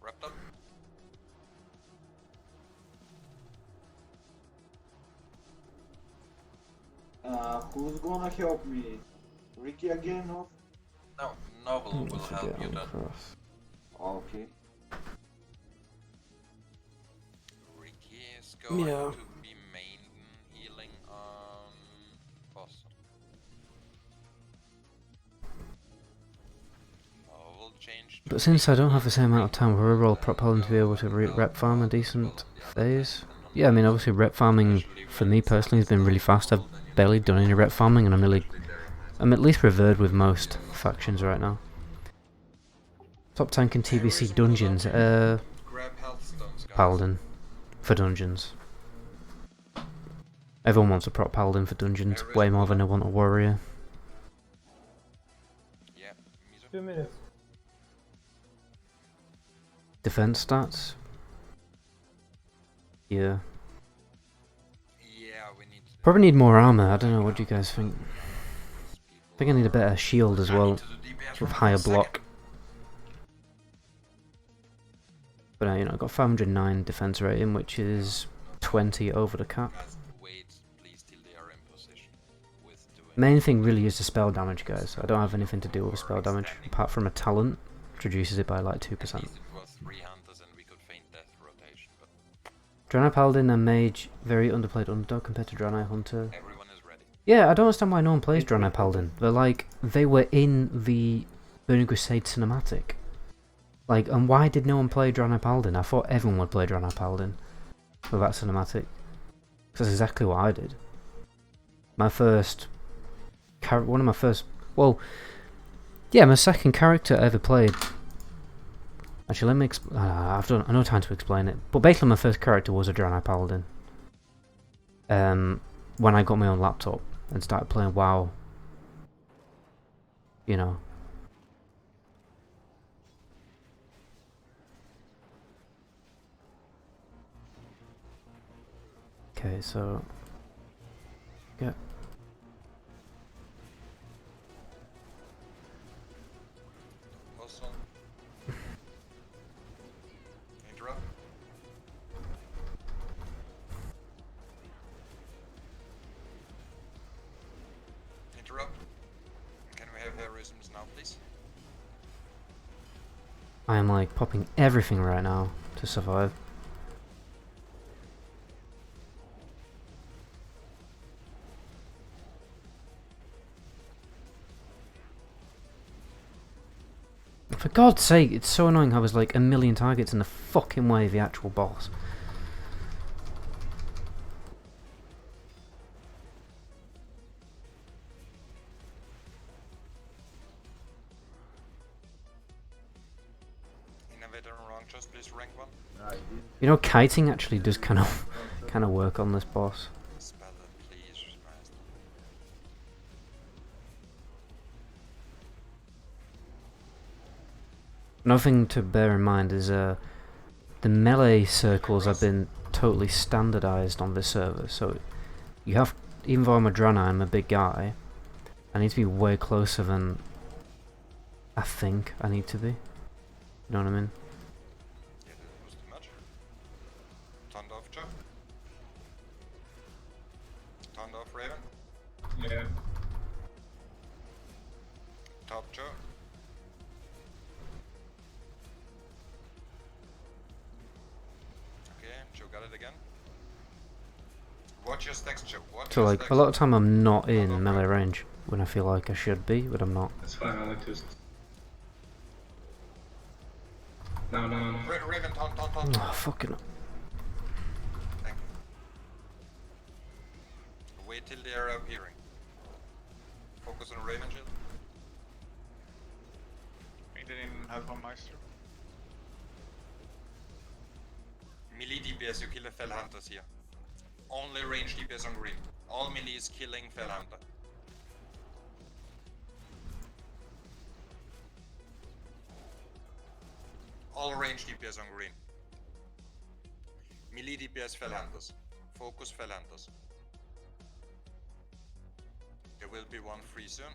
Wrapped up. Who's gonna help me? Ricky again, or? No, Novel will help you then. Okay. Ricky is going to be main healing on Boston. Novel changed. But since I don't have the same amount of time for overall prop Paladin to be able to rep farm a decent phase, yeah, I mean obviously rep farming for me personally has been really fast. I've barely done any rep farming and I'm at least revered with most factions right now. Top tank in TBC dungeons, Paladin for dungeons. Everyone wants a prop Paladin for dungeons, way more than they want a warrior. 2 minutes. Defense stats? Yeah. Probably need more armor, I don't know, what do you guys think? I think I need a better shield as well, with higher block. But you know, I've got 509 defense rating, which is 20 over the cap. Main thing really is the spell damage, guys. I don't have anything to do with spell damage, apart from a talent, which reduces it by like 2%. Draenei Paladin and Mage, very underplayed underdog compared to Draenei Hunter. Yeah, I don't understand why no one plays Draenei Paladin. They were in the Burning Crusade cinematic. Like, and why did no one play Draenei Paladin? I thought everyone would play Draenei Paladin with that cinematic. That's exactly what I did. My first... one of my first... Well... Yeah, my second character I ever played... Actually, let me I've no time to explain it. But basically my first character was a Draenei Paladin. When I got my own laptop and started playing WoW. You know. Okay, so... Yeah. Awesome. Interrupt. Interrupt. Can we have heroisms now, please? I am like popping everything right now to survive. For God's sake, it's so annoying how there's like a million targets in the fucking way of the actual boss. Innovator and wrong choice, please rank 1. You know, kiting actually does kind of work on this boss. Spell it, please. Christ. Another thing to bear in mind is the melee circles have been totally standardized on this server. So you have, even though I'm a Draenei, I'm a big guy, I need to be way closer than I think I need to be. You know what I mean? Yeah, that was too much. Turned off, Joe. Turned off, Raven. Yeah. Top, Joe. Okay, Joe got it again. Watch your stacks, Joe. Watch So your like, stacks. a lot of time I'm not in melee range when I feel like I should be, but I'm not. That's fine, I like to... No. Raven, taunt. Oh, fucking... Thank you. Wait till they are appearing. Focus on Raven shield. We didn't have one Maestro. Melee DPS, you kill the Fell Hunters here. Only range DPS on green. All melee is killing Fell Hunter. All range DPS on green. Melee DPS Fell Hunters. Focus Fell Hunters. There will be one free soon.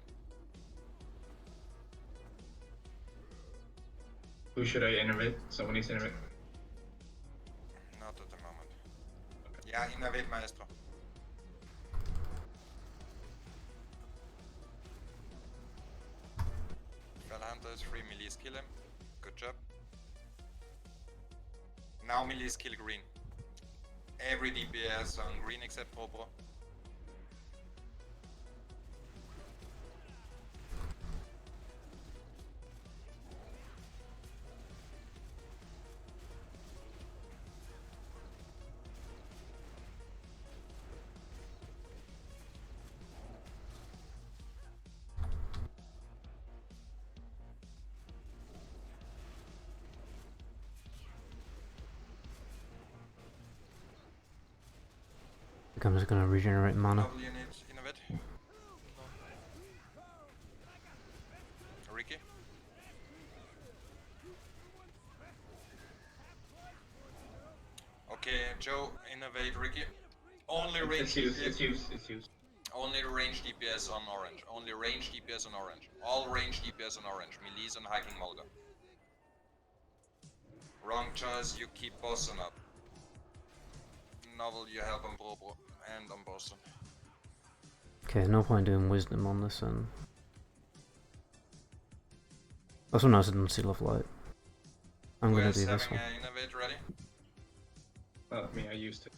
Who should I innovate? Someone needs to innovate. Not at the moment. Yeah, innovate Maestro. Fell Hunter is free, melees kill him. Good job. Now melees kill green. Every DPS on green except Robo. I'm just gonna regenerate mana. Double units, innovate. Ricky. Okay, Joe, innovate Ricky. Only range It's used. Only range DPS on orange. Only range DPS on orange. All range DPS on orange. Melees on hiking Mulder. Wrong choice, you keep Boston up. Novel, you help on Bobo and on Boston. Okay, no point doing wisdom on this and... That's when I didn't see Love Light. I'm gonna do this one. Innovate ready? Me, I used it.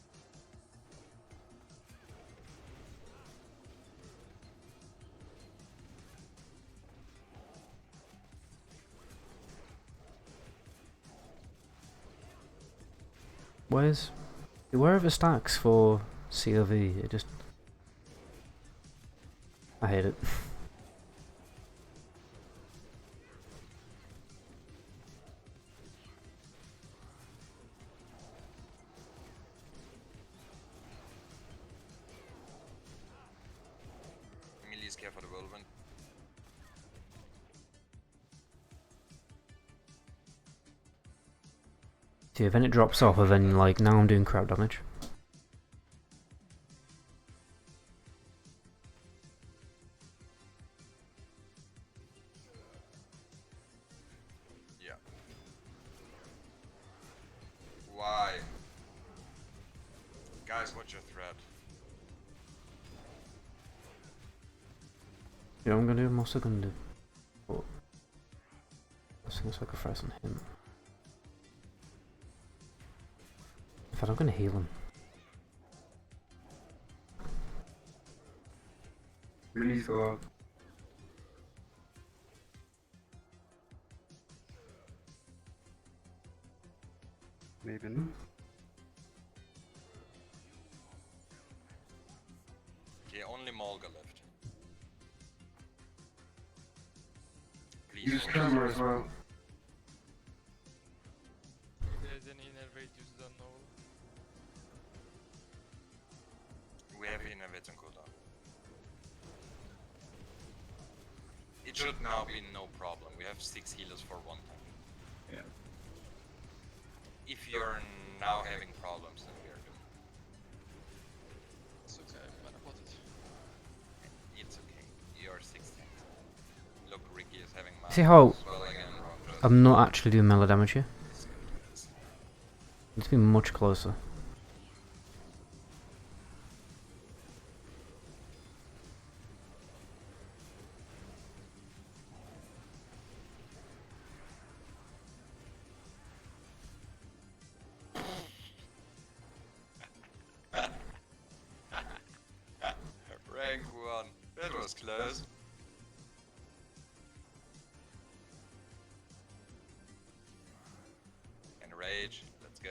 Where are the stacks for COV? It just... I hate it. Emily's care for the whirlwind. See, then it drops off, and then like now I'm doing crap damage. Yeah. Why? Guys, what's your threat? You know what I'm gonna do? I'm also gonna do... Oh. I was gonna sacrifice on him. In fact, I'm gonna heal him. Release go up. Maybe not. Okay, only Molga left. Please. Use tremor as well. If there's any innervate, use the null. We have innervate on cooldown. It should now be no problem. We have 6 healers for 1 tank. Yeah. If you're now having problems, then we are good. It's okay, I'm gonna put it. It's okay. You're 6 tanks. Look, Ricky is having See how as well again. I'm not actually doing melee damage here? It's been much closer. Rank 1. That was close. And rage. Let's go.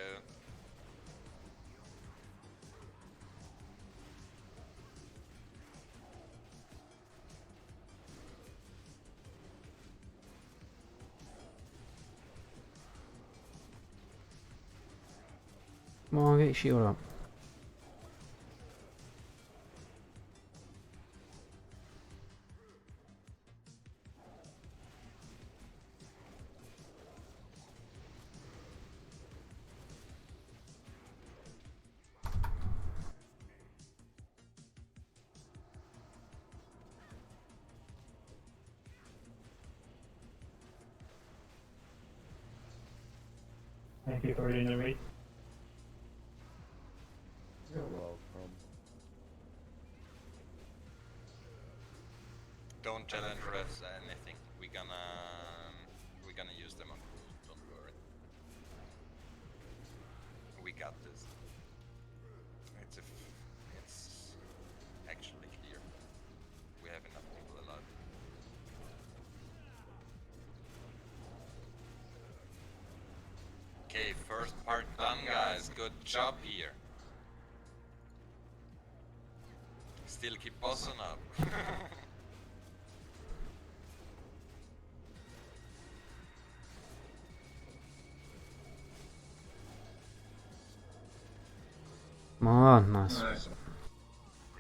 Come on, get your shield up. Thank you for the innervate. You're welcome. Don't challenge refs anything. We're gonna use them on Gruul, don't worry. We got this. It's actually clear. We have enough people alive. Okay, first part done, guys. Good job here. Still keep bossing up. Come on, nice.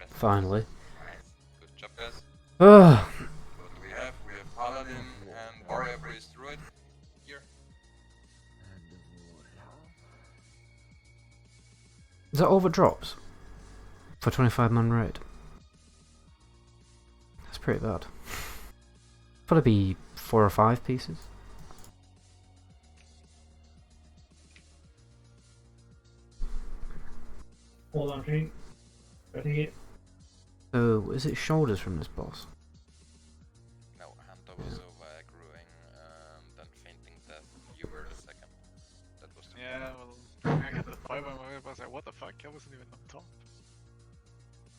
Finally. Nice. Good job, guys. Ugh. What do we have? We have Paladin and Warrior Priest Druid here. Is that all that drops? For 25-man raid? That's pretty bad. Thought it'd be 4 or 5 pieces. Hold on, Tree. I think it. So, is it shoulders from this boss? No, Hanta was over aggroing and then fainting death. You were the second. That was the Yeah, well, I got the 5 on my way, I was like, what the fuck? I wasn't even on top.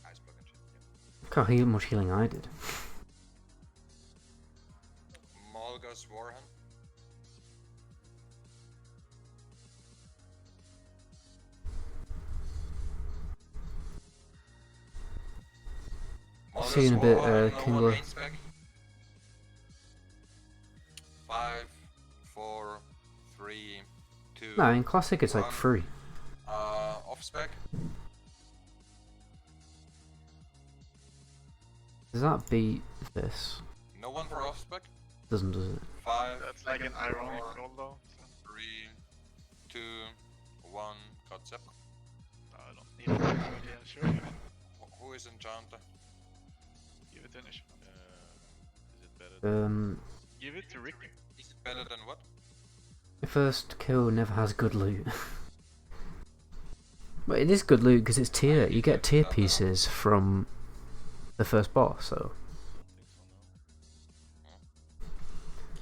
ice block and shit. Yeah. Look how much healing I did. Molga's Warhand. see you in a bit, Kingler. 5, 4, 3, 2. Nah, in Classic it's like 3. Off spec. Does that beat this? No one for off spec. Doesn't, does it? 5. That's like an ironic roll though. 3, 2, 1. Got zap. I don't need it. But yeah, sure. Who is enchanter? Give it to Nish. Is it better? Give it to Ricky. Is it better than what? The first kill never has good loot. But it is good loot because it's tier. You get tier pieces from the first boss, so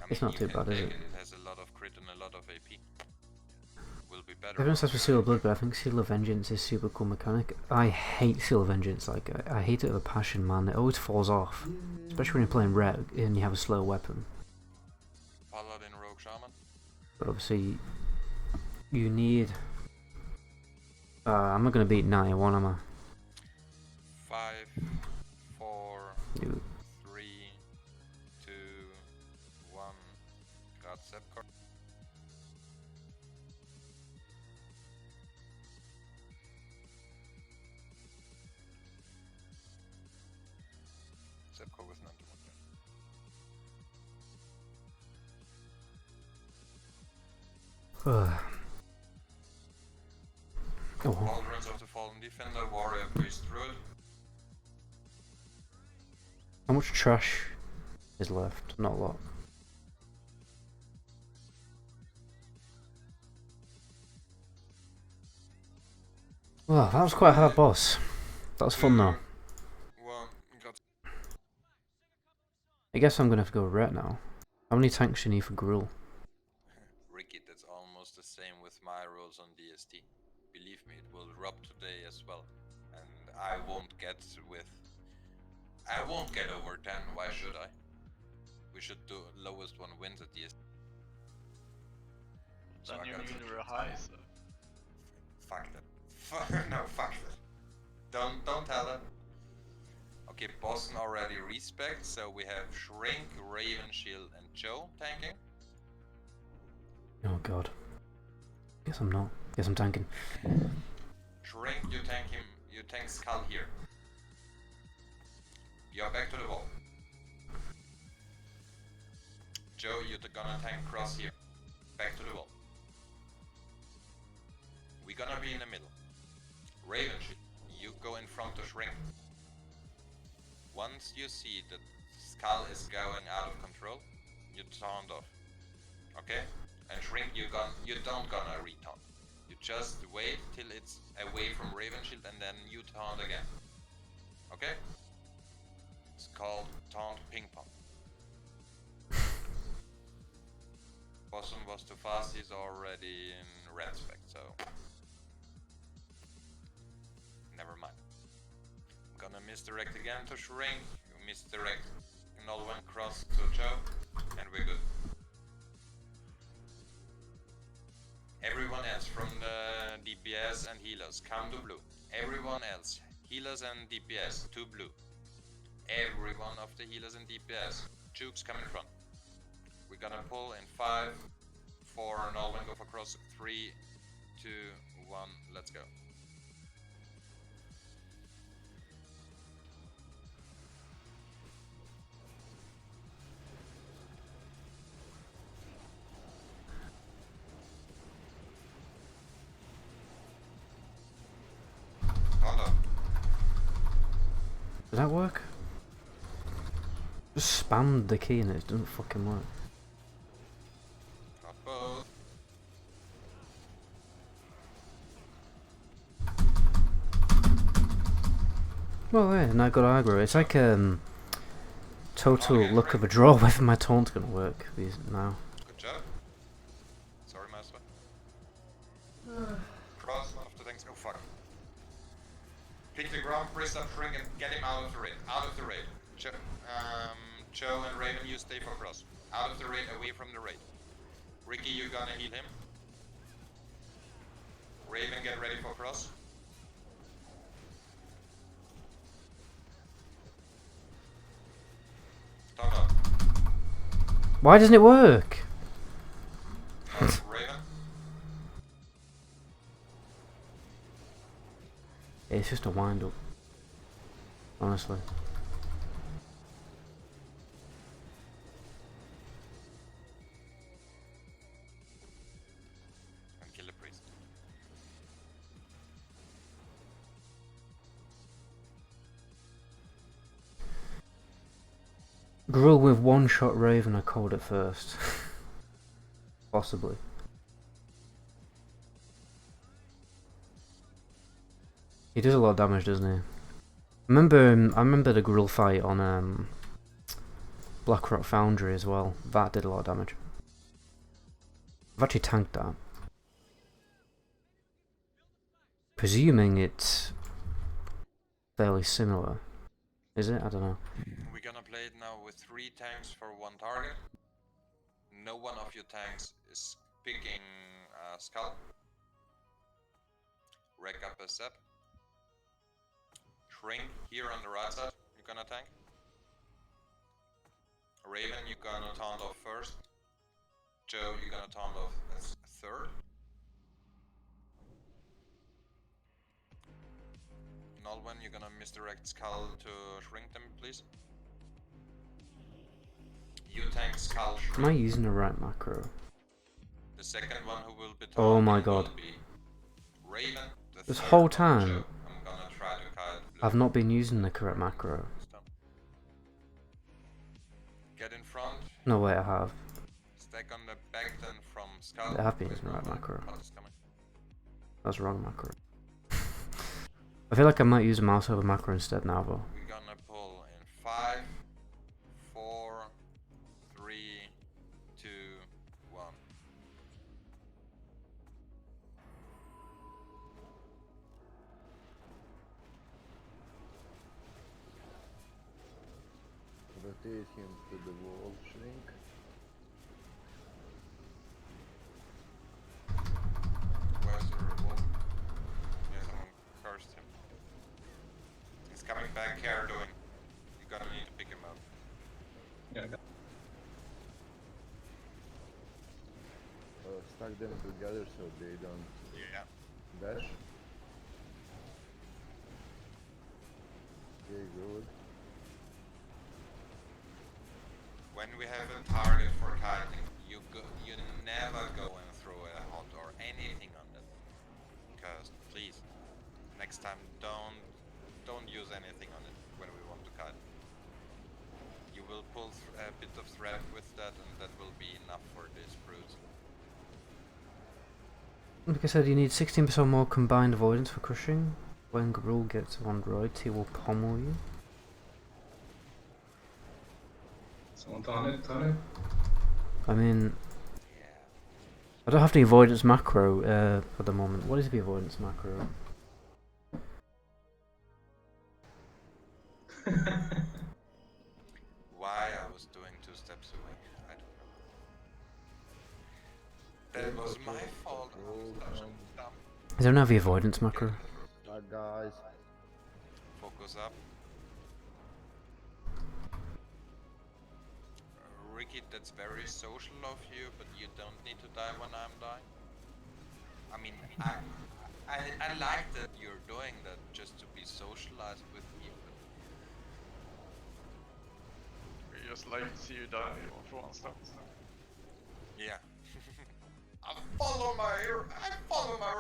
it's not too bad, is it? It has a lot of crit and a lot of AP. Will be better. Everyone says for Seal of Blood, but I think Seal of Vengeance is super cool mechanic. I hate Seal of Vengeance, like I hate it with a passion, man. It always falls off, especially when you're playing Reg and you have a slow weapon. Paladin, Rogue, Shaman. But obviously, you need. I'm not gonna beat 91, am I? 5, 4, Dude. 3, 2, 1. Got Zepcore. Zepcore with 91. Cauldrons of the Fallen Defender, Warrior, Priest, Druid. How much trash is left? Not a lot. Well, that was quite a hard boss. That was fun though. I guess I'm gonna have to go ret now. How many tanks do you need for Gruul? Ricky, that's almost the same with my rolls on DST. Believe me, it will drop today as well. And I won't get over 10, why should I? We should do lowest one wins at DST. Then you mean we're high, so... Fuck that. No, fuck that. Don't tell that. Okay, Boston already respec, so we have Shrink, Raven, Shield, and Joe tanking. Oh god. Guess I'm not. Guess I'm tanking. Shrink, you tank him. You tank Skull here. You're back to the wall. Joe, you're gonna tank Cross here. Back to the wall. We're gonna be in the middle. Raven, you go in front of Shrink. Once you see that Skull is going out of control, you taunt off. Okay? And Shrink, you don't gonna retaunt. You just wait till it's away from Raven Shield and then you taunt again. Okay? It's called taunt ping pong. Boston was too fast, he's already in red spec, so never mind. I'm gonna misdirect again to Shrink, misdirect another one cross to Joe, and we're good. Everyone else from the DPS and healers, come to blue. Everyone else, healers and DPS, to blue. Every one of the healers and DPS, Jukes come in front. We're gonna pull in 5, 4, and all one go for cross. 3, 2, 1, let's go. Does that work? Just spam the key and it doesn't fucking work. Well, yeah, and I got aggro. It's like total luck of a draw whether my taunt's gonna work now. Good job. Sorry, Master. Cross one of the things. Oh fuck. Pick the ground, press up, Shrink, and get him out of the raid. Out of the raid. Joe and Raven, you stay for cross. Out of the raid, away from the raid. Ricky, you gonna heal him. Raven, get ready for cross. Why doesn't it work? Raven. It's just a wind up. Honestly. And kill the priest. Gruul with one-shot Raven, I called it first. Possibly. He does a lot of damage, doesn't he? I remember the Gruul fight on Blackrock Foundry as well. That did a lot of damage. I've actually tanked that. Presuming it's fairly similar. Is it? I don't know. We're gonna play it now with 3 tanks for 1 target. No one of your tanks is picking Skull. Rack up a set. Shrink here on the right side, you're gonna tank. Raven, you're gonna taunt off first. Joe, you're gonna taunt off as third. Nolwenn, you're gonna misdirect Skull to shrink them, please. You tank Skull shrink. Am I using the right macro? The second one who will be Oh my taunting will god. be Raven. The This third whole one, time, Joe. I'm gonna try to kite blue. I've not been using the correct macro. Get in front. No way I have. Stack on the back then from Skull. I have been using the right macro. That's wrong macro. I feel like I might use a mouse over macro instead now though. We're gonna pull in 5, 4, 3, 2, 1. Rotate him to the wall, shrink. Where's the wall? Yeah, someone cursed him. He's coming back here doing. You're gonna need to pick him up. Yeah, I got Stack them together so they don't dash. Okay, good. When we have a target for kiting, you never go and throw a hot or anything on it. Because please, next time don't use anything on it when we want to kite. You will pull a bit of thread with that, and that will be enough for this brute. Like I said, you need 16% more combined avoidance for crushing. When Gruul gets on droids, he will pommel you. someone taunt it. I mean, I don't have the avoidance macro for the moment. What is the avoidance macro? Why I was doing 2 steps away, I don't know. That was my fault. I was such a dumb. I don't have the avoidance macro. Stack, guys. Focus up. Ricky, that's very social of you, but you don't need to die when I'm dying. I mean, I like that you're doing that just to be socialized with me. We just like to see you die for once though. Yeah. I follow my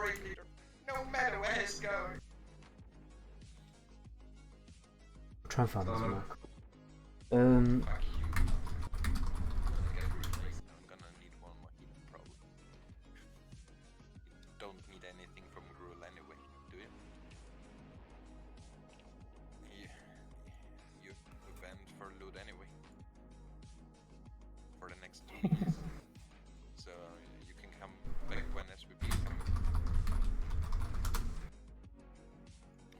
raid leader, no matter where he's going. Try and find this macro. Fuck you. I'm gonna need 1 more heal, probably. You don't need anything from Gruul anyway, do you? You event for loot anyway. For the next 2 weeks. So you can come back when SVP is coming.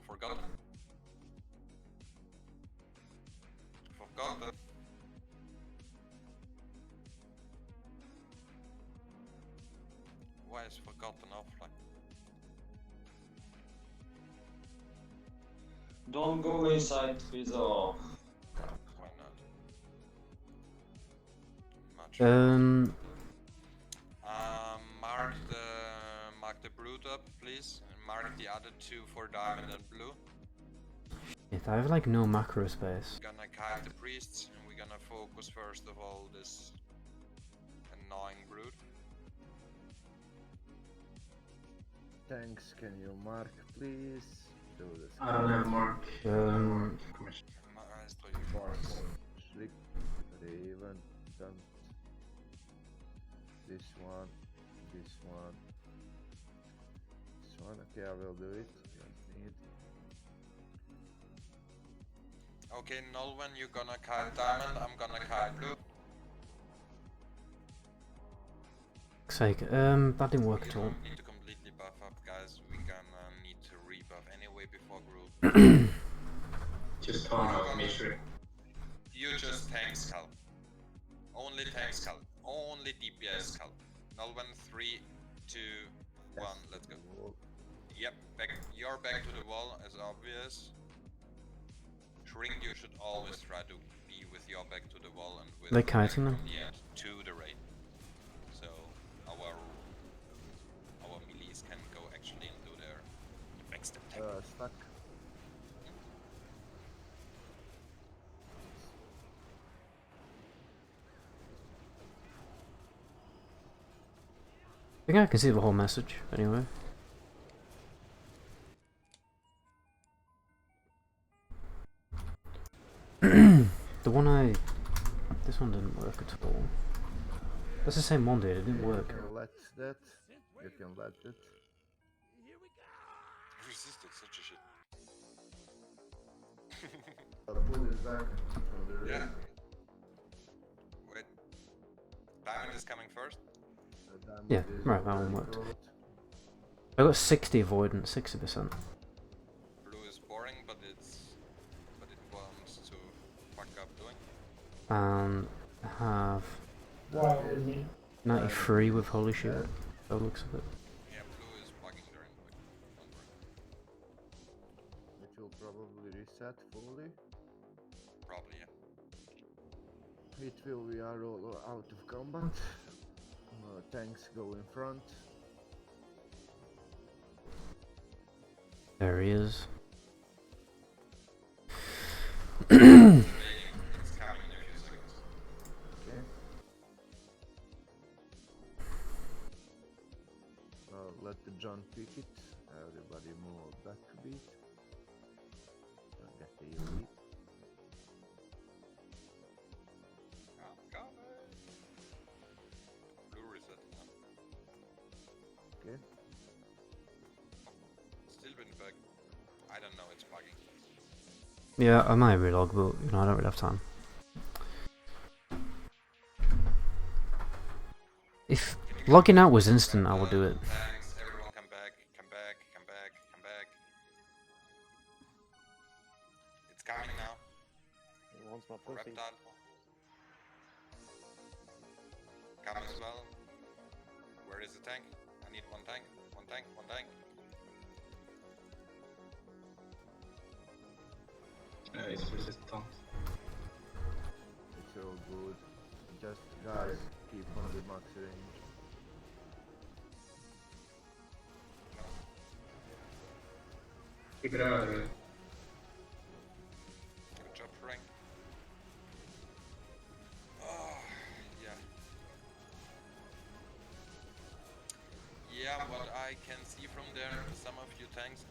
Forgotten? Forgotten? Why is Forgotten offline? Don't go inside with Why not? Much Mark the brute up, please, and mark the other two for diamond and blue. Shit, I have like no macro space. We're gonna kite the priests, and we're gonna focus first of all this annoying brute. Tanks, can you mark, please? Do this. I don't have mark. Shriek, Raven, dump. This one, this one, this one. Okay, I will do it. Don't need. Okay, Nolwen, you're gonna kite diamond, I'm gonna kite blue. Fuck's sake, that didn't work at all. Need to completely buff up, guys. We're gonna need to rebuff anyway before Gruul. Just turn off Mishri. You just tank skull. Only tank skull. Only DPS skull. Nolwen, 3, 2, 1, let's go. Yep, back. You're back to the wall, as obvious. Shrink, you should always try to be with your back to the wall and with They're kiting them? the end to the raid. So our melees can go actually and do their backstep tag. Stuck. I think I can see the whole message, anyway. The one this one didn't work at all. That's the same one, dude, it didn't work. You can let that. You can let it. Resisted such a shit. I'll pull this back from the raid. Yeah. Wait. Diamond is coming first? Yeah, right, that one worked. I got 60 avoidance, 60%. Blue is boring, but it wants to fuck up doing. And I have 93 with Holy Shield, by the looks of it. Yeah, blue is bugging during the week. Don't worry. It will probably reset fully. Probably, yeah. It will, we are all out of combat. Tanks go in front. There he is. It's coming in a few seconds. Okay. Let the John pick it. Everybody move back a bit. Don't get the elite. I'm coming. Blue reset. Okay. Still been bug. I don't know, it's bugging. Yeah, I might relog, but you know, I don't really have time. If logging out was instant, I would do it. Thanks, everyone come back, come back, come back, come back. It's coming now. He wants my pussy. Reptile. Come as well. Where is the tank? I need one tank, one tank, one tank. It's resistant. It's all good. Just guys, keep on the max range. Keep it out of it. Good job, Frank. Oh, yeah. Yeah, what I can see from there, some of you tanks,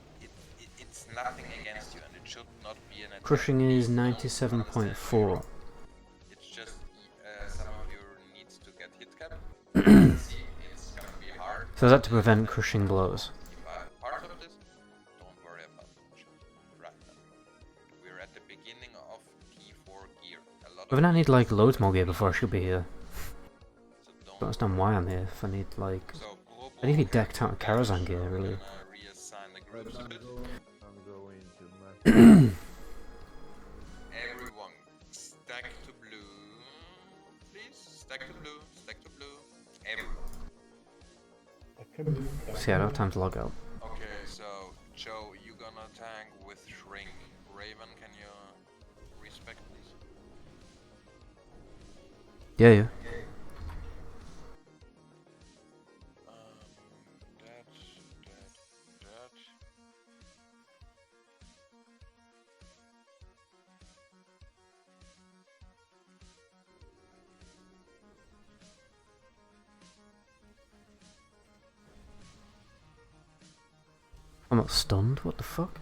it's nothing against you, and it should not be an attack. Crushing is 97.4. It's just some of you needs to get hit cap. See, it's gonna be hard. So is that to prevent crushing blows? Part of this, don't worry about it right now. We're at the beginning of T4 gear. A lot But then I need like loads more gear before I should be here. Don't understand why I'm here. If I need like, I need to be decked out of Karazhan gear, really. Reassign the groups a bit. I'm going to Everyone, stack to blue. Please, stack to blue, stack to blue. Everyone. See, I don't have time to log out. Okay, so Joe, you gonna tank with Shrink. Raven, can you respect please? Yeah, yeah. I'm not stunned, what the fuck?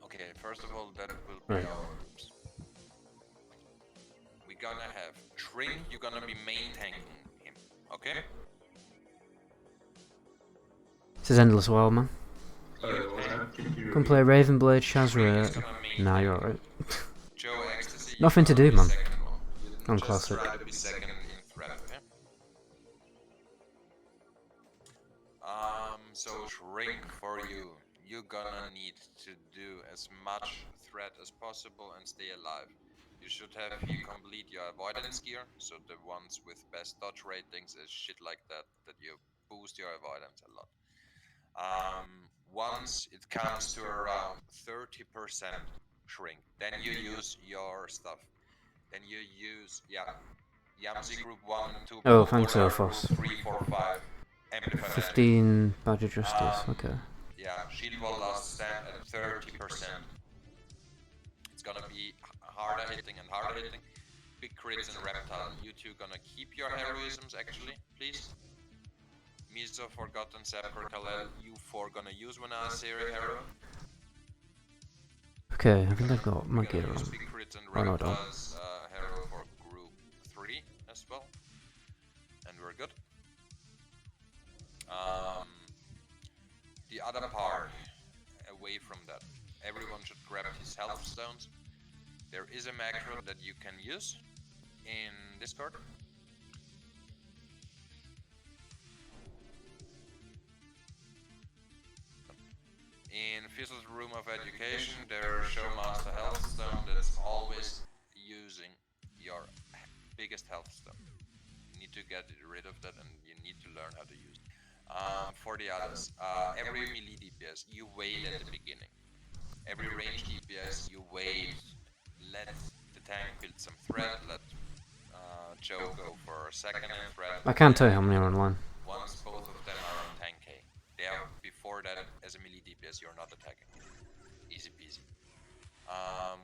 Okay, first of all, that will be Right. our groups. We're gonna have Shrink, you're gonna be main tanking him, okay? This is Endless Wild, man. Come play Ravenblade, Shazra. Nah, you're alright. Joe Ecstasy, Nothing to do, man. On Just Classic. try to be second in threat, okay? So Shrink for you. You're gonna need to do as much threat as possible and stay alive. You should have you complete your avoidance gear, so the ones with best dodge ratings is shit like that, that you boost your avoidance a lot. Once it comes to around 30% shrink, then you use your stuff. Then you use, Yamsi group 1 and 2, Oh, thanks, Polar Elfos. group 3, 4, 5, Amplify 15 Badge of Justice, okay. Yeah, Shield Wall last stand at 30%. It's gonna be harder hitting and harder hitting. Big crits and Reptile. You two gonna keep your heroisms actually, please. Miso, Forgotten, Sapper, Kalel, you four gonna use when I say hero. Okay, I think I've got my gear Use on. big crits and Oh no, I don't. Reptiles hero for group 3 as well. And we're good. The other part, away from that, everyone should grab his health stones. There is a macro that you can use in Discord. In Fizzle's Room of Education, there's Showmaster Health Stone that's always using your biggest health stone. You need to get rid of that and you need to learn how to use it. For the others, every melee DPS, you wait at the beginning. Every range DPS, you wait, let the tank build some threat, let Joe go for a second in threat. I can't tell you how many are online. Once both of them are on 10k. Before that, as a melee DPS, you're not attacking. Easy peasy.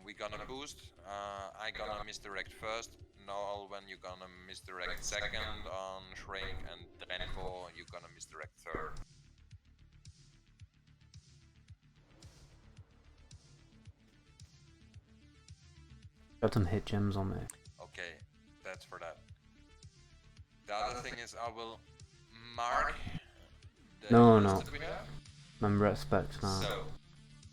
We're gonna boost. I gonna misdirect first. Noel, when you're gonna misdirect second on Shrink, and Drenko, you're gonna misdirect third. Got some hit gems on me. Okay, that's for that. The other thing is I will mark the No, list no. that we have. I'm respect now. So,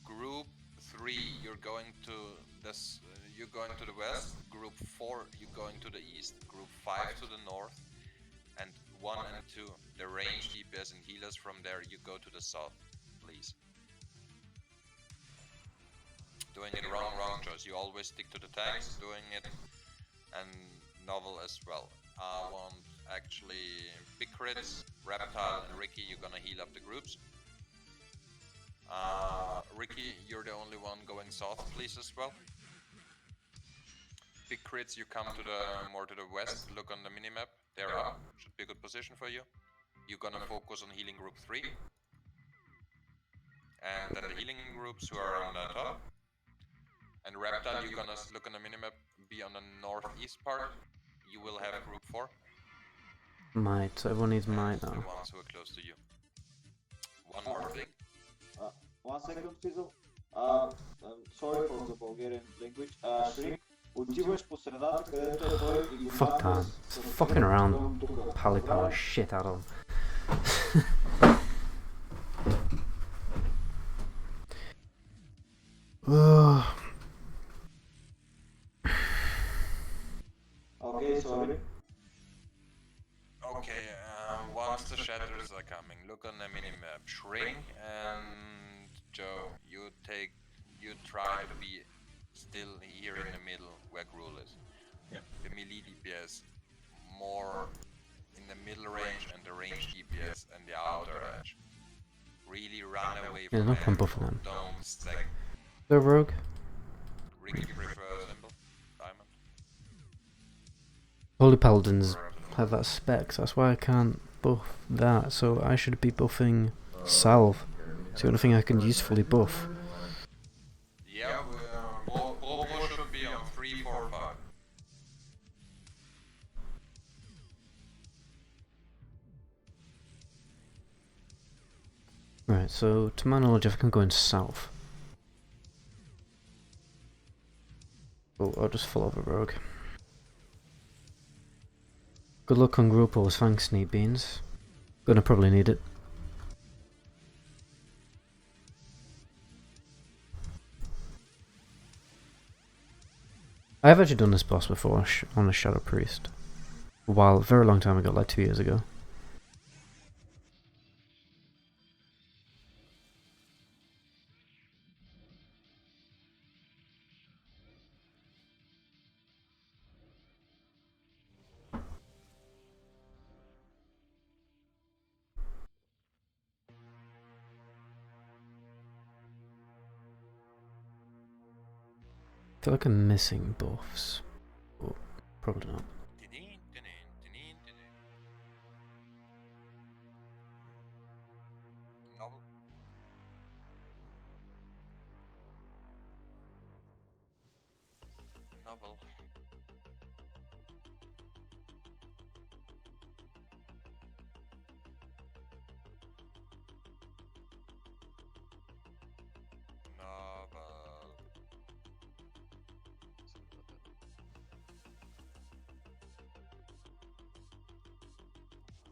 group 3, you're going to this. You're going to the west. Group 4, you're going to the east. Group 5 to the north, and 1 and 2, the range DPS and healers. From there, you go to the south, please. Doing it wrong choice. You always stick to the tanks. Doing it, and Novel as well. I want actually big crits. Reptile and Ricky, you're gonna heal up the groups. Ricky, you're the only one going south, please, as well. Big crits, you come to the more to the west. Look on the minimap. They're up. Should be a good position for you. You're gonna focus on healing group 3, and then the healing groups who are on the top. And Reptile, you're gonna look on the minimap. Be on the northeast part. You will have group 4. Might, so everyone needs might The now. ones who are close to you. One more thing. 1 second, Fizzle. Sorry for the Bulgarian language. Shrink, отиваш по средата, където е той и го Fuck time. It's fucking around. Pally power shit out of him. Okay, sorry. Okay, once the shatters are coming, look on the minimap. Shrink and Joe, you try to be still here in the middle where Gruul is. Yeah. The melee DPS more in the middle range and the range DPS and the outer edge. Really run away There's from no point buffing them. Don't stack. The rogue. Ricky prefers symbol. Diamond. Holy Paladins have that specs, that's why I can't buff that, so I should be buffing Salve. It's the only thing I can usefully buff. Yeah, Bobo should be on 3, 4, 5. Right, so to my knowledge, I think I'm going south. Oh, I'll just follow the rogue. Good luck on Gruul, thanks, Neat Beans. Gonna probably need it. I have actually done this boss before on a Shadow Priest. A very long time ago, like 2 years ago. I feel like I'm missing buffs. Oh, probably not. Novel.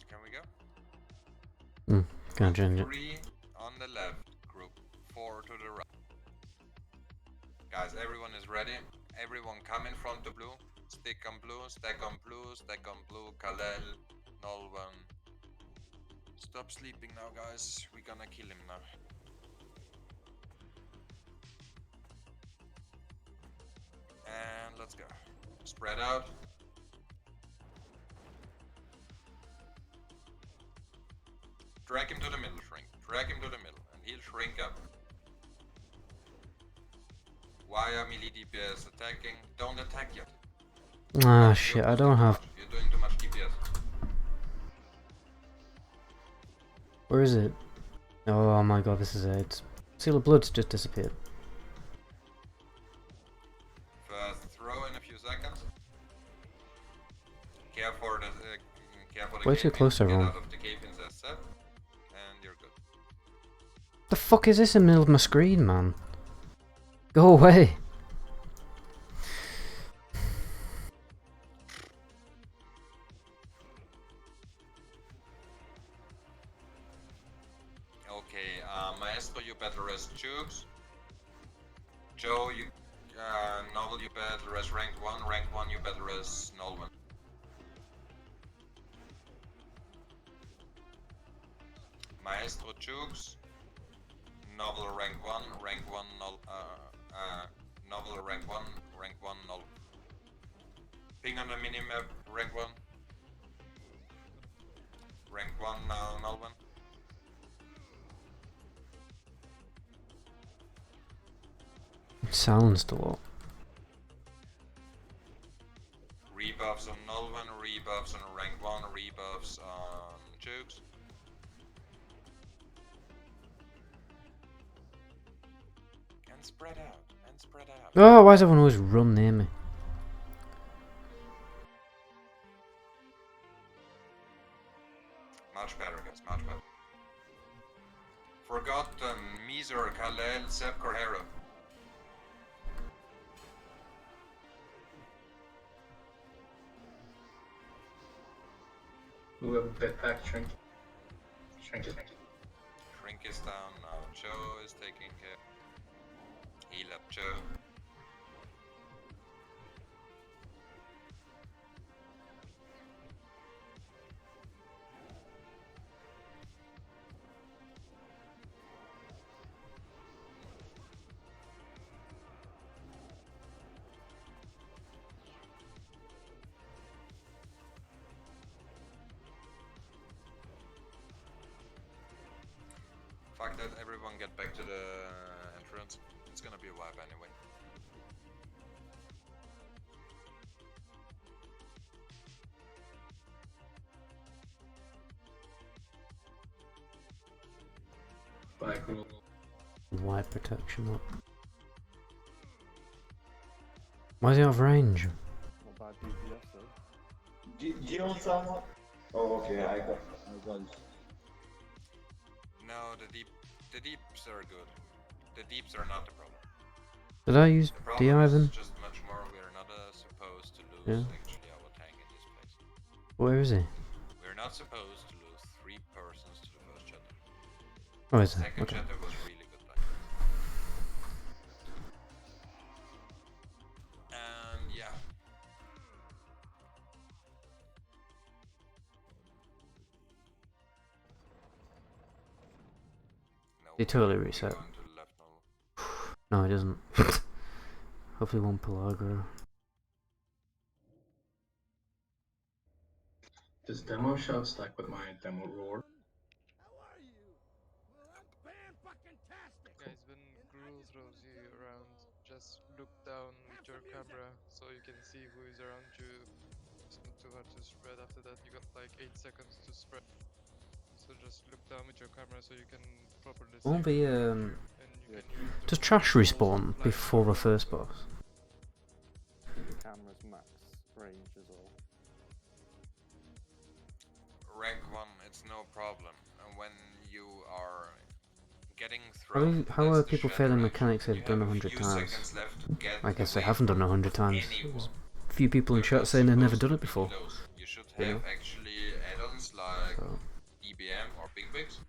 Can we go? Can't change it. 3 on the left, group 4 to the right. Guys, everyone is ready. Everyone come in front of blue. Stick on blue, stack on blue, stack on blue. Kalel, Nolvan. Stop sleeping now, guys. We're gonna kill him now. And let's go. Spread out. Drag him to the middle, shrink. Drag him to the middle, and he'll shrink up. Why are melee DPS attacking? Don't attack yet. Ah, shit, I don't have... You're doing too much DPS. Where is it? Oh my god, this is it. Seal of Blood's just disappeared. First throw in a few seconds. Care for the Way too close to get everyone. out of the cave-ins as set, and you're good. The fuck is this in the middle of my screen, man? Go away! Okay, Maestro, you better rest Jukes. Joe, you Novel, you better rest rank 1. Rank 1, you better rest Nolvan. Maestro Jukes. Novel rank 1, rank 1 Novel rank 1, rank 1 Nol. Ping on the minimap, rank 1. Rank 1 Nolvan. Silenced a lot. Rebuffs on Nolvan, rebuffs on rank 1, rebuffs on Jukes. And spread out, and spread out. Oh, why does everyone always run near me? Much better, guys, much better. Forgotten, Miser, Kalel, Seb, Corhero. Who have a pet pack, shrink? Shrink it. Shrink is down now. Joe is taking care. Heal up Joe. Fuck that, everyone get back to the entrance. It's gonna be a wipe anyway. Bye, Gruul. Wide protection up. Why is he out of range? Not bad DPS though. Do you want someone? Oh, okay, I got it. No, the deeps are good. The deeps are not the problem. Did I use The problem DI is then? just much more. We're not supposed to lose Yeah. actually our tank in this place. Where is he? We're not supposed to lose 3 persons to the first chapter. Oh, is The it? second Okay. chapter was really good like and yeah. No, He totally we're reset. going to the left now. No, he doesn't. Hopefully, one pull aggro. Does demo shout stack with my demo roar? Guys, when Gruul throws you around, just look down with your camera so you can see who is around you. It's not too hard to spread. After that, you got like 8 seconds to spread. So just look down with your camera so you can properly see. Won't be and you can use the Does whole trash whole respawn supply before the from first boss? The camera's max range as well. Rank 1, it's no problem. And when you are getting thrown, How are people failing mechanics they've done 100 times? I guess they haven't done 100 times. There's a few people in chat saying they've never done it before. You should have actually add-ons like EBM or Big Bigs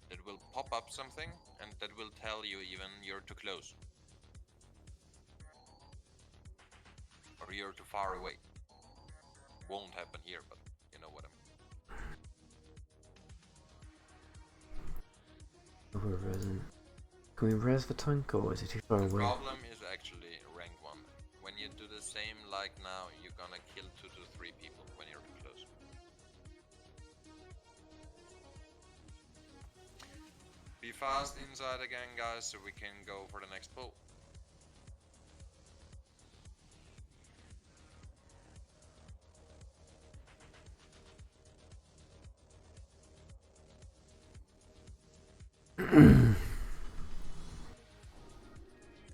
that will pop up something and that will tell you even you're too close. Or you're too far away. Won't happen here, but you know what I mean. We're resing. Can we res the tank or is it too far The away? problem is actually rank 1. When you do the same like now, you're gonna kill 2 to 3 people when you're too close. Be fast inside again, guys, so we can go for the next pull.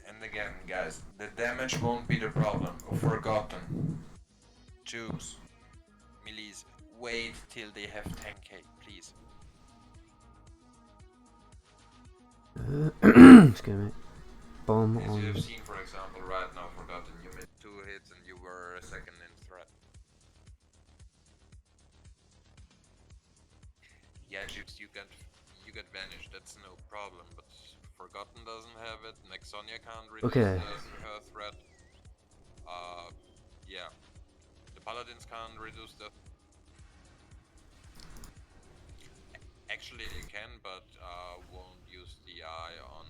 And again, guys, the damage won't be the problem. Forgotten. Choose. Melees, wait till they have 10k, please. Excuse me. Bomb As you on. have seen, for example, right now, Forgotten, you made 2 hits and you were second in threat. Yeah, Gyps, you get vanished, that's no problem, but Forgotten doesn't have it, Nexonia can't reduce Okay. her threat. Yeah. The Paladins can't reduce the... Actually they can, but won't use DI on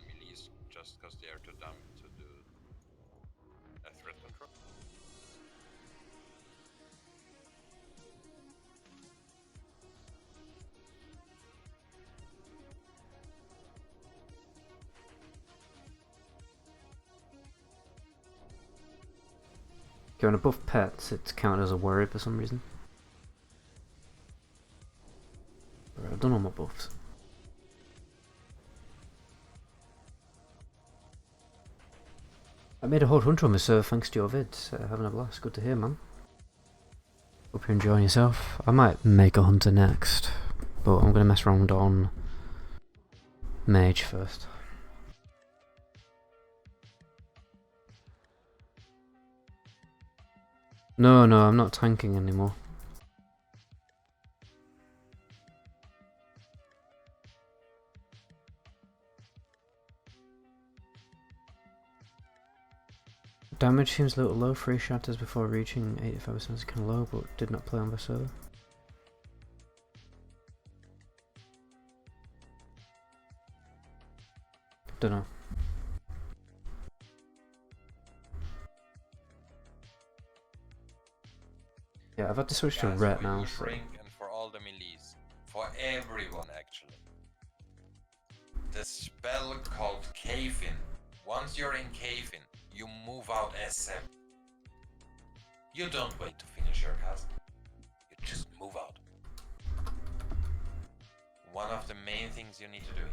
melees just because they are too dumb to do a threat control. Okay, when above pets, it's counted as a worry for some reason. Alright, I've done all my buffs. I made a whole hunter on my server thanks to your vids. Having a blast. Good to hear, man. Hope you're enjoying yourself. I might make a hunter next, but I'm gonna mess around on mage first. No, I'm not tanking anymore. Damage seems a little low. 3 shatters before reaching 85% is kind of low, but did not play on the server. Don't know. Yeah, I've had to switch to Guys, ret for now. you, So. Shrink, and for all the melees. For everyone, actually. The spell called Cave In. Once you're in Cave In, you move out SM. You don't wait to finish your cast. You just move out. one of the main things you need to do.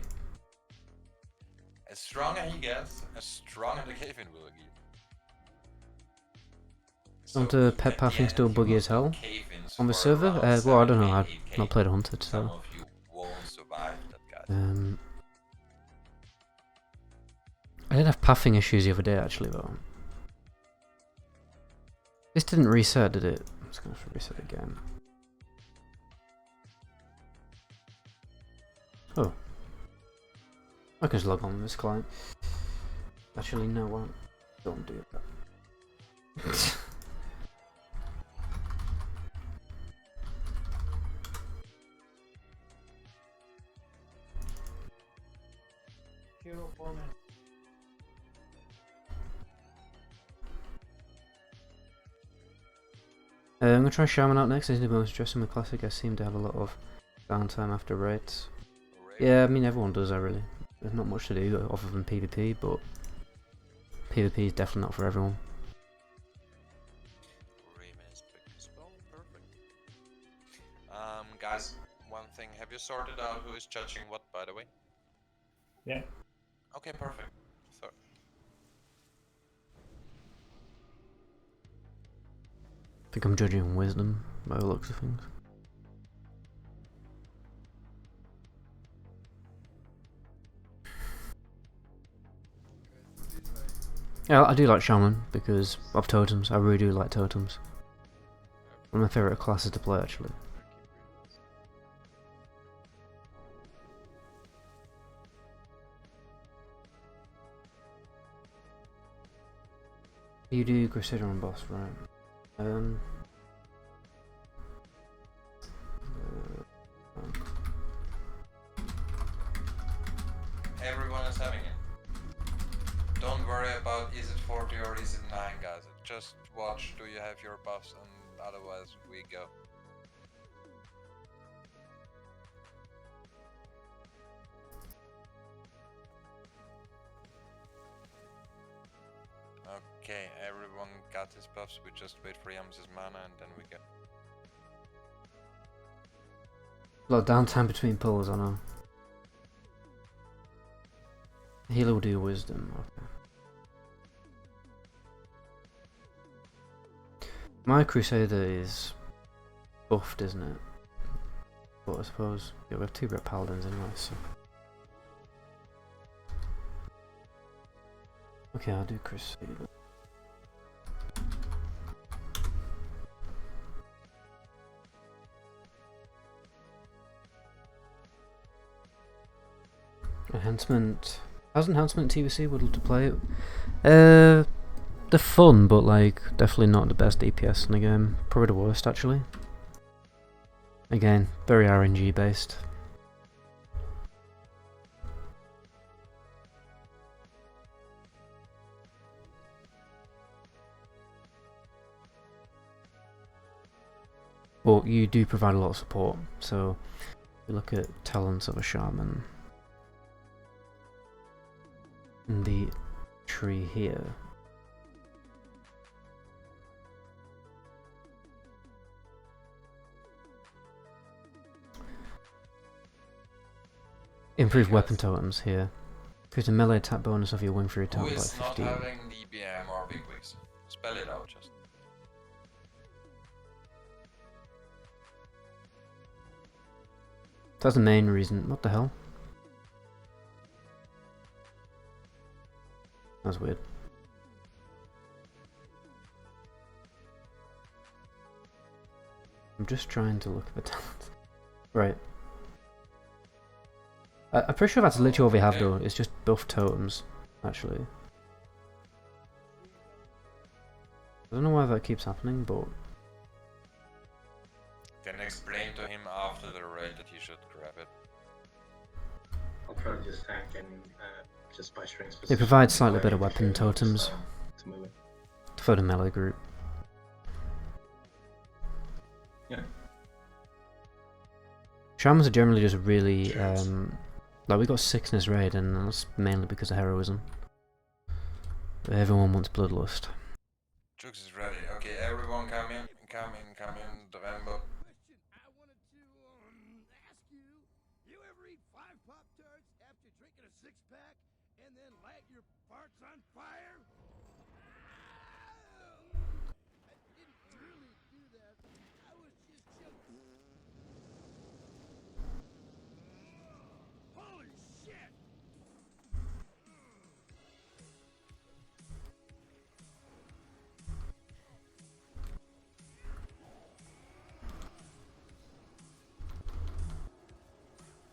As stronger he gets, as stronger the cave-in will get. Don't pet pathing still buggy as hell on the server? Well, I don't know. I've not played a hunted, so. Some of you won't survive that, guys. I did have pathing issues the other day, actually, though. This didn't reset, did it? I'm just gonna have to reset again. Oh. I can just log on with this client. Actually, no, what? Don't do that. I'm gonna try Shaman out next. This is the most stressing my classic. I seem to have a lot of downtime after raids. Yeah, I mean everyone does that really. There's not much to do other than PvP, but PvP is definitely not for everyone. Guys, one thing. Have you sorted out who is judging what, by the way? Yeah. Okay, perfect. So. I think I'm judging on wisdom by the looks of things. Yeah, I do like Shaman because of totems. I really do like totems. One of my favourite classes to play, actually. You do Crusader on boss, right? Everyone is having it. Don't worry about is it 40 or is it 9, guys. Just watch, do you have your buffs, and otherwise we go. Okay, everyone got his buffs, we just wait for Yams' mana and then we go. A lot of downtime between pulls, I know. Healer will do wisdom, okay. My Crusader is buffed, isn't it? But I suppose, yeah, we have 2 Red Paladins anyway, so. Okay, I'll do Crusader. Enhancement. How's enhancement TBC? Would love to play it. They're fun, but like definitely not the best DPS in the game. Probably the worst, actually. Again, very RNG based. But you do provide a lot of support. So, if you look at talents of a shaman. In the tree here. Improve weapon totems here. Increase the melee attack bonus of your win for your totem by 15. Who is not having DBM or big wigs? Spell it out just. That's the main reason. What the hell? That's weird. I'm just trying to look at the talent. Right. I'm pretty sure that's literally all we have though. It's just buff totems, actually. I don't know why that keeps happening, but... Then explain to him after the raid that he should grab it. I'll try to just tank and just by strength. They provide slightly better weapon totems for the melee group. Yeah. Shamans are generally just really, like we got 6 in this raid and that's mainly because of heroism. But everyone wants bloodlust. Jux is ready. Okay, everyone come in, the Rambo.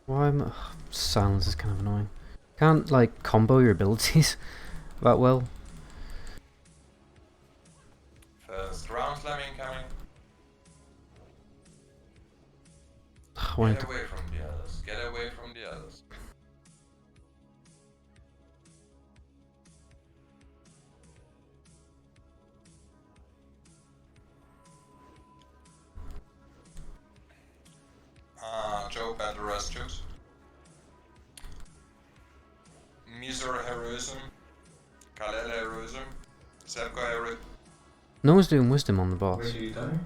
Why am silence is kind of annoying. Can't like combo your abilities that well. First round slamming coming. Why Get away from the others. Get away from the others. Joe battle rescues. Misor heroism. Kalel heroism. Sevko heroism. No one's doing wisdom on the boss. Where do you die?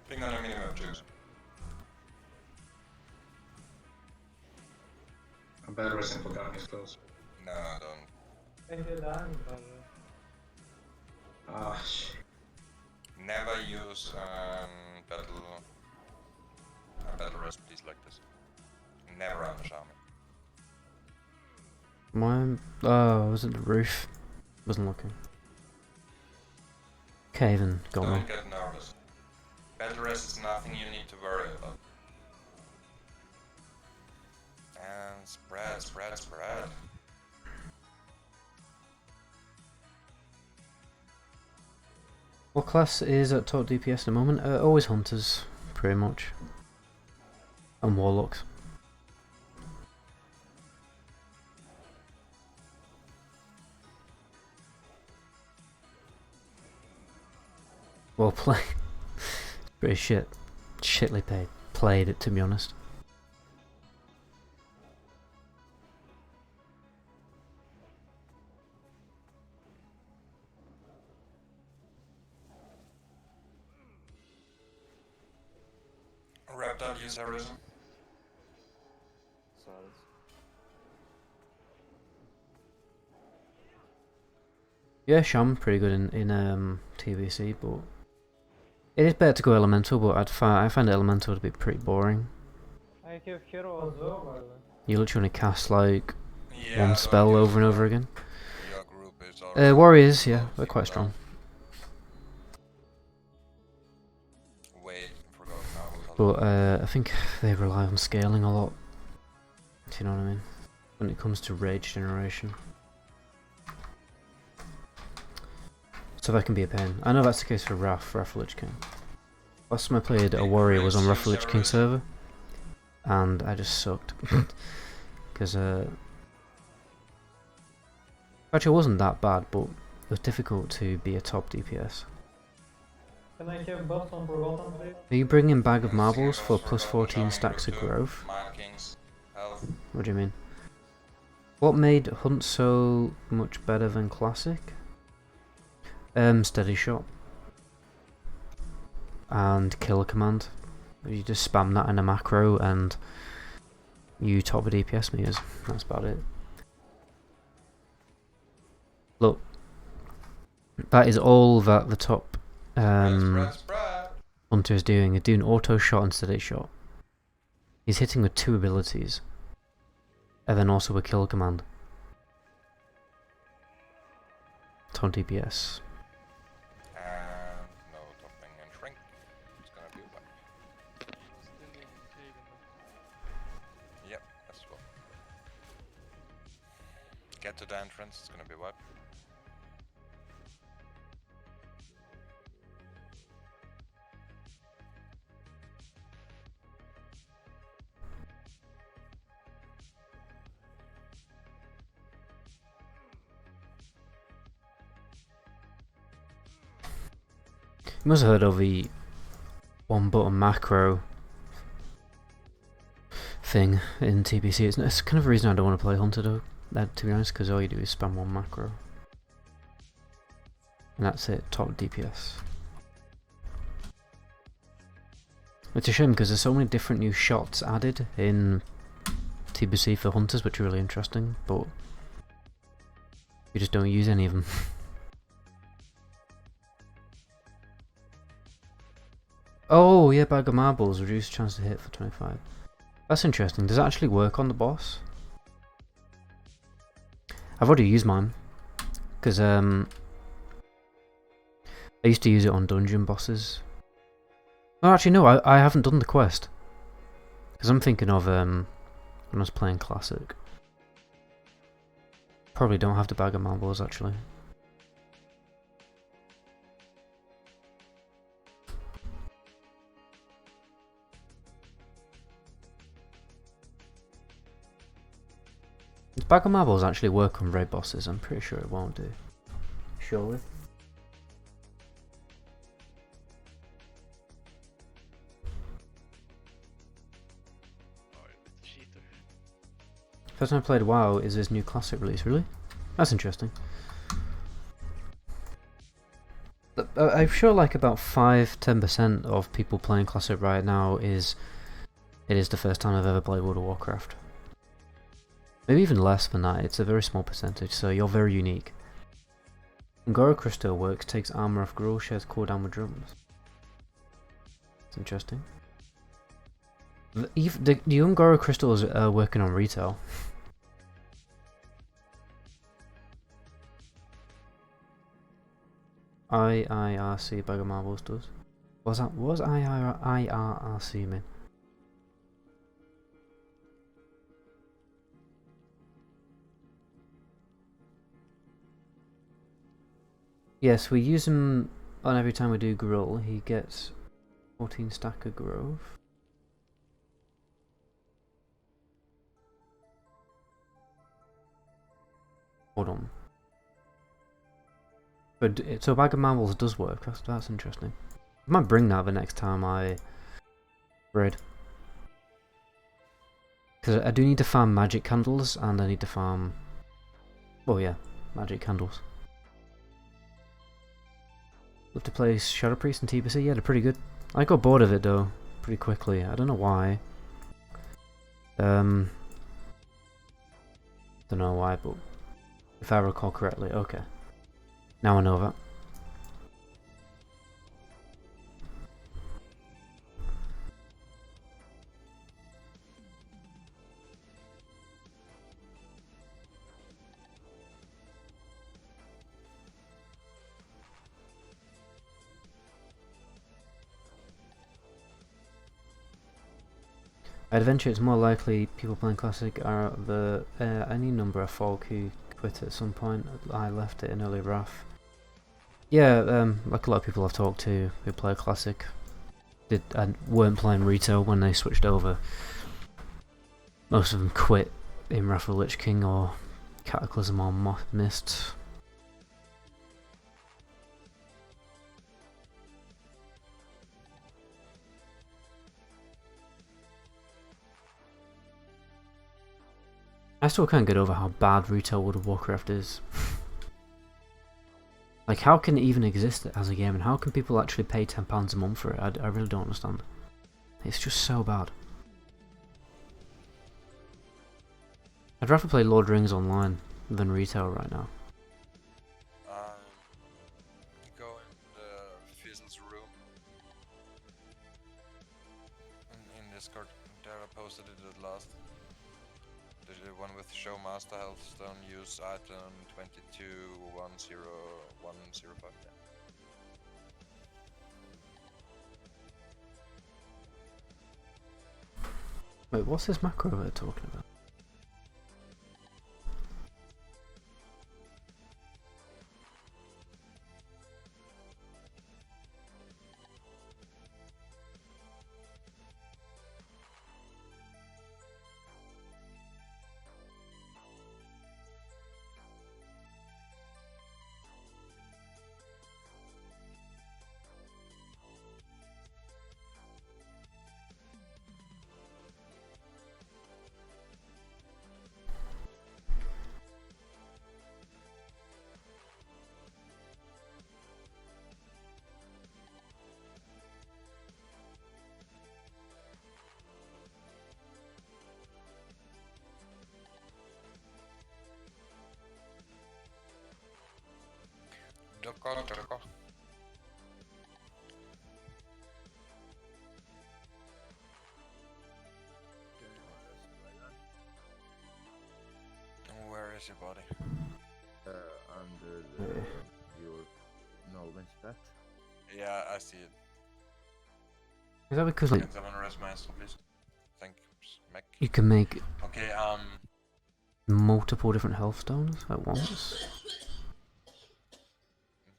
Ping on a minimap, Juice. A bad resin for gun is close. No, don't. Ah, shit. Never use battle recipes like this. Never on the shaman. Why? Oh, was it the roof? Wasn't looking. Okay, then go on. Don't get nervous. Battle rest is nothing you need to worry about. And spread, spread, spread. What class is at top DPS at the moment? Always hunters, pretty much. And warlocks. Well played. Pretty shit. Shitly paid. Played it, to be honest. Reptile use heroism. Silence. Yeah, Sham pretty good in TBC, but it is better to go elemental. But I find elemental to be pretty boring. I have hero as well, by the way. You literally cast like Yeah, one spell don't over and use over again. your group is already Warriors, yeah, they're quite strong. Wait, forgot now. But I think they rely on scaling a lot. If you know what I mean. When it comes to rage generation. So that can be a pain. I know that's the case for Wrath Lich King. Last time I played a warrior was on Wrath Lich King server. And I just sucked. Because actually it wasn't that bad, but it was difficult to be a top DPS. Can I have buffs on Forgotten, please? Are you bringing Bag of Marbles for plus 14 stacks of growth? Kings, health. What do you mean? What made Hunt so much better than Classic? Steady shot. And killer command. You just spam that in a macro and you top the DPS meters. That's about it. Look. That is all that the top Hunter is doing. He's doing auto shot and steady shot. He's hitting with 2 abilities. And then also a kill command. Ton DPS. No topping and shrink. It's gonna be a wipe. Yep, as well. Get to the entrance, it's gonna be wipe. You must have heard of the one button macro thing in TBC. It's kind of the reason I don't want to play Hunter though, to be honest, because all you do is spam one macro. And that's it, top DPS. It's a shame because there's so many different new shots added in TBC for Hunters, which are really interesting, but You just don't use any of them. Oh, yeah, bag of marbles. Reduce chance to hit for 25. That's interesting. Does it actually work on the boss? I've already used mine. Because, I used to use it on dungeon bosses. Oh, actually, no, I haven't done the quest. Because I'm thinking of, when I was playing Classic. Probably don't have the bag of marbles, actually. Does bag of marbles actually work on raid bosses? I'm pretty sure it won't do. Surely. First time I played WoW is this new Classic release, really? That's interesting. I'm sure like about 5-10% of people playing Classic right now it is the first time I've ever played World of Warcraft. Maybe even less than that, it's a very small percentage, so you're very unique. Ungoro Crystal works, takes armor off Gruul, shares cooldown with drums. It's interesting. The Ungoro Crystals are working on retail. IIRC bag of marbles does. What does IIRC mean? Yes, we use him on every time we do Gruul. He gets 14 stack of growth. Hold on. But so bag of marbles does work. That's interesting. I might bring that the next time I raid. Because I do need to farm magic candles and I need to farm. Oh yeah, magic candles. Love to play Shadow Priest and TBC. Yeah, they're pretty good. I got bored of it though, pretty quickly. I don't know why. Don't know why, but if I recall correctly, okay. Now I know that. I'd venture it's more likely people playing Classic are any number of folk who quit at some point. I left it in early Wrath. Yeah, like a lot of people I've talked to who play Classic and weren't playing retail when they switched over. Most of them quit in Wrath of the Lich King or Cataclysm or Mist. I still can't get over how bad retail World of Warcraft is. Like, how can it even exist as a game, and how can people actually pay £10 a month for it? I really don't understand. It's just so bad. I'd rather play Lord of the Rings online than retail right now. Go in the Fizzle's room. In Discord, there I posted it at last. The one with show master healthstone, use item 22100105. Wait, what's this macro they're talking about? Terko. Where is your body? Under your Nolven's pet. Yeah, I see it. Is that because like Can someone rest my install, please? Thanks, Mac. you can make Okay, multiple different health stones at once?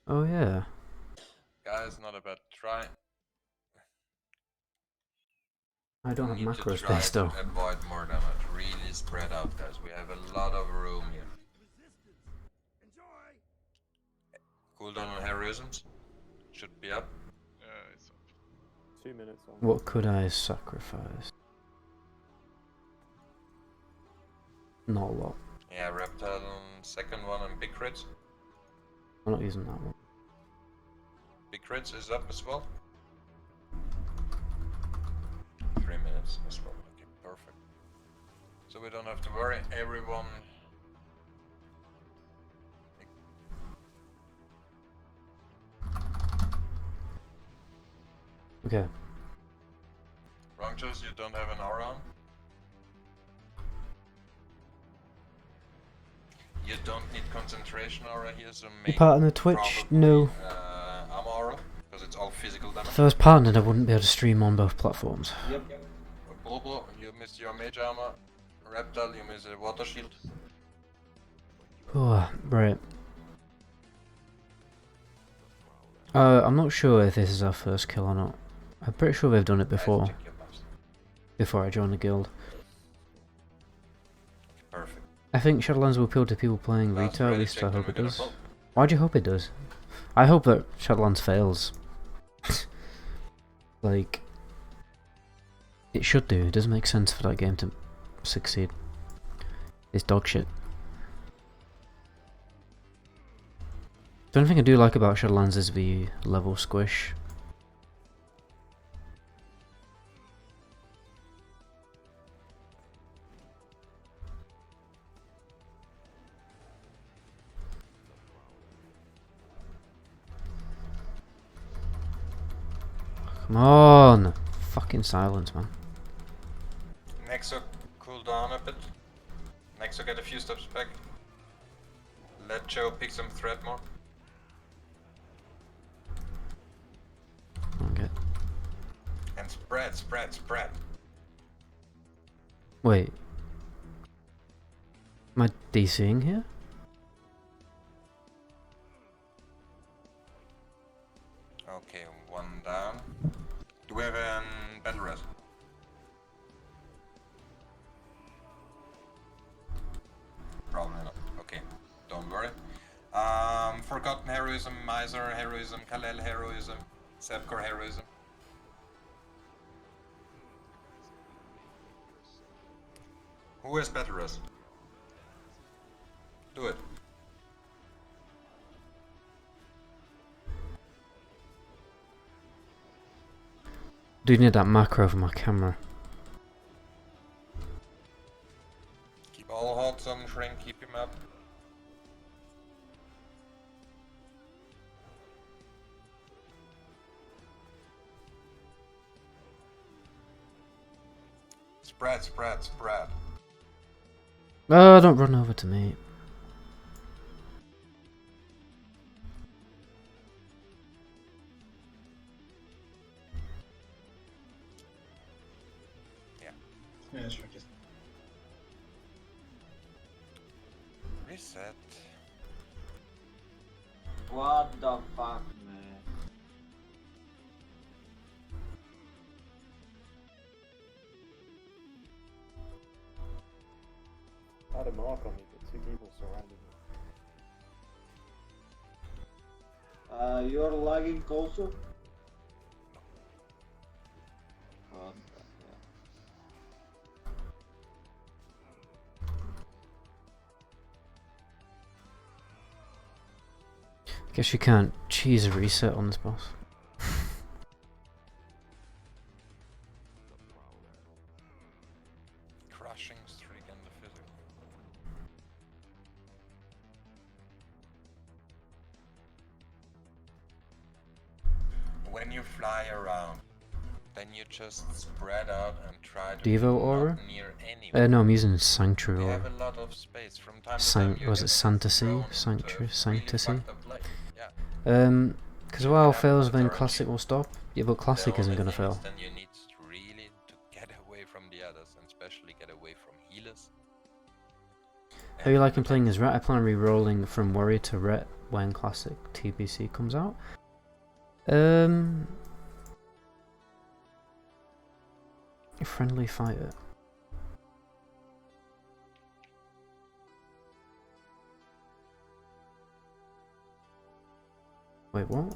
Oh yeah. guys, not a bad try. I don't have Need macro to try space to though. avoid more damage. Really spread out, guys. We have a lot of room here. Cooldown on heroisms should be up. It's up. 2 minutes on. What could I sacrifice? Not a lot. Yeah, Reptile on second one and big crits. I'm not using that one. Big crits is up as well. 3 minutes as well. Okay, perfect. So we don't have to worry. Everyone. Okay. Wrong choice. You don't have an aura on. You don't need concentration aura here, so You maybe part in the Twitch? No. I'm aura, because it's all physical damage. If I was partnered, I wouldn't be able to stream on both platforms. Yep. Bobo, you missed your mage armor. Reptile, you missed a water shield. Oh, right. I'm not sure if this is our first kill or not. I'm pretty sure we've done it before. Before I joined the guild. Perfect. I think Shadowlands will appeal to people playing Rita, at ready, least I check them, hope it we got a does. vote. Why do you hope it does? I hope that Shadowlands fails. Like, it should do. It doesn't make sense for that game to succeed. It's dog shit. The only thing I do like about Shadowlands is the level squish. Come on! Fucking silence, man. Nexo, cool down a bit. Nexo, get a few steps back. Let Joe pick some thread more. Okay. And spread, spread, spread. Wait. Am I DCing here? Okay, one down. Do we have a battle res? Probably not. Okay, don't worry. Forgotten heroism, Miser heroism, Kalel heroism, Sepkor heroism. Who has battle res? Do it. Do you need that macro for my camera? Keep all hots on shrink, keep him up. Spread, spread, spread. Oh, don't run over to me. Yeah, sure. Just Reset. What the fuck, man? I had a mark on me, but 2 people surrounded me. You're lagging also? Guess you can't cheese a reset on this boss. Crushing streak and the physical. when you fly around, then you just spread out and try to Devo be aura? not near anyone. No, I'm using Sanctuary We Aura. have a lot of space. From time to time you Was get it Fantasy? thrown Sanctuary? into Fantasy? really fucked up place. Yeah. Because You WoW have fails, that then RNG. Classic will stop. Yeah, but Classic The isn't only going to thing is fail. then you need really to get away from the others, and especially get away from healers. How you liking playing as Ret? I plan on re-rolling from Warrior to Ret when Classic TBC comes out. A friendly fighter. Wait, what?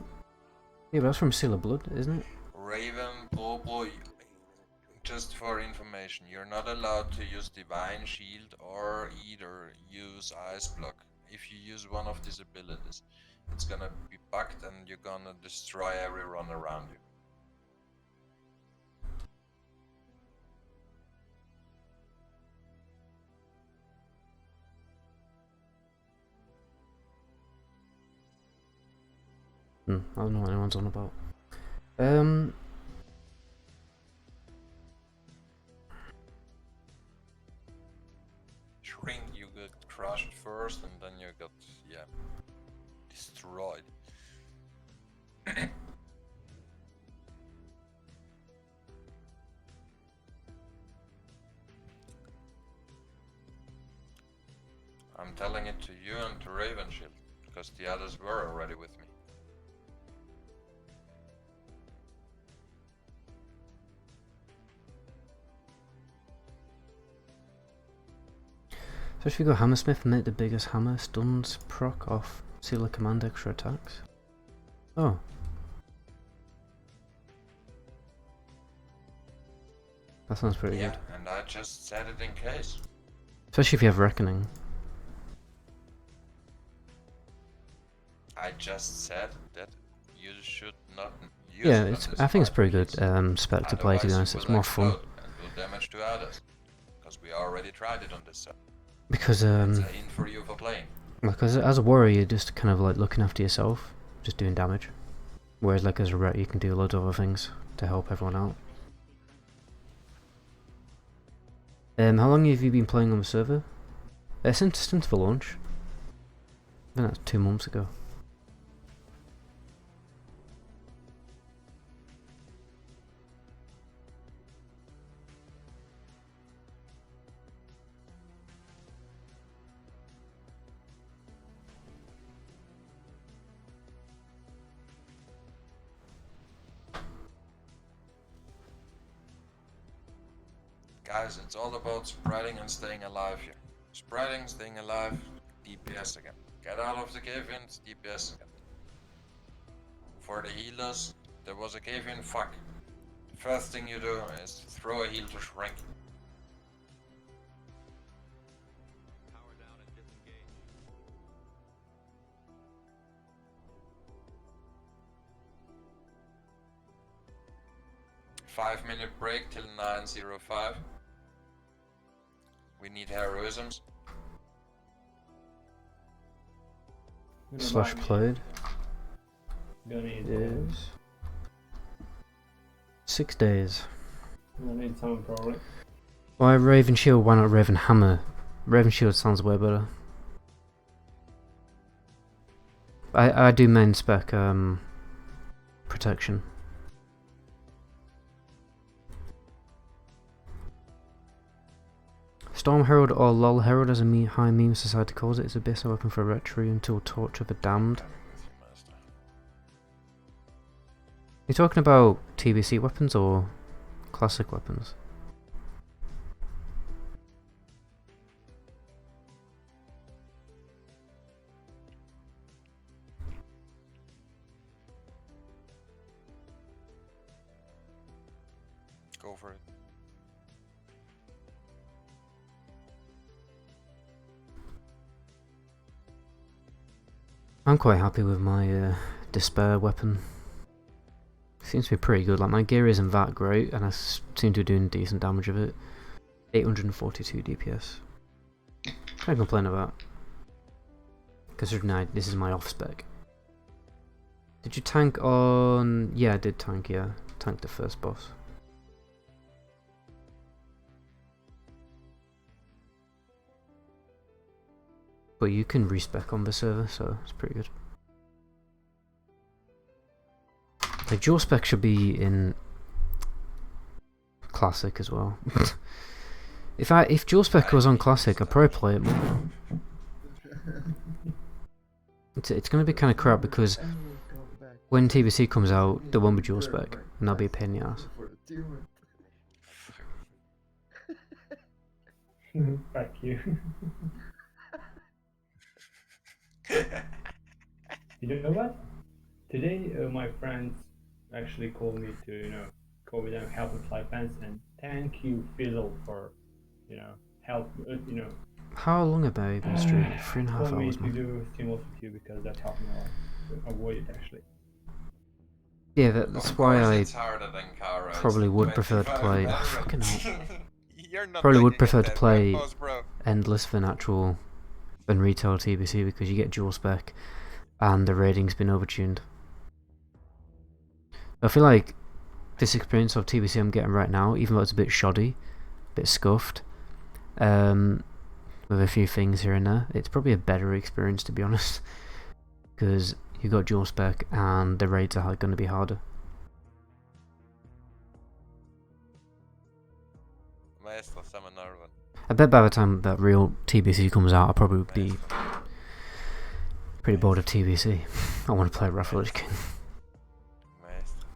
Yeah, but that's from Seal of Blood, isn't it? Raven, Bobo, just for information, you're not allowed to use Divine Shield or either use Ice Block. If you use one of these abilities, it's gonna be bugged and you're gonna destroy everyone around you. I don't know what anyone's on about. Shrink, you get crushed first and then you got, yeah, destroyed. I'm telling it to you and to Raven Shield, because the others were already with me. So if you go Hammersmith and make the biggest hammer, stuns proc off Seal of Command extra attacks. Oh. That sounds pretty good. And I just said it in case. Especially if you have Reckoning. I just said that you should not use Yeah, it it's. on this I think it's pretty good fight. spec to play, to be honest. Otherwise It's you will more fun. explode and do damage to others. Because we already tried it on this side. Because It's a hint for you for playing. Because as a warrior, you're just kind of like looking after yourself, just doing damage. Whereas like as a ret, you can do loads of other things to help everyone out. How long have you been playing on the server? Since the launch. I think that's 2 months ago. Guys, it's all about spreading and staying alive here. Spreading, staying alive, DPS again. Get out of the cave-ins, DPS again. For the healers, there was a cave-in, fuck. First thing you do is throw a heal to Shrink. Power down and disengage. 5-minute break till 9:05. We need heroisms. Slash played. Gonna need Is 6 days. Gonna need time probably. Why Raven Shield? Why not Raven Hammer? Raven Shield sounds way better. I do main spec protection. Storm Herald or Lol Herald, as a high meme society calls it, is a best weapon for retry until Torch of the Damned. You talking about TBC weapons or classic weapons? Go for it. I'm quite happy with my Despair weapon. Seems to be pretty good. Like, my gear isn't that great, and I seem to be doing decent damage with it. 842 DPS. Can't complain about. Considering this is my off spec. Did you tank on... Yeah, I did tank, yeah. Tanked the first boss. But you can respec on the server, so it's pretty good. The dual spec should be in Classic as well. if dual spec was on Classic, I'd probably play it more. It's going to be kind of crap because when TBC comes out, there won't be dual spec, and that'll be a pain in the ass. Fuck you. You know what? Today, my friends actually called me to, call me down, help with live fans, and thank you, Fizzle, for, help, How long have I been streaming? 3.5 told me hours, to man. do Steam with you because that helped me a lot to avoid it, actually. Yeah, that's Of why course I it's harder than Kara. probably It's would prefer to 25 play... level. Fucking hell. You're not Probably would looking at prefer to that play web pause, bro. Endless than actual... than retail TBC because you get dual spec and the rating's been overtuned. I feel like this experience of TBC I'm getting right now, even though it's a bit shoddy, a bit scuffed, with a few things here and there, it's probably a better experience, to be honest, because you got dual spec and the raids are going to be harder. Maestro, summon Narvan. I bet by the time that real TBC comes out, I'll probably be pretty bored of TBC. I want to play Lich King. Maestro.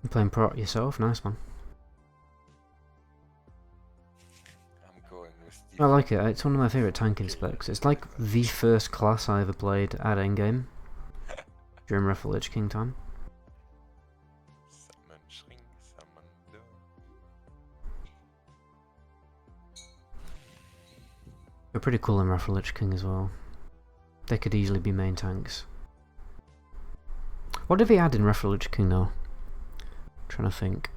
You playing pro yourself? Nice one. I'm going with Steve. I like it. It's one of my favourite tanking specs. It's like the first class I ever played at endgame during Lich King time. Summon Shrink, summon Do. They're pretty cool in Lich King as well. They could easily be main tanks. What did they add in Lich King though? Trying to think.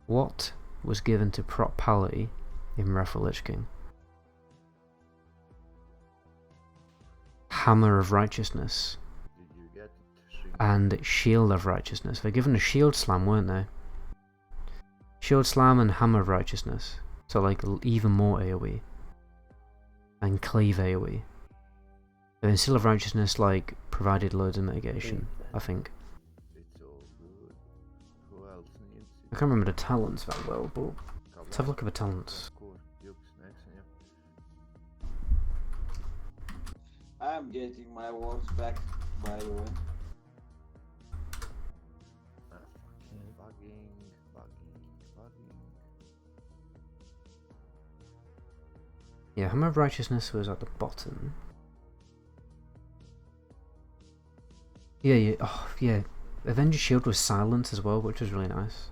What was given to Prop Pally in Lich King? Hammer of Righteousness Did you get it? and Shield of Righteousness. They're given a Shield Slam, weren't they? Shield Slam and Hammer of Righteousness. So like even more AoE. And Cleave AoE. And Shield of Righteousness like provided loads of mitigation, I think. It's all good. Who else needs it? I can't remember the talents that well, but let's have a look at the talents. I'm getting my words back, by the way. Bugging. Yeah, Hammer of Righteousness was at the bottom. Yeah. Oh, yeah. Avenger Shield was silent as well, which was really nice.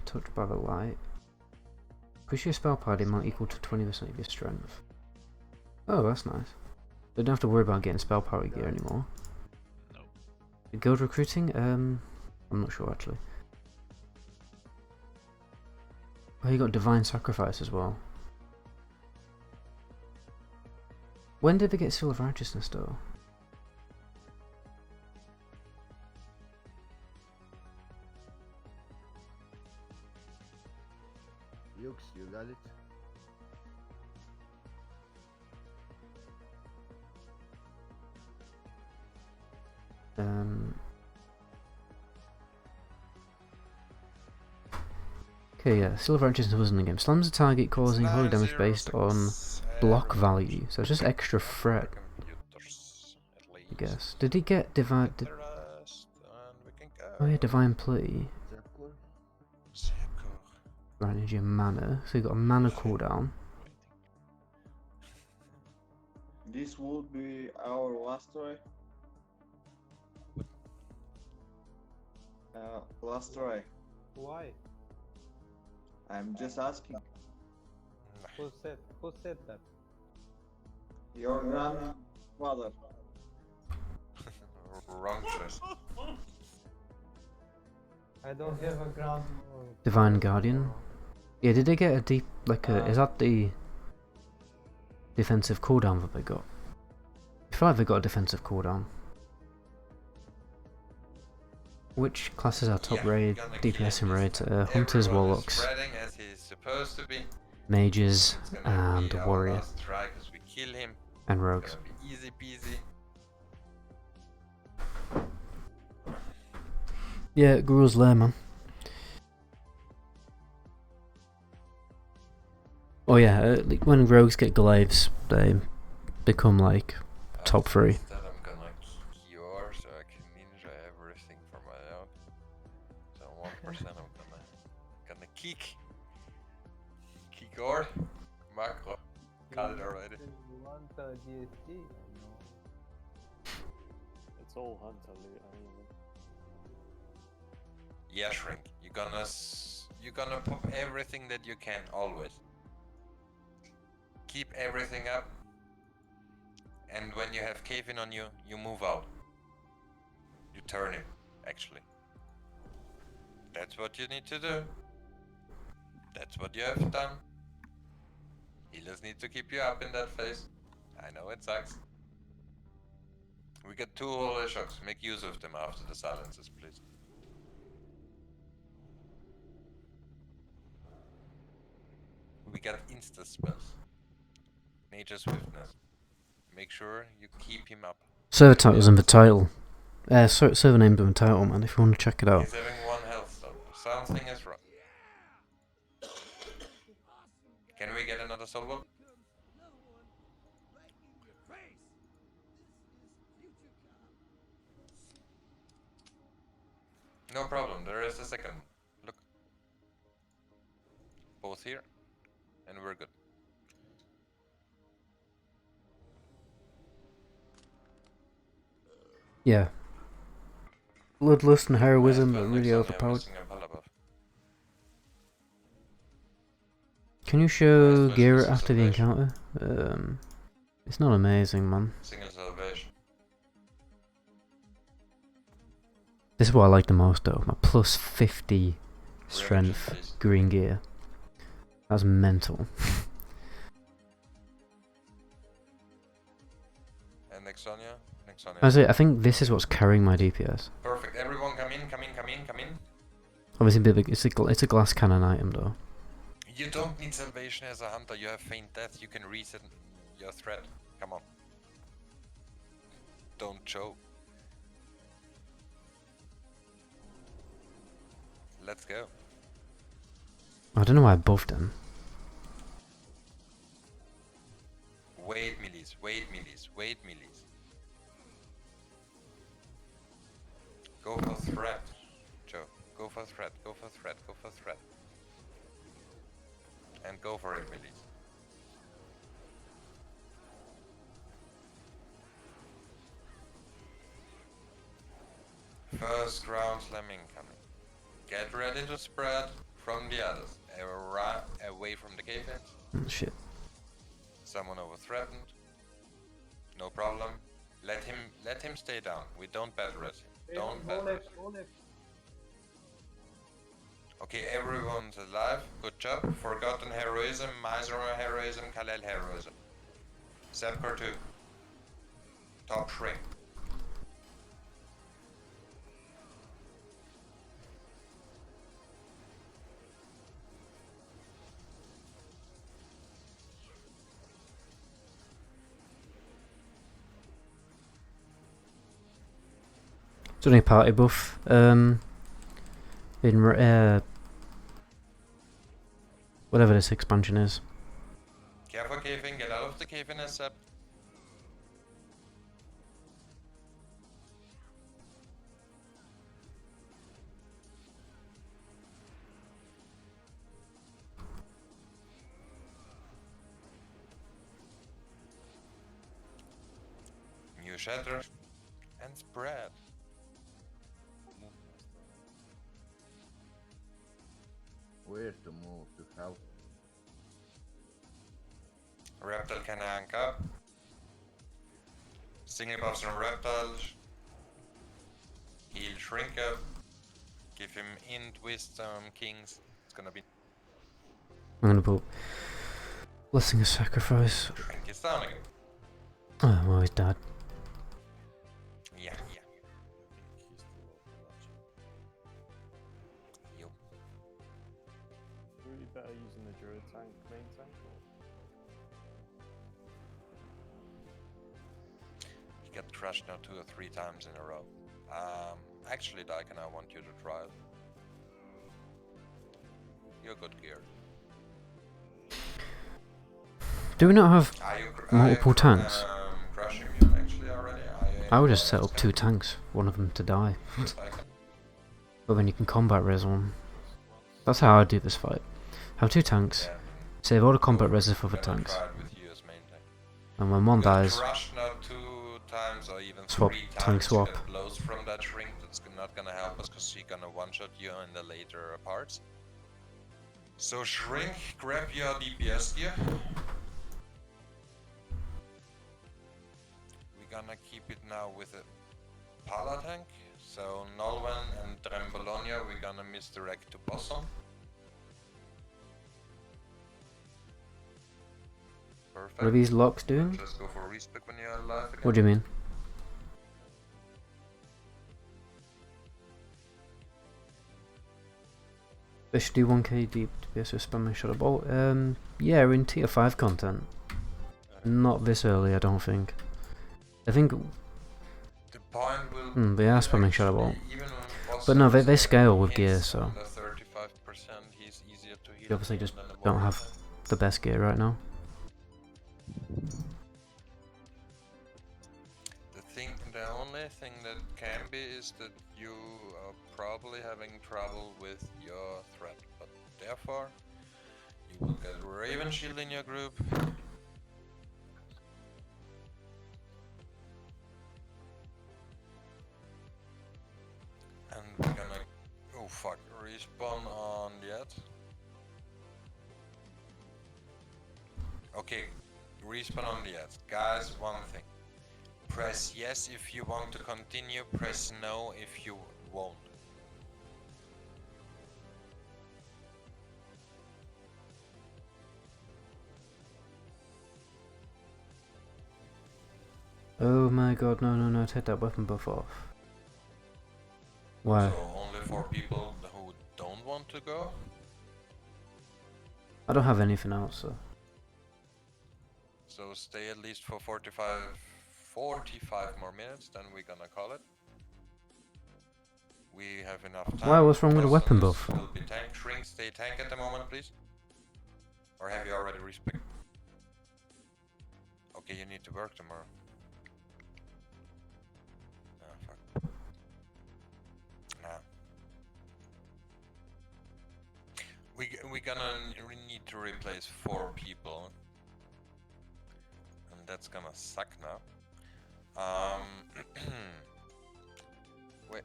Touched by the light. Push your spell party amount equal to 20% of your strength. Oh, that's nice. They don't have to worry about getting spell party gear anymore. No. Guild recruiting? I'm not sure actually. Oh, you got Divine Sacrifice as well. When did they get Seal of Righteousness though? Yux, you got it? Okay, yeah, Seal of Righteousness was in the game. Slams a target causing holy damage based on block value. So it's just extra threat, I guess. Did he get Divine... Oh yeah, Divine Plea. Granted your mana, so you got a mana cooldown. This would be our last try. Last try. Why? I'm just asking. Who said that? Your grandmother. Wrong choice. I don't have a ground. Divine Guardian. Yeah, did they get a deep, like a, is that the defensive cooldown that they got? I feel like they got a defensive cooldown. Which classes are top raid, DPS in raids? Hunters, Everyone is Warlocks, spreading as he's supposed to be. Mages, It's gonna and be our Warrior, last try 'cause we kill him. and It's Rogues. gonna be easy peasy. Yeah, Gruul's Lair, man. Oh yeah, when Rogues get glaives, they become like top 3. Instead I'm gonna cure so I can ninja everything for my own. So 1% I'm gonna kick or macro. Got it already. You want DST? It's all hunter loot anyway. Yeah, Shrink. You're gonna pop everything that you can always. Keep everything up. And when you have Cave-in on you, you move out. You turn him, actually. That's what you need to do. That's what you have done. Healers need to keep you up in that phase. I know it sucks. We got 2 holy shocks. Make use of them after the silences, please. We got insta spells. Nature swiftness. Make sure you keep him up. Server title's in the title. Server name's in the title, man, if you want to check it out. He's having 1 health stop. Something is wrong. Can we get another soul ball? No problem, there is a second. Look. Both here. And we're good. Yeah. Bloodlust and heroism are really overpowered. Can you show Gira after the encounter? It's not amazing, man. Single salvation. This is what I like the most though, my plus 50 strength green gear. That's mental. And Nexonia? I think this is what's carrying my DPS. Perfect, everyone come in, come in, come in, come in. Obviously it's a glass cannon item though. You don't need salvation as a hunter, you have faint death, you can reset your threat. Come on. Don't choke. Let's go. I don't know why I buffed him. Wait melees, wait melees, wait melees. Go for threat, Joe. Go for threat, go for threat, go for threat. And go for it, melees. First ground slamming coming. Get ready to spread from the others. Away from the cave-ins. Oh, shit. Someone over threatened. No problem. Let him stay down. We don't bad res him. Don't bad res him. Okay, everyone's alive. Good job. Forgotten heroism, Miseror heroism, Kalel heroism. Sepkor 2. Top shrink. It's only a party buff. Whatever this expansion is. Careful cave-in, get out of the cave-in as Sep. New shatter and spread. Where to move to help? Reptile can ank up. Single buffs on reptiles. Heal shrink up. Give him int wisdom kings. It's gonna be. I'm gonna put Blessing of Sacrifice. Shrink is down again. Oh, well, he's dead. Yeah. Yo. Really better using the druid tank, main tank. He got crushed now 2 or 3 times in a row. Actually, Daiken, I want you to try it. You're good gear. Do we not have multiple tanks? Crushing you actually already. I would just set up 2 tanks, one of them to die. But then you can combat res one. That's how I do this fight. Have 2 tanks, save all the combat reses for the tanks. And when one dies, times or even swap, 3 tank times swap. you get blows from that shrink. That's not gonna help us because she's gonna one-shot you in the later parts. So shrink, grab your DPS gear. We're gonna keep it now with a Paladin. So Nolwen and Drembolonia we're gonna misdirect to Possum. Perfect. What are these locks doing? Let's go for respec when you're alive again. What do you mean? They should do 1k deep DPS with spamming Shadow Bolt. Yeah, in tier 5 content. Not this early, I don't think. I think. The point will they are spamming Shadow Bolt. But no, they scale with gear, so. You obviously just don't have the best gear right now. The only thing that can be is that you are probably having trouble with your threat, but therefore you will get Raven Shield in your group. And we're gonna, oh fuck, respawn on the ad. Okay, respawn on the ad. Guys, one thing. Press yes if you want to continue, press no if you won't. Oh my god, no, take that weapon buff off. Why? So only for people who don't want to go? I don't have anything else, so. So stay at least for 45 more minutes, then we're gonna call it. We have enough time. Why, what's wrong with the weapon buff? Will be tank. Shrink, stay tank at the moment, please. Or have you already respec? Okay, you need to work tomorrow. Ah, fuck. Nah. We're gonna need to replace 4 people. And that's gonna suck now. Wait.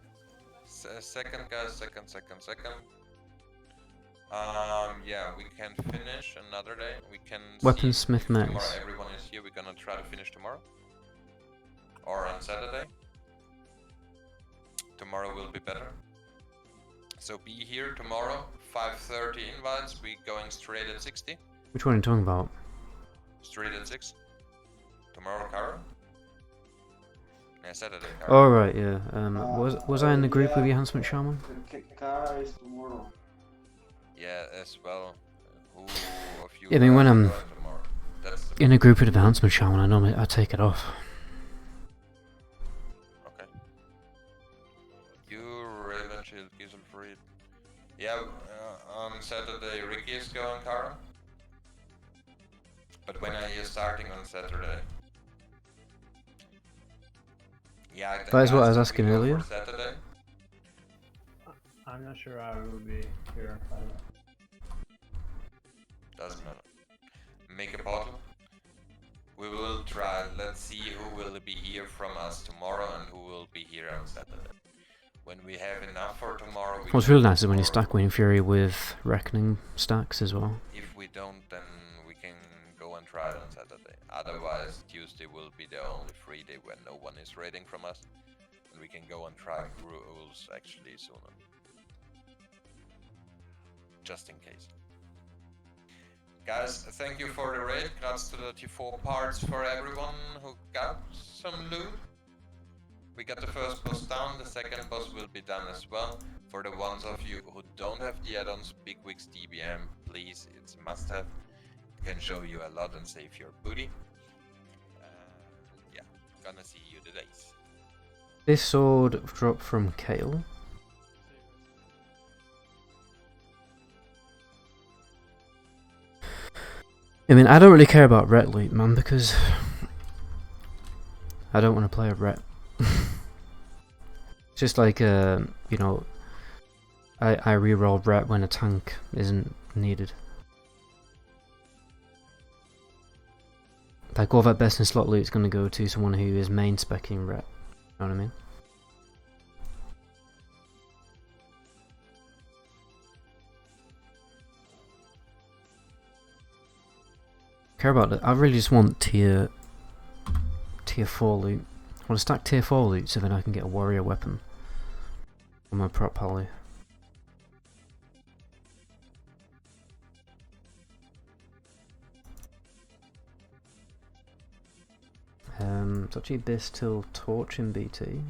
Second guys, second. Yeah, we can finish another day. We can Weaponsmith see if tomorrow Max. everyone is here. We're gonna try to finish tomorrow. Or on Saturday. Tomorrow will be better. So be here tomorrow, 5:30 invites. We're going straight at 60. Which one are you talking about? Straight at 6. Tomorrow, Kara. Yeah, Saturday. Kara. Oh right, yeah. Was I in the group with the Enhancement Shaman? Kara is tomorrow. Yeah, as well. Who of you? Yeah, I mean when I'm tomorrow? That's the in a group with the Enhancement Shaman, I normally take it off. Okay. You Raven Shield, Gizzle Freed. Yeah, on Saturday Ricky is going, Kara. But when are you starting on Saturday? Yeah, That is what I was asking earlier. Saturday. I'm not sure I will be here. Doesn't matter. Make a bottle. We will try. Let's see who will be here from us tomorrow and who will be here on Saturday. When we have enough for tomorrow. What's really nice is when you stack Winning Fury with Reckoning stacks as well. If we don't, then we can go and try it on Saturday. Otherwise, Tuesday will be the only free day when no one is raiding from us. And we can go and try Gruul's actually sooner. Just in case. Guys, thank you for the raid. Congrats to the T4 parts for everyone who got some loot. We got the first boss down, the second boss will be done as well. For the ones of you who don't have the add-ons, Big Wigs DBM, please, it's a must-have. It can show you a lot and save your booty. Yeah, gonna see you the days. This sword dropped from Kale. I mean, I don't really care about ret loot, man, because I don't want to play a ret. It's just like, you know, I reroll ret when a tank isn't needed. Like, all that best in slot loot is going to go to someone who is main specking ret. You know what I mean? Care about it. I really just want tier 4 loot. I want to stack tier 4 loot so then I can get a warrior weapon on my prop pally. It's actually Abyss till Torch in BT.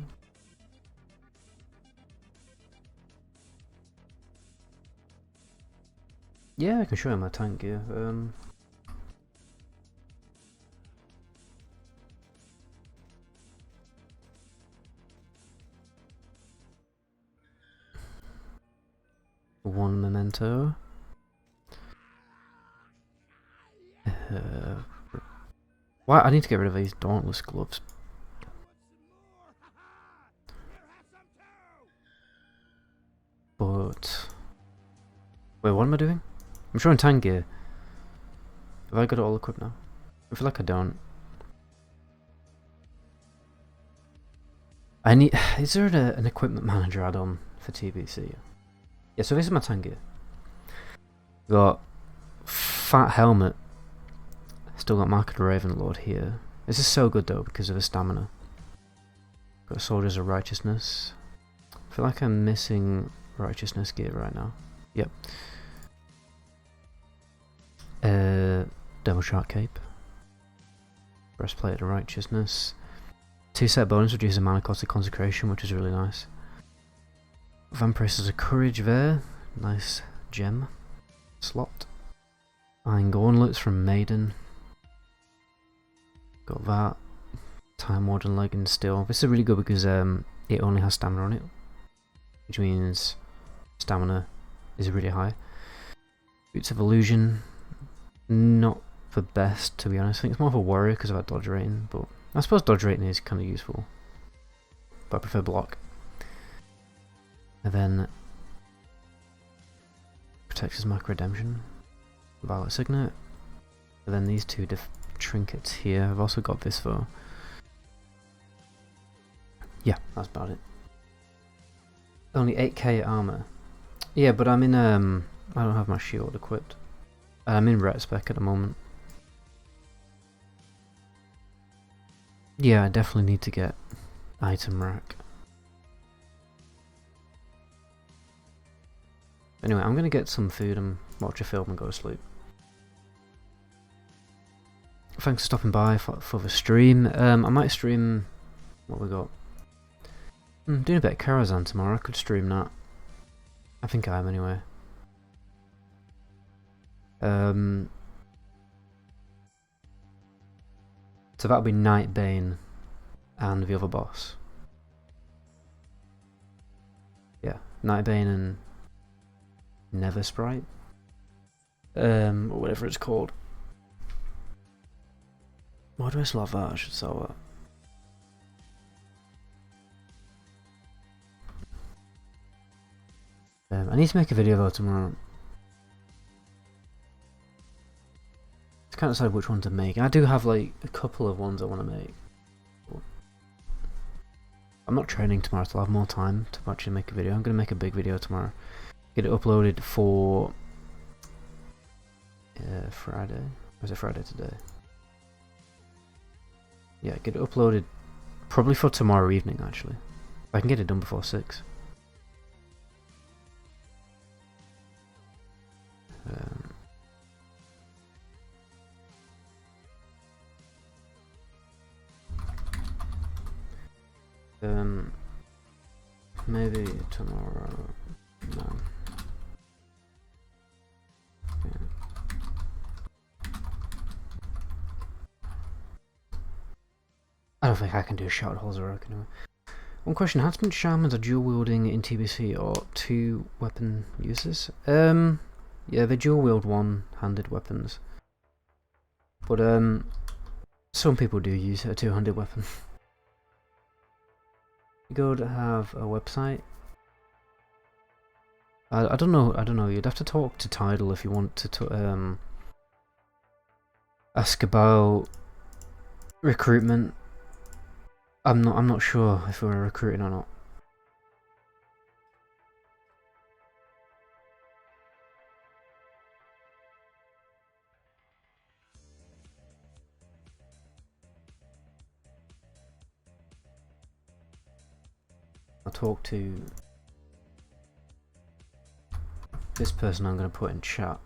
Yeah, I can show you my tank gear. One memento. Why? I need to get rid of these dauntless gloves. But wait, what am I doing? I'm showing tank gear. Have I got it all equipped now? I feel like I don't. I need. Is there an equipment manager add-on for TBC? Yeah, so this is my tank gear. Got fat helmet. Still got Mark of the Ravenlord here. This is so good though because of the stamina. Got Soldiers of Righteousness. I feel like I'm missing Righteousness gear right now. Yep. Devil Shark Cape. Breastplate of Righteousness. 2 set bonus reduces mana cost of Consecration, which is really nice. Vampire's of Courage there. Nice gem slot. Iron Gauntlets from Maiden. Got that. Time Warden Leggings still. This is really good because it only has stamina on it, which means stamina is really high. Boots of Illusion. Not the best, to be honest. I think it's more of a warrior because of that dodge rating, but I suppose dodge rating is kind of useful. But I prefer block. And then Protector's Mark Redemption, Violet Signet, and then these two trinkets here. I've also got this for. Yeah, that's about it. Only 8k armor. Yeah, but I'm in I don't have my shield equipped. I'm in ret spec at the moment. Yeah, I definitely need to get item rack. Anyway, I'm gonna get some food and watch a film and go to sleep. Thanks for stopping by for the stream. I might stream what we got. I'm doing a bit of Karazhan tomorrow. I could stream that. I think I am anyway. So that'll be Nightbane and the other boss. Yeah, Nightbane and Never Sprite, or whatever it's called. Why do I still have that? I should sell that. I need to make a video though tomorrow. I can't decide which one to make. I do have like a couple of ones I want to make. I'm not training tomorrow, so I'll have more time to actually make a video. I'm going to make a big video tomorrow. Get it uploaded for Friday. Or is it Friday today? Yeah, get it uploaded probably for tomorrow evening actually. If I can get it done before 6. Maybe tomorrow. No. Yeah. I don't think I can do shout holes or anyway. One question: Huntsman shamans are dual wielding in TBC or 2 weapon users? Yeah, they dual wield one-handed weapons, but some people do use a 2-handed weapon. You go to have a website. I don't know. You'd have to talk to Tidal if you want to ask about recruitment. I'm not sure if we're recruiting or not. I'll talk to this person I'm going to put in chat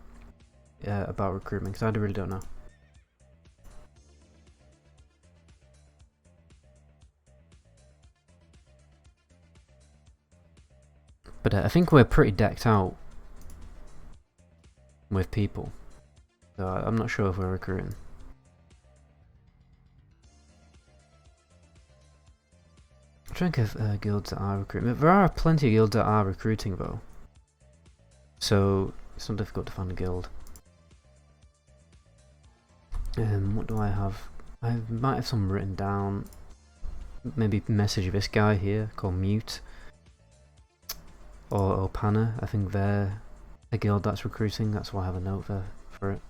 about recruitment, because I really don't know. But I think we're pretty decked out with people, so I'm not sure if we're recruiting. I'm trying to think of guilds that are recruiting. There are plenty of guilds that are recruiting though, so it's not difficult to find a guild. What do I have? I might have some written down. Maybe message this guy here called Mute or Opana. I think they're a guild that's recruiting. That's why I have a note there for it.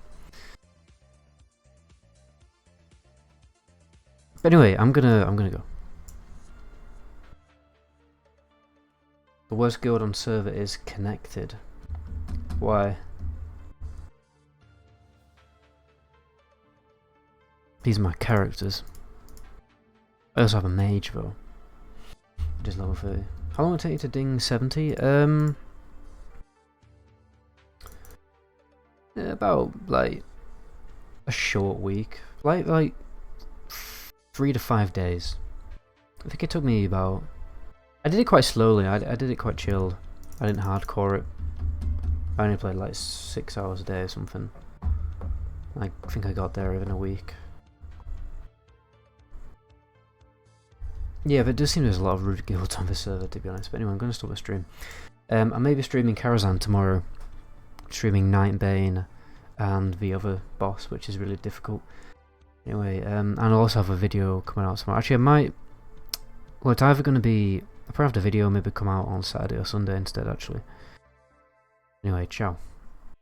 But anyway, I'm gonna go. The worst guild on server is Connected. Why? These are my characters. I also have a mage though. It is level 30. How long will it take you to ding 70? About like a short week. Like 3 to 5 days. I think it took me about... I did it quite slowly. I did it quite chilled. I didn't hardcore it. I only played like 6 hours a day or something. I think I got there within a week. Yeah, but it does seem there's a lot of rude guilds on this server, to be honest. But anyway, I'm going to stop the stream. I may be streaming Karazhan tomorrow. Streaming Nightbane and the other boss, which is really difficult. Anyway, and I'll also have a video coming out tomorrow. Actually, I might... Well, it's either going to be... I'll probably have the video maybe come out on Saturday or Sunday instead, actually. Anyway, ciao.